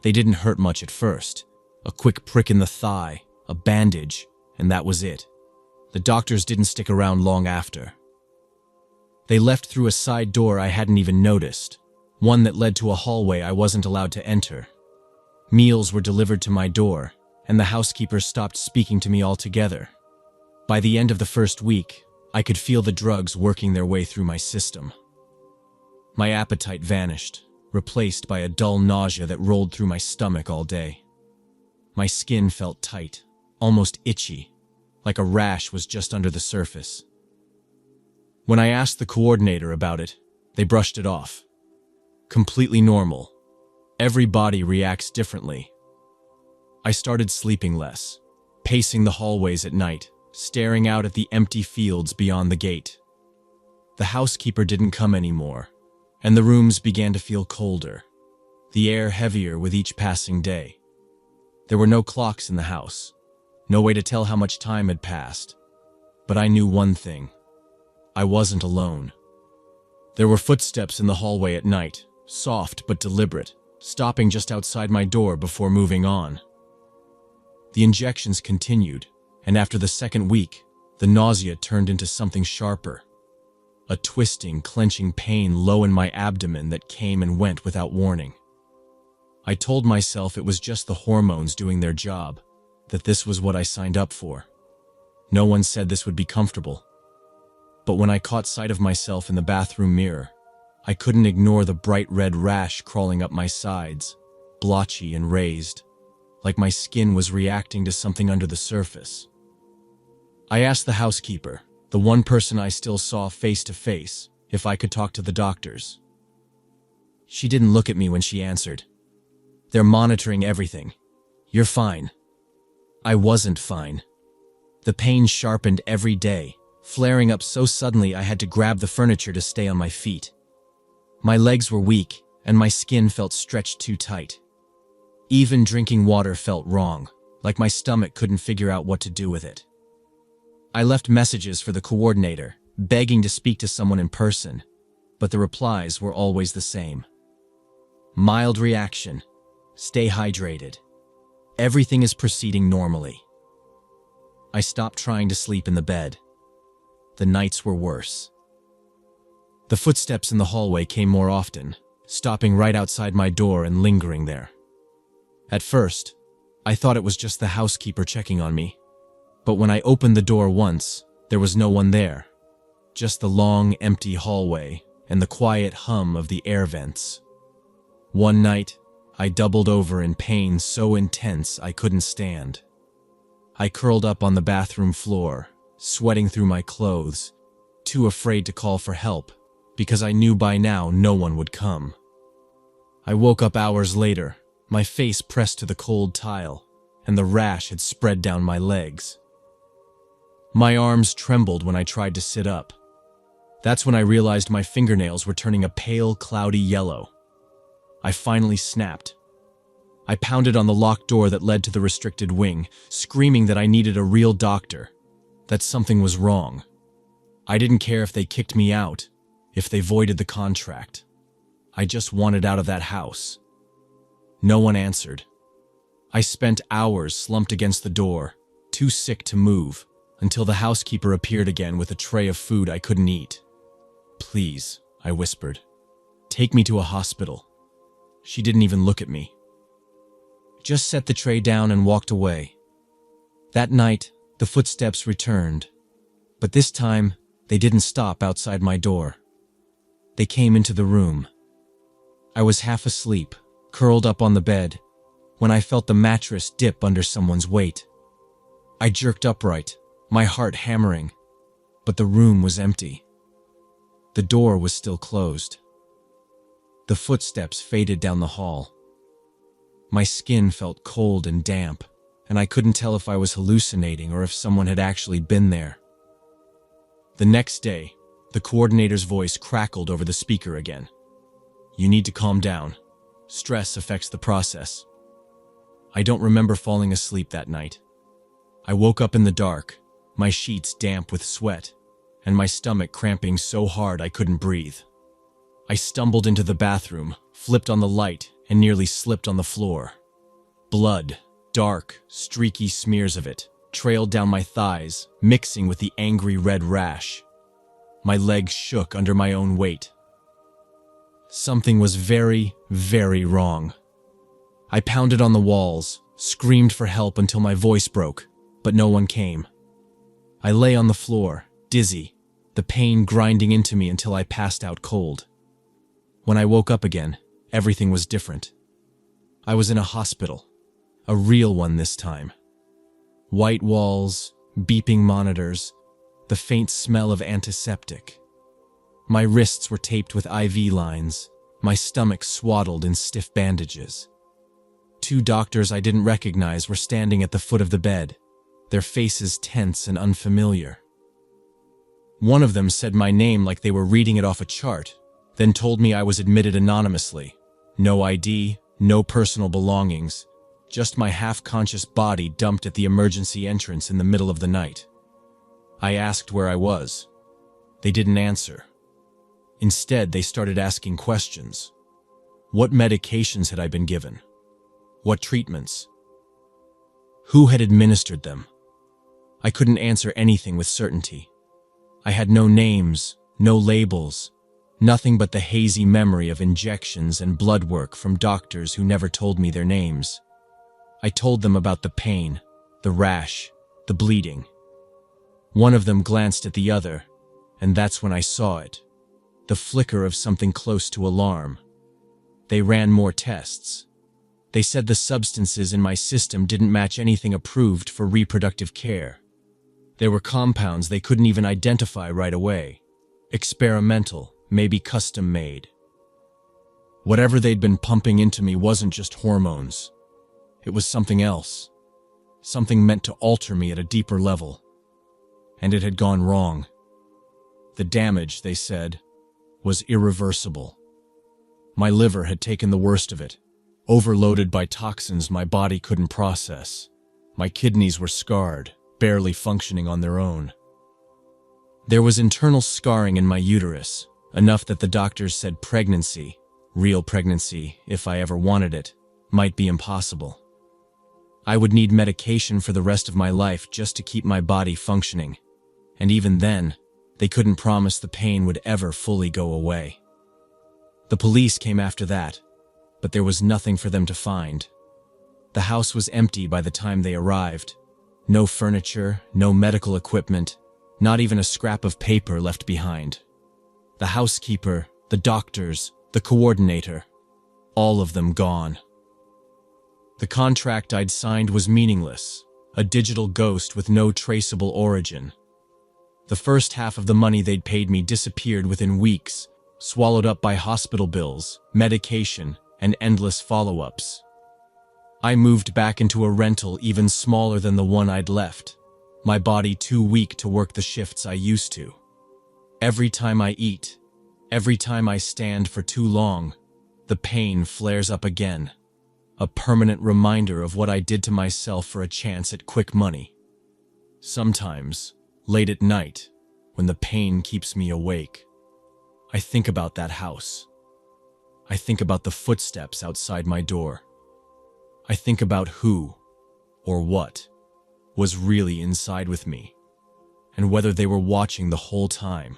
They didn't hurt much at first. A quick prick in the thigh, a bandage, and that was it. The doctors didn't stick around long after. They left through a side door I hadn't even noticed, one that led to a hallway I wasn't allowed to enter. Meals were delivered to my door, and the housekeeper stopped speaking to me altogether. By the end of the first week, I could feel the drugs working their way through my system. My appetite vanished, replaced by a dull nausea that rolled through my stomach all day. My skin felt tight, almost itchy, like a rash was just under the surface. When I asked the coordinator about it, they brushed it off. Completely normal. Every body reacts differently. I started sleeping less, pacing the hallways at night, staring out at the empty fields beyond the gate. The housekeeper didn't come anymore, and the rooms began to feel colder, the air heavier with each passing day. There were no clocks in the house, no way to tell how much time had passed. But I knew one thing. I wasn't alone. There were footsteps in the hallway at night, soft but deliberate, stopping just outside my door before moving on. The injections continued, and after the second week, the nausea turned into something sharper. A twisting, clenching pain low in my abdomen that came and went without warning. I told myself it was just the hormones doing their job, that this was what I signed up for. No one said this would be comfortable. But when I caught sight of myself in the bathroom mirror, I couldn't ignore the bright red rash crawling up my sides, blotchy and raised, like my skin was reacting to something under the surface. I asked the housekeeper, the one person I still saw face to face, if I could talk to the doctors. She didn't look at me when she answered. "They're monitoring everything. You're fine." I wasn't fine. The pain sharpened every day, flaring up so suddenly I had to grab the furniture to stay on my feet. My legs were weak, and my skin felt stretched too tight. Even drinking water felt wrong, like my stomach couldn't figure out what to do with it. I left messages for the coordinator, begging to speak to someone in person, but the replies were always the same. Mild reaction. Stay hydrated. Everything is proceeding normally. I stopped trying to sleep in the bed. The nights were worse. The footsteps in the hallway came more often, stopping right outside my door and lingering there. At first, I thought it was just the housekeeper checking on me, but when I opened the door once, there was no one there. Just the long, empty hallway and the quiet hum of the air vents. One night, I doubled over in pain so intense I couldn't stand. I curled up on the bathroom floor, sweating through my clothes, too afraid to call for help, because I knew by now no one would come. I woke up hours later, my face pressed to the cold tile, and the rash had spread down my legs. My arms trembled when I tried to sit up. That's when I realized my fingernails were turning a pale, cloudy yellow. I finally snapped. I pounded on the locked door that led to the restricted wing, screaming that I needed a real doctor, that something was wrong. I didn't care if they kicked me out, if they voided the contract. I just wanted out of that house. No one answered. I spent hours slumped against the door, too sick to move, until the housekeeper appeared again with a tray of food I couldn't eat. "Please," I whispered. "Take me to a hospital." She didn't even look at me. Just set the tray down and walked away. That night, the footsteps returned, but this time, they didn't stop outside my door. They came into the room. I was half asleep, curled up on the bed, when I felt the mattress dip under someone's weight. I jerked upright, my heart hammering, but the room was empty. The door was still closed. The footsteps faded down the hall. My skin felt cold and damp, and I couldn't tell if I was hallucinating or if someone had actually been there. The next day, the coordinator's voice crackled over the speaker again. "You need to calm down. Stress affects the process." I don't remember falling asleep that night. I woke up in the dark, my sheets damp with sweat, and my stomach cramping so hard I couldn't breathe. I stumbled into the bathroom, flipped on the light, and nearly slipped on the floor. Blood, dark, streaky smears of it, trailed down my thighs, mixing with the angry red rash. My legs shook under my own weight. Something was very, very wrong. I pounded on the walls, screamed for help until my voice broke, but no one came. I lay on the floor, dizzy, the pain grinding into me until I passed out cold. When I woke up again, everything was different. I was in a hospital, a real one this time. White walls, beeping monitors, the faint smell of antiseptic. My wrists were taped with IV lines, my stomach swaddled in stiff bandages. 2 doctors I didn't recognize were standing at the foot of the bed, their faces tense and unfamiliar. One of them said my name like they were reading it off a chart, then told me I was admitted anonymously. No ID, no personal belongings, just my half-conscious body dumped at the emergency entrance in the middle of the night. I asked where I was. They didn't answer. Instead, they started asking questions. What medications had I been given? What treatments? Who had administered them? I couldn't answer anything with certainty. I had no names, no labels, nothing but the hazy memory of injections and blood work from doctors who never told me their names. I told them about the pain, the rash, the bleeding. One of them glanced at the other, and that's when I saw it, the flicker of something close to alarm. They ran more tests. They said the substances in my system didn't match anything approved for reproductive care. There were compounds they couldn't even identify right away. Experimental, maybe custom-made. Whatever they'd been pumping into me wasn't just hormones. It was something else. Something meant to alter me at a deeper level. And it had gone wrong. The damage, they said, was irreversible. My liver had taken the worst of it, overloaded by toxins my body couldn't process. My kidneys were scarred, barely functioning on their own. There was internal scarring in my uterus, enough that the doctors said pregnancy, real pregnancy, if I ever wanted it, might be impossible. I would need medication for the rest of my life just to keep my body functioning, and even then, they couldn't promise the pain would ever fully go away. The police came after that, but there was nothing for them to find. The house was empty by the time they arrived. No furniture, no medical equipment, not even a scrap of paper left behind. The housekeeper, the doctors, the coordinator, all of them gone. The contract I'd signed was meaningless, a digital ghost with no traceable origin. The first half of the money they'd paid me disappeared within weeks, swallowed up by hospital bills, medication, and endless follow-ups. I moved back into a rental even smaller than the one I'd left, my body too weak to work the shifts I used to. Every time I eat, every time I stand for too long, the pain flares up again. A permanent reminder of what I did to myself for a chance at quick money. Sometimes, late at night, when the pain keeps me awake, I think about that house. I think about the footsteps outside my door. I think about who, or what, was really inside with me, and whether they were watching the whole time,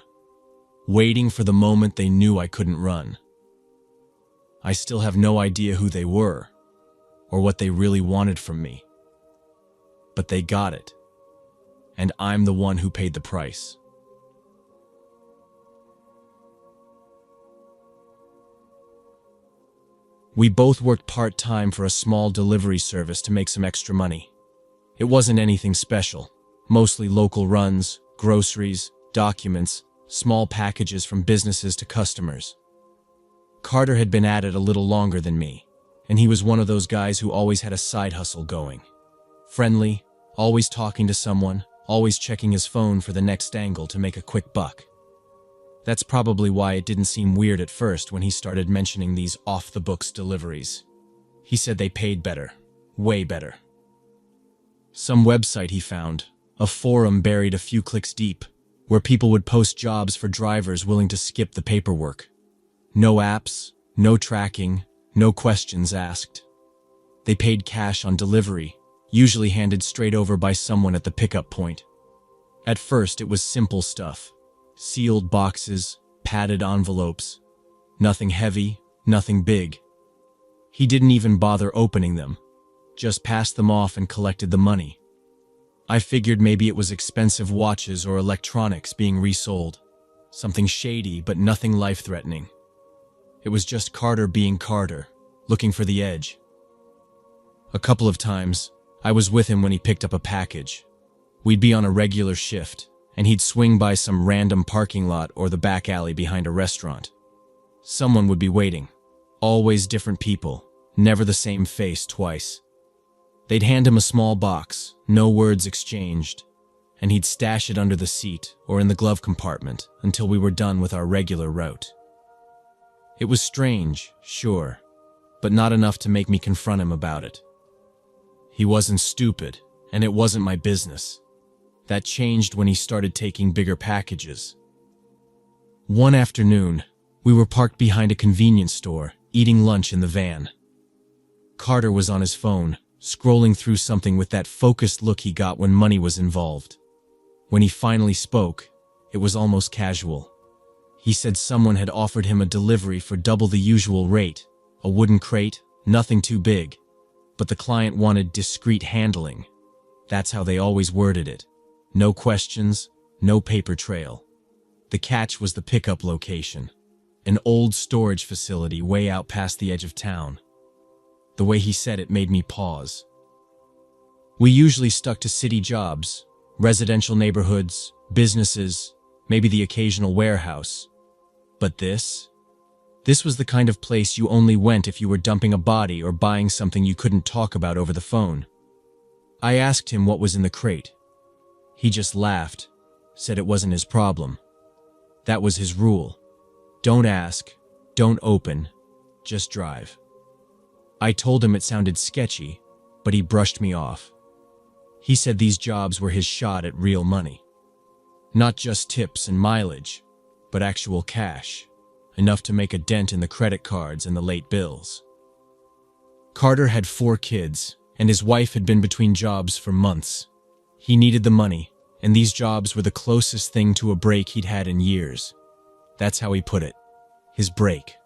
waiting for the moment they knew I couldn't run. I still have no idea who they were, or what they really wanted from me. But they got it, and I'm the one who paid the price. We both worked part-time for a small delivery service to make some extra money. It wasn't anything special, mostly local runs, groceries, documents, small packages from businesses to customers. Carter had been at it a little longer than me, and he was one of those guys who always had a side hustle going. Friendly, always talking to someone, always checking his phone for the next angle to make a quick buck. That's probably why it didn't seem weird at first when he started mentioning these off-the-books deliveries. He said they paid better, way better. Some website he found, a forum buried a few clicks deep, where people would post jobs for drivers willing to skip the paperwork. No apps, no tracking, no questions asked. They paid cash on delivery, usually handed straight over by someone at the pickup point. At first, it was simple stuff. Sealed boxes, padded envelopes. Nothing heavy, nothing big. He didn't even bother opening them, just passed them off and collected the money. I figured maybe it was expensive watches or electronics being resold. Something shady, but nothing life-threatening. It was just Carter being Carter, looking for the edge. A couple of times, I was with him when he picked up a package. We'd be on a regular shift, and he'd swing by some random parking lot or the back alley behind a restaurant. Someone would be waiting. Always different people, never the same face twice. They'd hand him a small box, no words exchanged, and he'd stash it under the seat or in the glove compartment until we were done with our regular route. It was strange, sure, but not enough to make me confront him about it. He wasn't stupid, and it wasn't my business. That changed when he started taking bigger packages. One afternoon, we were parked behind a convenience store, eating lunch in the van. Carter was on his phone, scrolling through something with that focused look he got when money was involved. When he finally spoke, it was almost casual. He said someone had offered him a delivery for double the usual rate, a wooden crate, nothing too big, but the client wanted discreet handling. That's how they always worded it. No questions, no paper trail. The catch was the pickup location, an old storage facility way out past the edge of town. The way he said it made me pause. We usually stuck to city jobs, residential neighborhoods, businesses, maybe the occasional warehouse. But this was the kind of place you only went if you were dumping a body or buying something you couldn't talk about over the phone. I asked him what was in the crate. He just laughed, said it wasn't his problem. That was his rule. Don't ask, don't open, just drive. I told him it sounded sketchy, but he brushed me off. He said these jobs were his shot at real money. Not just tips and mileage, but actual cash, enough to make a dent in the credit cards and the late bills. Carter had 4 kids, and his wife had been between jobs for months. He needed the money, and these jobs were the closest thing to a break he'd had in years. That's how he put it. His break.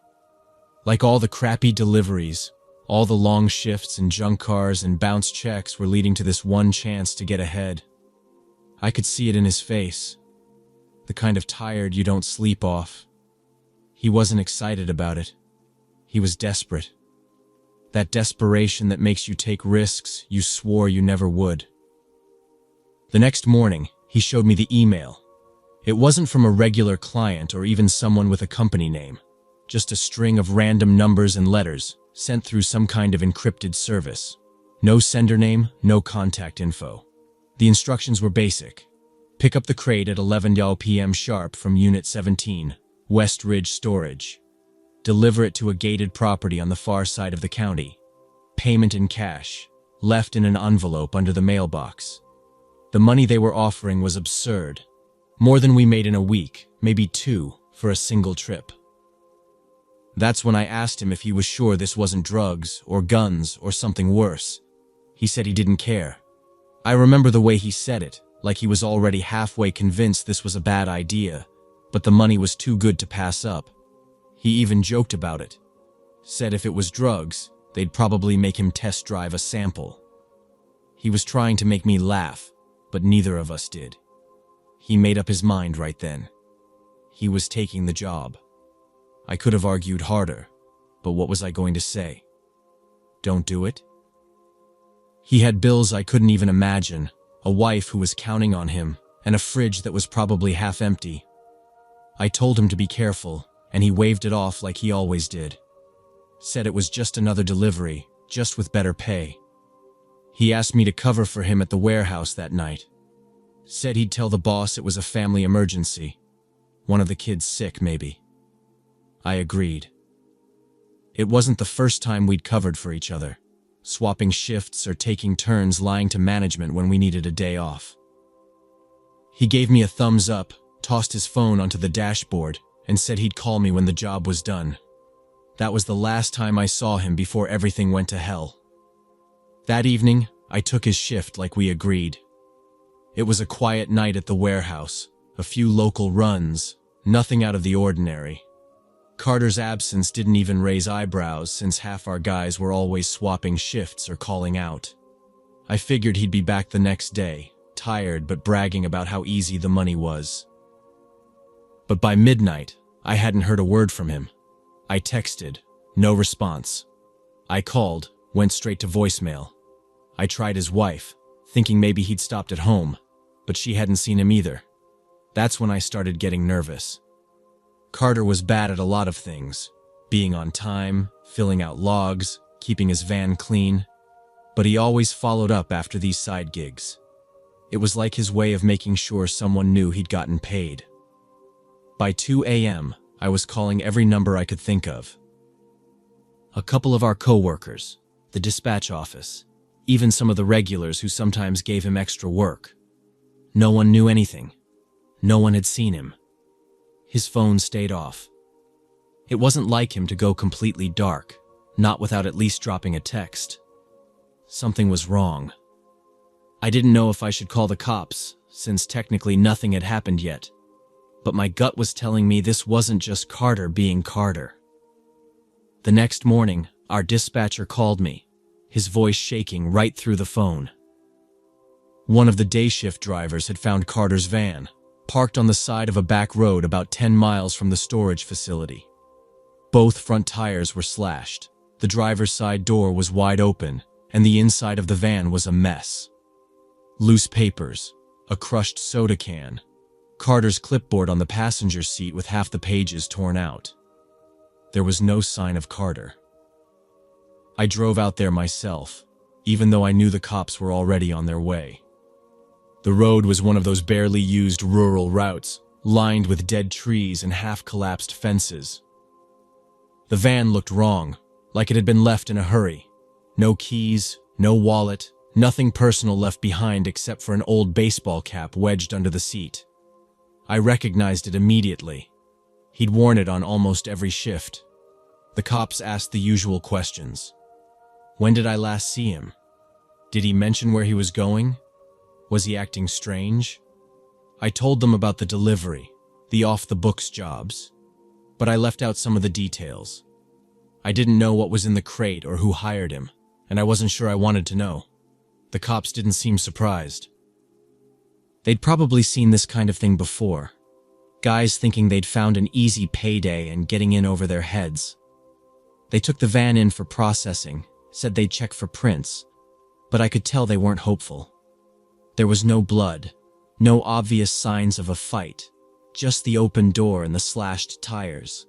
Like all the crappy deliveries, all the long shifts and junk cars and bounce checks were leading to this one chance to get ahead. I could see it in his face. The kind of tired you don't sleep off. He wasn't excited about it. He was desperate. That desperation that makes you take risks you swore you never would. The next morning, he showed me the email. It wasn't from a regular client or even someone with a company name. Just a string of random numbers and letters sent through some kind of encrypted service. No sender name, no contact info. The instructions were basic. Pick up the crate at 11 p.m. sharp from Unit 17, West Ridge Storage. Deliver it to a gated property on the far side of the county. Payment in cash, left in an envelope under the mailbox. The money they were offering was absurd. More than we made in a week, maybe 2, for a single trip. That's when I asked him if he was sure this wasn't drugs or guns or something worse. He said he didn't care. I remember the way he said it, like he was already halfway convinced this was a bad idea, but the money was too good to pass up. He even joked about it. Said if it was drugs, they'd probably make him test drive a sample. He was trying to make me laugh, but neither of us did. He made up his mind right then. He was taking the job. I could have argued harder, but what was I going to say? Don't do it? He had bills I couldn't even imagine, a wife who was counting on him, and a fridge that was probably half empty. I told him to be careful, and he waved it off like he always did. Said it was just another delivery, just with better pay. He asked me to cover for him at the warehouse that night. Said he'd tell the boss it was a family emergency. One of the kids sick, maybe. I agreed. It wasn't the first time we'd covered for each other, swapping shifts or taking turns lying to management when we needed a day off. He gave me a thumbs up, tossed his phone onto the dashboard, and said he'd call me when the job was done. That was the last time I saw him before everything went to hell. That evening, I took his shift like we agreed. It was a quiet night at the warehouse, a few local runs, nothing out of the ordinary. Carter's absence didn't even raise eyebrows since half our guys were always swapping shifts or calling out. I figured he'd be back the next day, tired but bragging about how easy the money was. But by midnight, I hadn't heard a word from him. I texted, no response. I called, went straight to voicemail. I tried his wife, thinking maybe he'd stopped at home, but she hadn't seen him either. That's when I started getting nervous. Carter was bad at a lot of things, being on time, filling out logs, keeping his van clean, but he always followed up after these side gigs. It was like his way of making sure someone knew he'd gotten paid. By 2 a.m., I was calling every number I could think of. A couple of our coworkers, the dispatch office, even some of the regulars who sometimes gave him extra work. No one knew anything. No one had seen him. His phone stayed off. It wasn't like him to go completely dark, not without at least dropping a text. Something was wrong. I didn't know if I should call the cops, since technically nothing had happened yet. But my gut was telling me this wasn't just Carter being Carter. The next morning, our dispatcher called me, his voice shaking right through the phone. One of the day shift drivers had found Carter's van, parked on the side of a back road about 10 miles from the storage facility. Both front tires were slashed, the driver's side door was wide open, and the inside of the van was a mess. Loose papers, a crushed soda can, Carter's clipboard on the passenger seat with half the pages torn out. There was no sign of Carter. I drove out there myself, even though I knew the cops were already on their way. The road was one of those barely used rural routes, lined with dead trees and half-collapsed fences. The van looked wrong, like it had been left in a hurry. No keys, no wallet, Nothing personal left behind except for an old baseball cap wedged under the seat. I recognized it immediately. He'd worn it on almost every shift. The cops asked the usual questions. When did I last see him? Did he mention where he was going? Was he acting strange? I told them about the delivery, the off-the-books jobs, but I left out some of the details. I didn't know what was in the crate or who hired him, and I wasn't sure I wanted to know. The cops didn't seem surprised. They'd probably seen this kind of thing before. Guys thinking they'd found an easy payday and getting in over their heads. They took the van in for processing, said they'd check for prints, but I could tell they weren't hopeful. There was no blood, no obvious signs of a fight, just the open door and the slashed tires.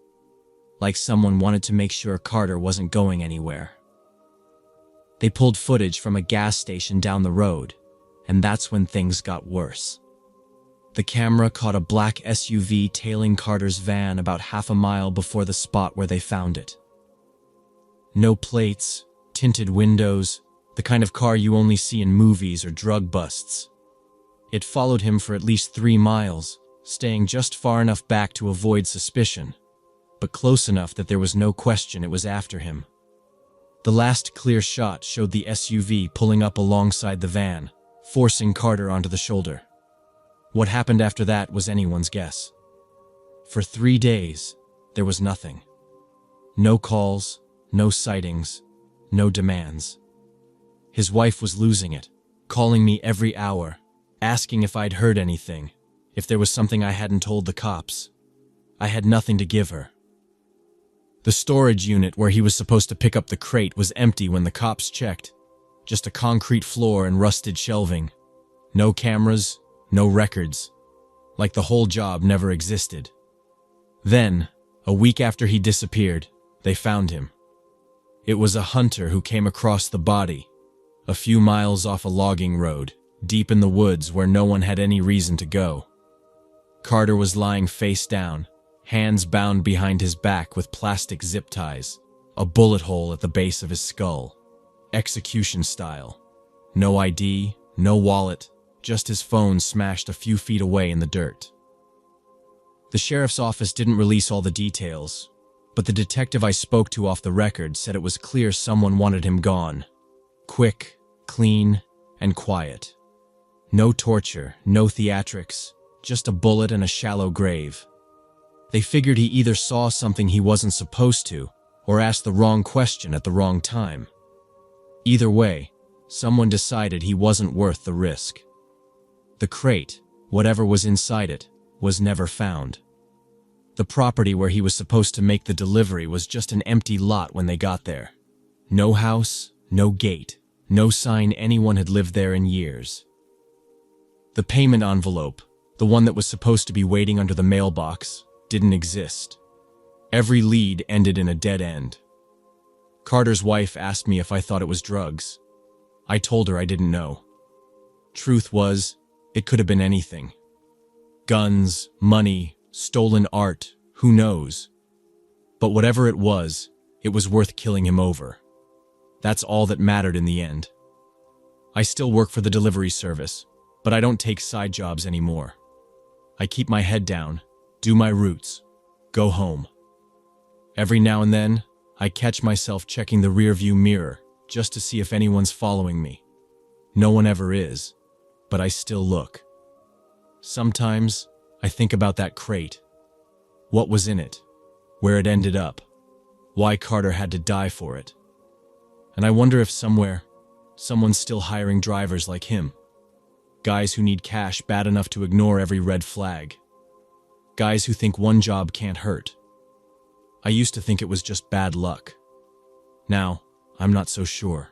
Like someone wanted to make sure Carter wasn't going anywhere. They pulled footage from a gas station down the road, and that's when things got worse. The camera caught a black SUV tailing Carter's van about half a mile before the spot where they found it. No plates, tinted windows, the kind of car you only see in movies or drug busts. It followed him for at least 3 miles, staying just far enough back to avoid suspicion, but close enough that there was no question it was after him. The last clear shot showed the SUV pulling up alongside the van, forcing Carter onto the shoulder. What happened after that was anyone's guess. For 3 days, there was nothing. No calls, no sightings, no demands. His wife was losing it, calling me every hour, asking if I'd heard anything, if there was something I hadn't told the cops. I had nothing to give her. The storage unit where he was supposed to pick up the crate was empty when the cops checked. Just a concrete floor and rusted shelving. No cameras, no records. Like the whole job never existed. Then, a week after he disappeared, they found him. It was a hunter who came across the body, a few miles off a logging road, deep in the woods where no one had any reason to go. Carter was lying face down, hands bound behind his back with plastic zip ties, a bullet hole at the base of his skull. Execution style. No ID, no wallet, just his phone smashed a few feet away in the dirt. The sheriff's office didn't release all the details, but the detective I spoke to off the record said it was clear someone wanted him gone. Quick, clean, and quiet. No torture, no theatrics, just a bullet and a shallow grave. They figured he either saw something he wasn't supposed to, or asked the wrong question at the wrong time. Either way, someone decided he wasn't worth the risk. The crate, whatever was inside it, was never found. The property where he was supposed to make the delivery was just an empty lot when they got there. No house, no gate, no sign anyone had lived there in years. The payment envelope, the one that was supposed to be waiting under the mailbox, didn't exist. Every lead ended in a dead end. Carter's wife asked me if I thought it was drugs. I told her I didn't know. Truth was, it could have been anything. Guns, money, stolen art, who knows? But whatever it was worth killing him over. That's all that mattered in the end. I still work for the delivery service, but I don't take side jobs anymore. I keep my head down, do my routes, go home. Every now and then, I catch myself checking the rearview mirror just to see if anyone's following me. No one ever is, but I still look. Sometimes, I think about that crate. What was in it? Where it ended up? Why Carter had to die for it? And I wonder if somewhere, someone's still hiring drivers like him. Guys who need cash bad enough to ignore every red flag. Guys who think one job can't hurt. I used to think it was just bad luck. Now, I'm not so sure.